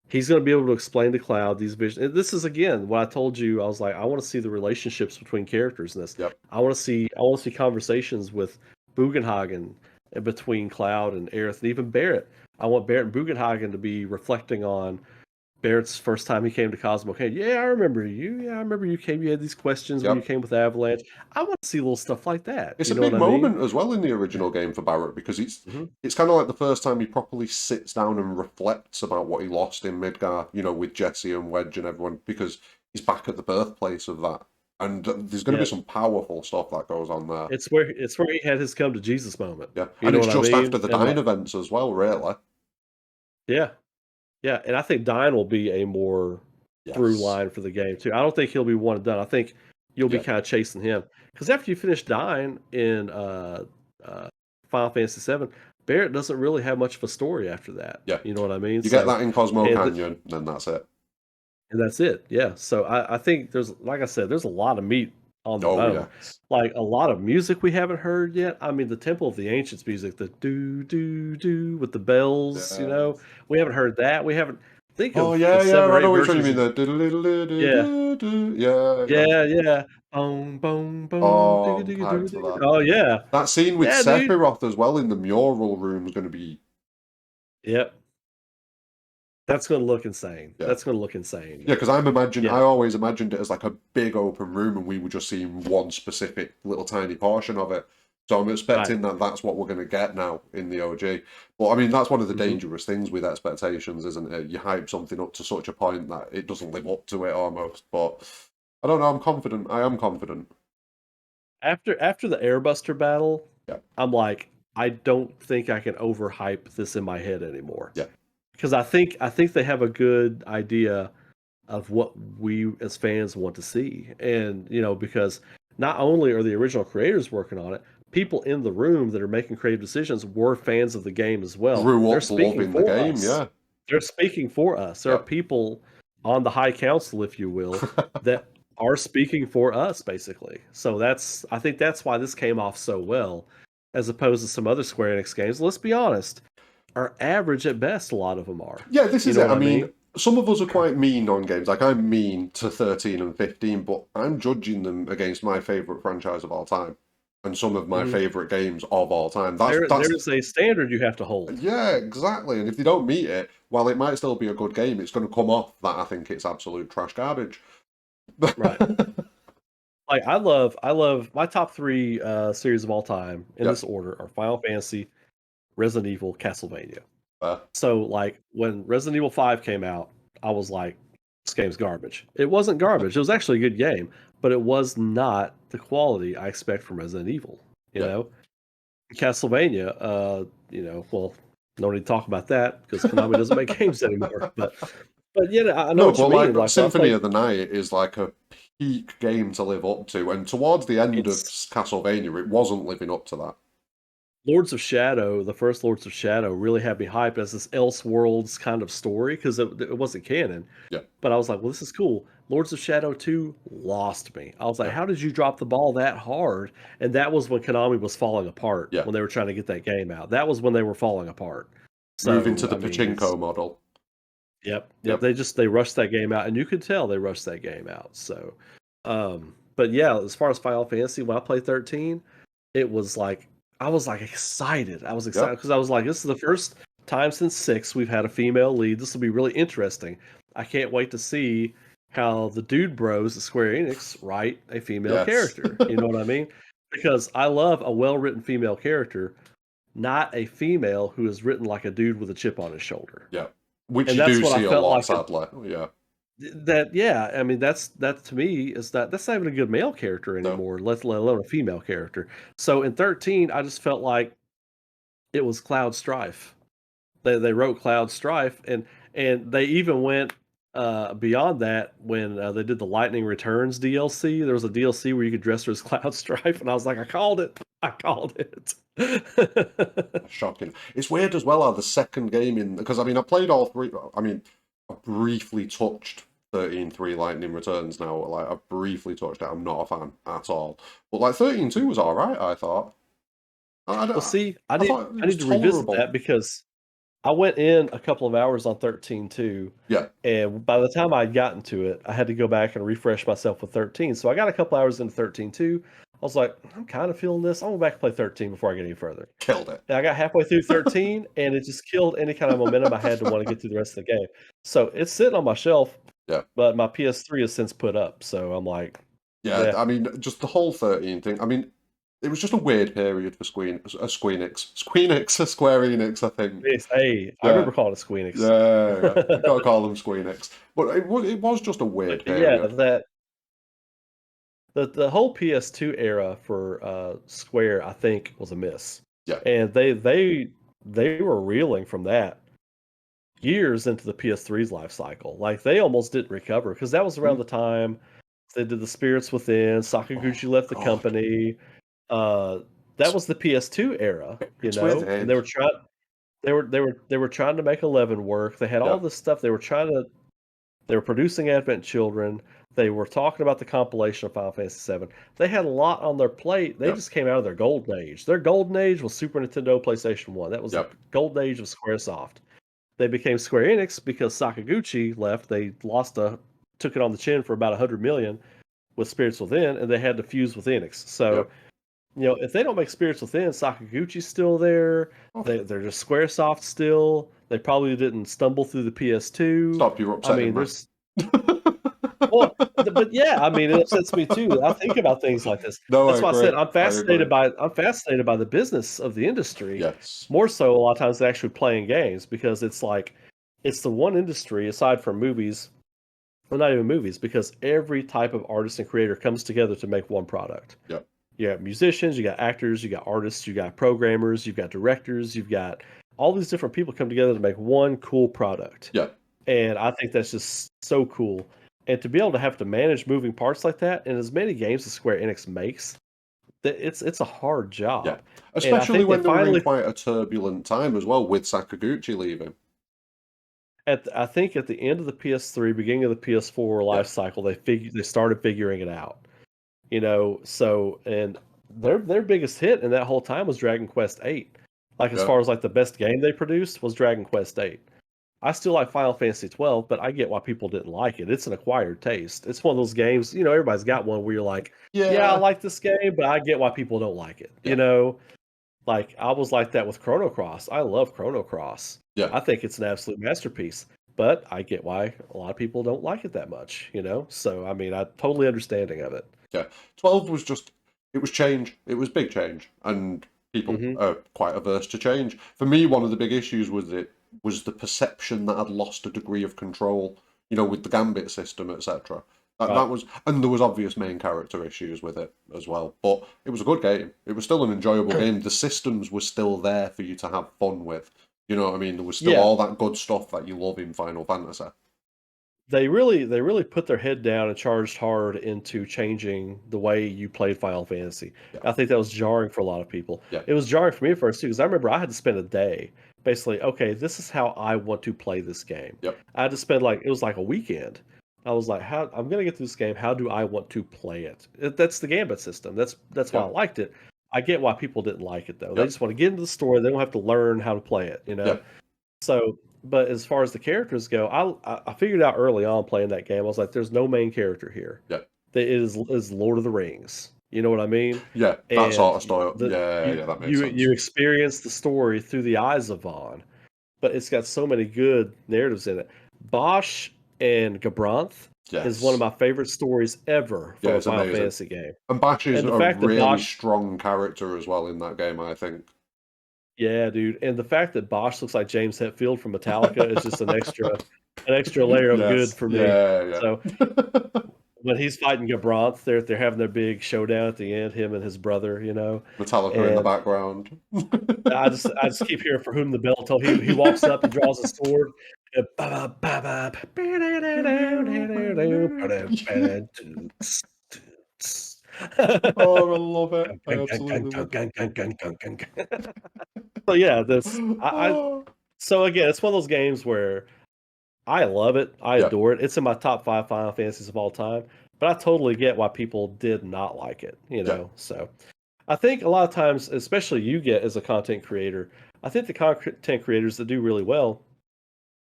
He's going to be able to explain to Cloud these visions. And this is again what I told you. I was like, I want to see the relationships between characters in this. yep, I want to see conversations with Bugenhagen and between Cloud and Aerith and even Barrett. I want Barrett and Bugenhagen to be reflecting on Barrett's first time he came to Cosmo Canyon. Yeah, I remember you. Yeah, I remember you came. You had these questions when you yep. came with Avalanche. I want to see little stuff like that. It's You a know what big I mean? moment as well in the original game for Barrett because Hmm. it's kind of like the first time he properly sits down and reflects about what he lost in Midgar, you know, with Jesse and Wedge and everyone, because he's back at the birthplace of that. And there's going to be Yeah, some powerful stuff that goes on there. it's where he had his come to Jesus moment. Yeah, You and know it's what I just after mean? the And Dine events as well, really. yeah, yeah, and I think Dine will be a more through Yes. line for the game too. I don't think he'll be one and done. I think you'll be Yeah. kind of chasing him because after you finish Dine in uh, Final Fantasy VII, Barrett doesn't really have much of a story after that. Yeah. You know what I mean? You get So, that in Cosmo and Canyon, then that's it. and that's it. Yeah. So I think there's, like I said, there's a lot of meat on the Oh, bone. yes. Like a lot of music we haven't heard yet. I mean, the Temple of the Ancients music, the do do do with the bells. You know, Yes. we haven't heard that. We haven't think Oh, of the yeah, yeah, seven or I know eight which one you versions mean. of The yeah, yeah, yeah. yeah, yeah. Boom, boom, boom. Oh, Digga, I'm digga, digga, hyped for digga. that. Oh yeah, That scene with yeah, dude. Sephiroth as well in the mural room is going to be, Yep, that's gonna look insane. yeah. That's gonna look insane. Yeah, because I Yeah, always imagined it as like a big open room and we were just seeing one specific little tiny portion of it. So I'm right. expecting that that's what we're going to get now in the OG. But I mean, that's one of the Hmm. dangerous things with expectations, isn't it? You hype something up to such a point that it doesn't live up to it almost. But I don't know, I'm confident. I am confident. After the Airbuster battle, Yeah, I'm like, I don't think I can overhype this in my head anymore yeah. because I think they have a good idea of what we as fans want to see, and because not only are the original creators working on it, people in the room that are making creative decisions were fans of the game as well. Grew They're up speaking loving the for game, us. yeah. They're speaking for us. There are Yeah. people on the High Council, if you will, that are speaking for us, basically. So I think that's why this came off so well, as opposed to some other Square Enix games. Let's be honest, are average at best. A lot of them are. Yeah, this You is know it. what I I mean, mean? some of us are quite mean on games. Like I'm mean to 13 and 15, but I'm judging them against my favorite franchise of all time and some of my Mhm. favorite games of all time. That's There's a standard you have to hold. yeah, exactly. And if they don't meet it, while it might still be a good game, it's going to come off that I think it's absolute trash garbage. Right. Like I love my top three series of all time in Yeah, this order are Final Fantasy, Resident Evil, Castlevania. fair. So like when Resident Evil 5 came out, I was like, this game's garbage. It wasn't garbage. It was actually a good game, but it was not the quality I expect from Resident Evil, you Yeah. know? Castlevania, well, no need to talk about that because Konami doesn't make games anymore. But yeah, I know No, what but you mean. like Like when I Symphony played of the Night is like a peak game to live up to, and towards the end of it's Castlevania, it wasn't living up to that. Lords of Shadow, the first Lords of Shadow really had me hyped as this Elseworlds kind of story because it wasn't canon. Yeah, But I was like, well, this is cool. Lords of Shadow 2 lost me. I was like, yeah, how did you drop the ball that hard? And that was when Konami was falling apart yeah. when they were trying to get that game out. That was when they were falling apart. Moving to So, the I mean, pachinko model. yep. Yep. They rushed that game out, and you could tell they rushed that game out. So, but yeah, as far as Final Fantasy, when I played 13, it was like I was like excited. I was Yeah. excited because I was like, this is the first time since 6 we've had a female lead. This will be really interesting. I can't wait to see how the dude bros at Square Enix write a female Yes. character. You know what I mean? Because I love a well-written female character, not a female who is written like a dude with a chip on his shoulder. Yeah. Which And you that's do what I see a felt lot, like. sadly. Yeah. Yeah, I mean, that to me is that's not even a good male character No. anymore, let alone a female character. So in 13, I just felt like it was Cloud Strife. They wrote Cloud Strife, and they even went beyond that when they did the Lightning Returns DLC. There was a DLC where you could dress her as Cloud Strife, and I was like, I called it. I called it. Shocking. It's weird as well how the second game in, because I mean I played all three. I mean I briefly touched 13.3 Lightning Returns now. Like I briefly touched it. I'm not a fan at all. But like 13.2 was all right. I thought. Well, see, I I need thought it I was need to revisit tolerable. that because I went in a couple of hours on 13 too, Yeah, and by the time I'd gotten to it, I had to go back and refresh myself with 13. So I got a couple hours into 13 too. I was like, I'm kind of feeling this. I'm going back to play 13 before I get any further. killed it. And I got halfway through 13, and it just killed any kind of momentum I had to want to get through the rest of the game. So it's sitting on my shelf, Yeah. but my PS3 has since put up. So I'm like, Yeah, yeah, I mean, just the whole 13 thing. I mean, it was just a weird period for Square Enix, I think. hey, I Yeah, remember calling it Squeenix. yeah. We gotta call them Squeenix. But it was just a weird But yeah, period. the whole PS2 era for Square, I think, was a miss, Yeah. and they were reeling from that years into the PS3's life cycle. Like they almost didn't recover because that was around Mm. the time they did the Spirits Within. Sakaguchi Oh left the God. company. Uh, that was the PS2 era, It's within. and they were trying to make 11 work. They had all Yeah. this stuff. They were producing Advent Children. They were talking about the compilation of Final Fantasy VII. They had a lot on their plate. They Yeah. just came out of their golden age. Their golden age was Super Nintendo, PlayStation 1. That was the Yeah. golden age of Squaresoft. They became Square Enix because Sakaguchi left. They took it on the chin for about 100 million with Spirits Within, and they had to fuse with Enix. Yeah. So, if they don't make Spirits Within, Sakaguchi's still there. Oh, They're just Squaresoft still. They probably didn't stumble through the PS2. stop! You're I upsetting mean, me. there's well, but yeah, I mean, it upsets me too. I think about things like this. No, I That's why I said agree. I agree. I'm fascinated by the business of the industry Yes. more so a lot of times than actually playing games because it's like it's the one industry aside from movies, well, not even movies, because every type of artist and creator comes together to make one product. Yeah. You got musicians, you got actors, you got artists, you got programmers, you've got directors, you've got all these different people come together to make one cool product. Yeah. And I think that's just so cool. And to be able to have to manage moving parts like that in as many games as Square Enix makes, that it's a hard Yeah. job. And I Especially think they when they were in finally quite a turbulent time as well, with Sakaguchi leaving. I think at the end of the PS3, beginning of the PS4 Yeah. life cycle, they started figuring it out. So and their biggest hit in that whole time was Dragon Quest VIII. Like as Yeah. far as like the best game they produced was Dragon Quest VIII. I still like Final Fantasy 12, but I get why people didn't like it. It's an acquired taste. It's one of those games, everybody's got one where you're like, yeah, I Yeah. like this game, but I get why people don't like it. Yeah. Like I was like that with Chrono Cross. I love Chrono Cross. Yeah. I think it's an absolute masterpiece, but I get why a lot of people don't like it that much. So I mean, I totally understanding of it. Yeah. 12 was just, it was change. It was big change. And people Hmm. are quite averse to change. For me, one of the big issues with it was the perception that I'd lost a degree of control, with the gambit system, etc. That Right. was, and there was obvious main character issues with it as well. But it was a good game. It was still an enjoyable game. The systems were still there for you to have fun with. You know what I mean? There was still Yeah, all that good stuff that you love in Final Fantasy. they really put their head down and charged hard into changing the way you played Final Fantasy. Yeah. I think that was jarring for a lot of people. Yeah. It was jarring for me at first too, because I remember I had to spend a day basically, okay, this is how I want to play this game. Yep. I had to spend it was like a weekend. I was like, how I'm gonna get through this game. How do I want to play it? That's the Gambit system. That's why I Yep. liked it. I get why people didn't like it though. They Yep. just want to get into the story. They don't have to learn how to play it. Yep. So, but as far as the characters go, I figured out early on playing that game. I was like, "There's no main character here. Yep. It is Lord of the Rings. You know what I mean? Yeah. That And sort of story. the Yeah. you Yeah. That makes you sense. you experience the story through the eyes of Vaughn, but it's got so many good narratives in it. Bosch and Gabranth is one of Yes. my favorite stories ever Yeah. from a It's Final amazing. Fantasy game. And Bash is And the a fact that really Bosch, strong character as well in that game, I think. yeah, dude, and the fact that Bosch looks like James Hetfield from Metallica is just an extra. an extra layer of good Yes. for me. Yeah, So yeah. when he's fighting Gabranth, they're having their big showdown at the end, him and his brother, Metallica in the and background. I just keep hearing for whom the bell toll. He walks up, he draws a sword, and Oh, I love it. I absolutely love so yeah, this it. I Oh. so again, it's one of those games where I love it. I Yeah, adore it. It's in my top 5 Final Fantasies of all time, but I totally get why people did not like it. yeah, So, I think a lot of times, especially you get as a content creator, I think the content creators that do really well,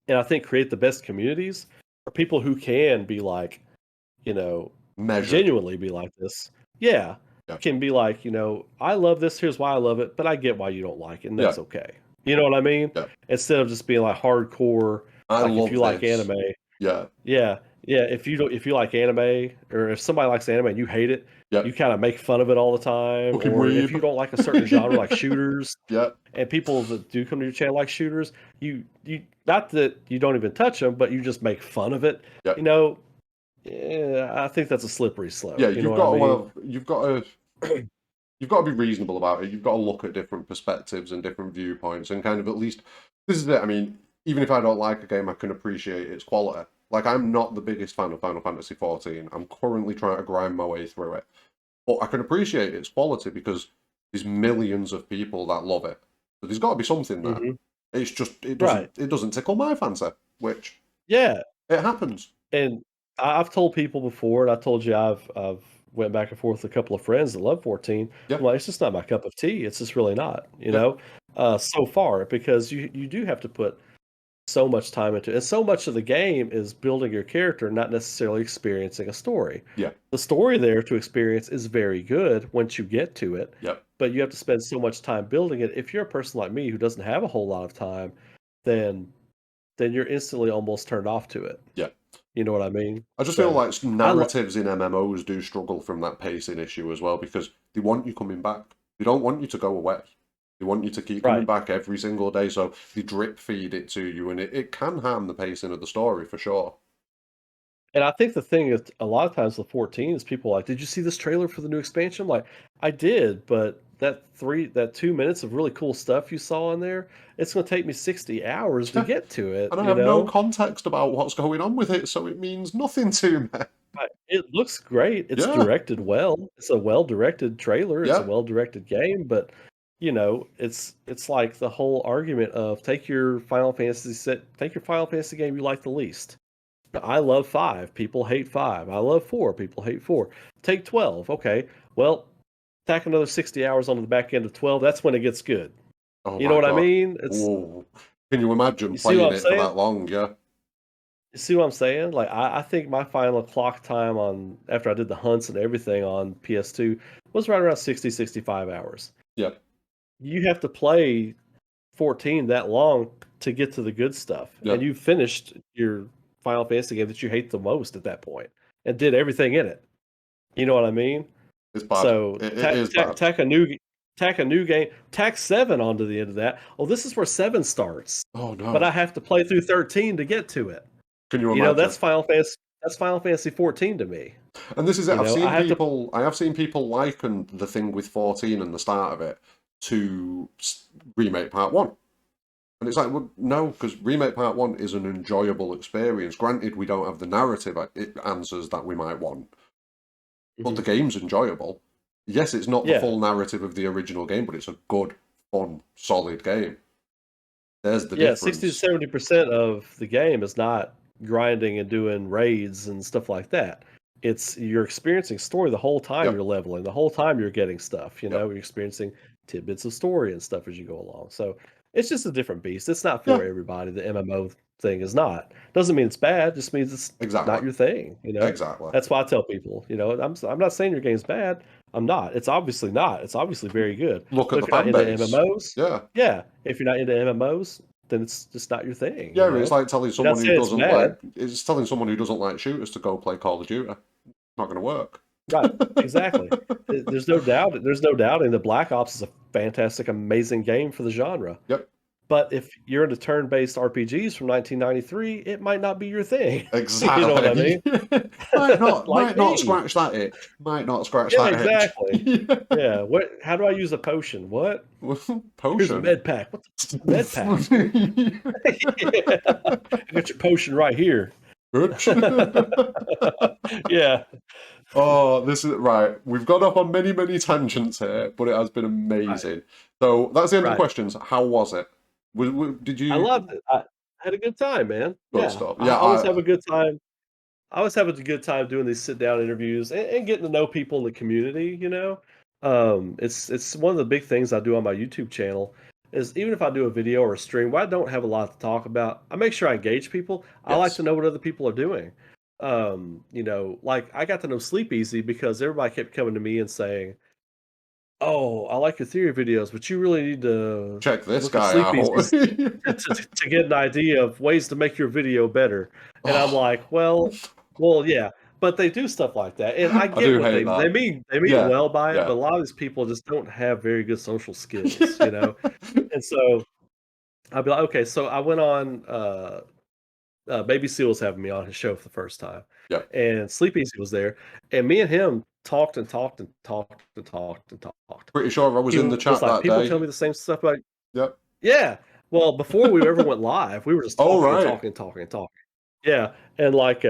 and I think create the best communities, are people who can be like, you know, measured. genuinely be like this. Yeah, Yeah, can be like, I love this, here's why I love it, but I get why you don't like it, and yeah, that's okay. You know what I mean? yeah. Instead of just being like hardcore, I like if you love like this. anime, Yeah, yeah, yeah. If you like anime, or if somebody likes anime and you hate it, yeah. you kind of make fun of it all the time. Fucking Or if you weeb. don't like a certain genre, like shooters, Yeah, and people that do come to your channel like shooters, you not that you don't even touch them, but you just make fun of it. yeah, You know, I think that's a slippery yeah. slope. You know You've what I got to mean? you've got to be reasonable about it. You've got to look at different perspectives and different viewpoints, and kind of at least this is it. I mean, even if I don't like a game, I can appreciate its quality. Like I'm not the biggest fan of Final Fantasy XIV. I'm currently trying to grind my way through it, but I can appreciate its quality because there's millions of people that love it. So there's got to be something there. Hmm. It's just Right? it doesn't tickle my fancy, which Yeah. it happens. And I've told people before, and I told you I've went back and forth with a couple of friends that love 14. Yeah, I'm like, it's just not my cup of tea. It's just really not, yeah, so far, because you do have to put so much time into it. And so much of the game is building your character, not necessarily experiencing a story. yeah, The story there to experience is very good once you get to it, yeah, but you have to spend so much time building it. If you're a person like me who doesn't have a whole lot of time, then you're instantly almost turned off to it. yeah. You know what I mean? I just feel So like I love narratives in MMOs do struggle from that pacing issue as well because they want you coming back. They don't want you to go away. They want you to keep coming right. back every single day, so they drip feed it to you, and it can harm the pacing of the story for sure. And I think the thing is, a lot of times with 14 is people are like, "Did you see this trailer for the new expansion?" I'm like, I did, but that 2 minutes of really cool stuff you saw in there, it's going to take me 60 hours to Yeah, get to it. and I have no context about what's going on with it, so it means nothing to me. It looks great. It's Yeah, directed well. It's a well-directed trailer. It's a yeah, well-directed game, but it's like the whole argument of take your Final Fantasy game you like the least. I love 5. People hate 5. I love 4. People hate 4. Take 12. Okay. Well, tack another 60 hours onto the back end of 12. That's when it gets good. oh You know my what I god. mean? Whoa. Can you imagine You see what playing I'm it for saying? that long? Yeah. You see what I'm saying? Like I think my final clock time on after I did the hunts and everything on PS2 was right around 60, 65 hours. Yeah. You have to play 14 that long to get to the good stuff. Yeah. And you finished your Final Fantasy game that you hate the most at that point and did everything in it. You know what I mean? It's bad. So It is bad. tack a new game, tack 7 onto the end of that. Oh, this is where 7 starts. Oh But I no. have to play through 13 to get to it. Can you imagine? That's Final Fantasy 14 to me. And this is it. I have to I have seen people liken the thing with 14 and the start of it to Remake Part 1. And it's like, well, no, because Remake Part 1 is an enjoyable experience. Granted, we don't have the narrative it answers that we might want, but the Mhm. game's enjoyable. Yes, it's not the Yeah. full narrative of the original game, but it's a good, fun, solid game. There's the Yeah, 60 to difference. 70% of the game is not grinding and doing raids and stuff like that. It's you're experiencing story the whole time Yep, you're leveling, the whole time you're getting stuff, yep. you're experiencing tidbits of story and stuff as you go along. So it's just a different beast. It's not for Yeah, everybody. The MMO thing is not. Doesn't mean it's bad, just means it's exactly. not your thing. Exactly. That's why I tell people, I'm not saying your game's bad. I'm not. It's obviously not. It's obviously very good. Look But at the if you're not fan into base. MMOs, Yeah. yeah, if you're not into MMOs, then it's just not your thing. Yeah, it's like telling You're not someone who saying it's doesn't bad. like it's telling someone who doesn't like shooters to go play Call of Duty. Not going to work. Right. Exactly. There's no doubt. There's no doubting that Black Ops is a fantastic, amazing game for the genre. Yep. But if you're into turn-based RPGs from 1993, it might not be your thing. You know what I Exactly. mean? Like Might not me. scratch that itch. Might not scratch Yeah, that itch. exactly. Yeah. What? How do I use a potion? What? Here's a Potion. med pack. What's a med pack? Yeah. I got your potion right here. Bitch. Yeah. Oh, this is right. We've gone off on many, many tangents here, but it has been Right. amazing. So that's the end of the Right. questions. How was it? Did I you loved it. I had a good time, man. good Yeah. stuff? I Yeah, always have a good time. I always have a good time doing these sit down interviews and getting to know people in the community, you know. It's one of the big things I do on my YouTube channel is even if I do a video or a stream where I don't have a lot to talk about, I make sure I engage people. I like to yes. know what other people are doing. Like I got to know Sleep Easy because everybody kept coming to me and saying, "Oh, I like your theory videos, but you really need to Check this look at guy Sleep out. Easy's to get an idea of ways to make your video better." And I'm Oh, like, well, yeah, but they do stuff like that, and I I get do what hate they that. mean. They mean Yeah, well by it, yeah. but a lot of these people just don't have very good social skills, you know. And so I'd be like, okay, so I went on. Baby Seal was having me on his show for the first time, Yeah. and Sleep Easy was there, and me and him talked and talked and talked and talked and talked. Pretty sure I was He in the was chat like, that "People day. tell me the same stuff about." Yep. Yeah. Well, before we ever went live, we were just Oh talking and right. talking and talking and talking. Yeah, and, like,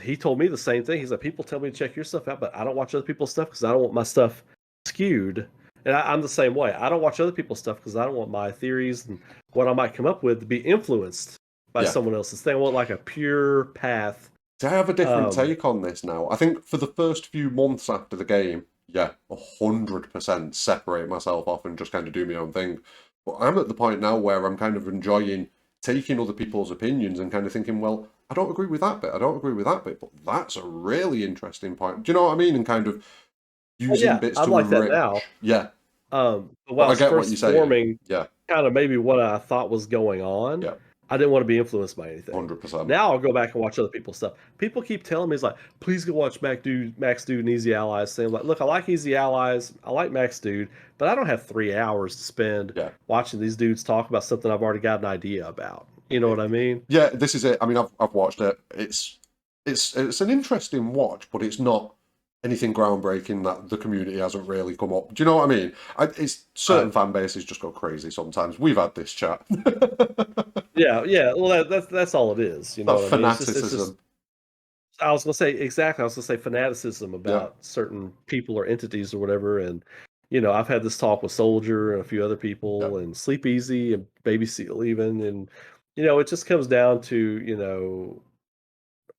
he told me the same thing. He's like, "People tell me to check your stuff out, but I don't watch other people's stuff because I don't want my stuff skewed." And I'm the same way. I don't watch other people's stuff because I don't want my theories and what I might come up with to be influenced by Yeah. someone else's thing. I want, like, a pure path. See, I have a different Um take on this now. I think for the first few months after the game, yeah, 100% separate myself off and just kind of do my own thing. But I'm at the point now where I'm kind of enjoying taking other people's opinions and kind of thinking, well, I don't agree with that bit, I don't agree with that bit, but that's a really interesting point. Do you know what I mean? And kind of Oh, using yeah, bits I'm to like that now. enrich. Yeah, But but when I I was get what you're first saying. forming Yeah, kinda maybe what I thought was going on, yeah, I didn't wanna be influenced by anything. 100%. Now I'll go back and watch other people's stuff. People keep telling me, it's like, "Please go watch Max Dude and Easy Allies." Saying like, "Look, I like Easy Allies, I like Max Dude, but I don't have 3 hours to spend Yeah. watching these dudes talk about something I've already got an idea about." You know what I mean? Yeah, this is it. I mean, I've watched it. It's an interesting watch, but it's not anything groundbreaking that the community hasn't really come up. Do you know what I mean? It's certain Right. fan bases just go crazy sometimes. We've had this chat. Yeah, yeah, well, that's all it is, you know That what I mean? It's just fanaticism. I was gonna say exactly. I was gonna say fanaticism Yeah, about certain people or entities or whatever. And I've had this talk with Soldier and a few other yeah, people, and Sleep Easy and Baby Seal even, and it just comes down to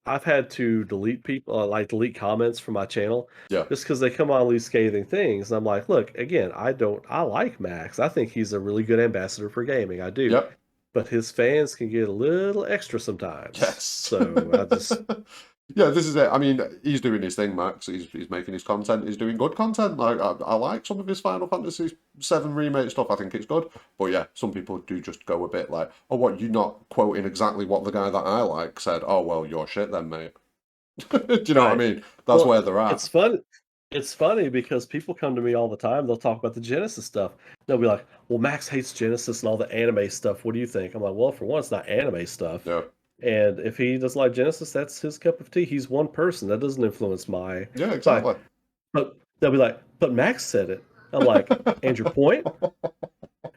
I've had to delete people, like delete comments from my channel, yeah, just because they come on and leave scathing things. And I'm like, look, again, I like Max. I think he's a really good ambassador for gaming. I do, yep, but his fans can get a little extra sometimes. yes. So I just Yeah, this is it. I mean, he's doing his thing, Max. He's making his content. He's doing good content. Like I like some of his Final Fantasy VII remake stuff. I think it's good. But yeah, some people do just go a bit like, "Oh, what? You're not quoting exactly what the guy that I like said." Oh well, you're shit then, mate. Do you know what I right. mean? That's Well, where they're at. it's fun. It's funny because people come to me all the time. They'll talk about the Genesis stuff. They'll be like, "Well, Max hates Genesis and all the anime stuff. What do you think?" I'm like, "Well, for one, it's not anime stuff. Yeah, And if he doesn't like Genesis, that's his cup of tea. He's one person. That doesn't influence my." yeah, It's like, exactly. but they'll be like, "But Max said it." I'm like, "And your point?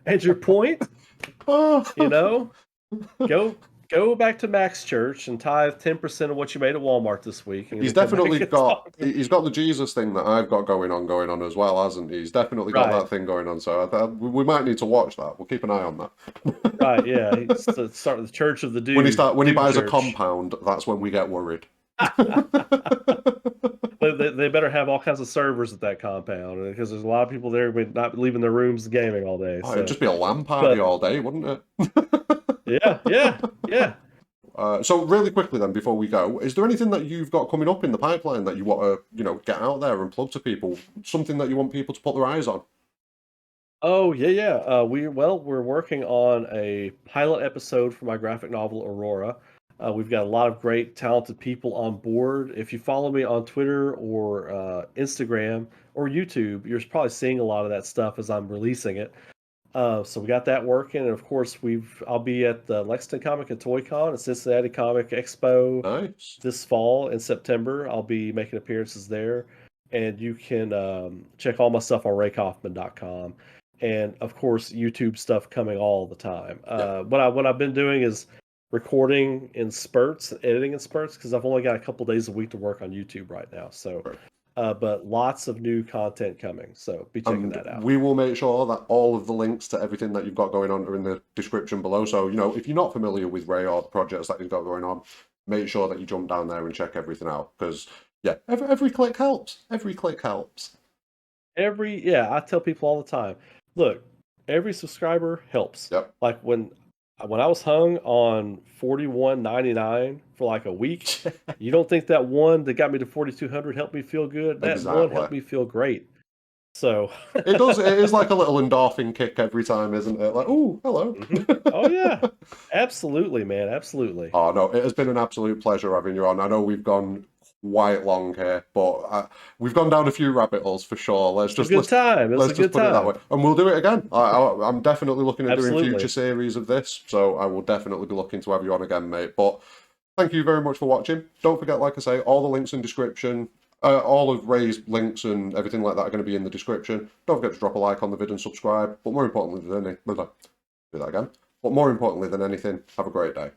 And your point? You Oh. know, go go back to Max Church and tithe 10% of what you made at Walmart this week, and He's then come back definitely and got talk to me." he's got the Jesus thing that I've got going on as well, hasn't he? He's definitely got Right. that thing going on. So we might need to watch that. We'll keep an eye on Right, yeah, that. he's starting the Church of the When he Dude buys a Church. compound, that's when we get worried. They better have all kinds of servers at that compound because there's a lot of people there not leaving their rooms gaming all day. Oh, it'd So, just be a LAN party but all day, wouldn't it? yeah, yeah, yeah. So really quickly then, before we go, is there anything that you've got coming up in the pipeline that you want to, get out there and plug to people? Something that you want people to put their eyes on? Oh yeah, yeah. We're working on a pilot episode for my graphic novel Aurora. We've got a lot of great, talented people on board. If you follow me on Twitter or Instagram or YouTube, you're probably seeing a lot of that stuff as I'm releasing it. So we got that working, and of course I'll be at the Lexington Comic and Toy Con and Cincinnati Comic Expo Nice. this fall in September. I'll be making appearances there, and you can check all my stuff on raykaufman.com, and of course YouTube stuff coming all the time. Yeah. What I've been doing is recording in spurts, editing in spurts, because I've only got a couple days a week to work on YouTube right now. So, Right. but lots of new content coming. So be checking And that out. we will make sure that all of the links to everything that you've got going on are in the description below. So, you know, if you're not familiar with Ray or the projects that he's got going on, make sure that you jump down there and check everything out. Because, yeah, every click helps. Every click helps. I tell people all the time, look, every subscriber helps. Yep. Like when I was hung on 41.99 for like a week, you don't think that one that got me to 4,200 helped me feel good? That one Exactly. helped me feel great. So It does. It is like a little endorphin kick every time, isn't it? Like, oh, hello. Oh yeah, absolutely, man, absolutely. Oh no, it has been an absolute pleasure having you on. I know we've gone quite long here, but we've gone down a few rabbit holes for sure. It's a good time. It was Let's a just good put it that way, time. and we'll do it again. I'm definitely looking at doing future Absolutely. series of this, so I will definitely be looking to have you on again, mate. But thank you very much for watching. Don't forget, like I say, all the links in description. All of Ray's links and everything like that are going to be in the description. Don't forget to drop a like on the vid and subscribe. But more importantly than anything, do that again. But more importantly than anything, have a great day.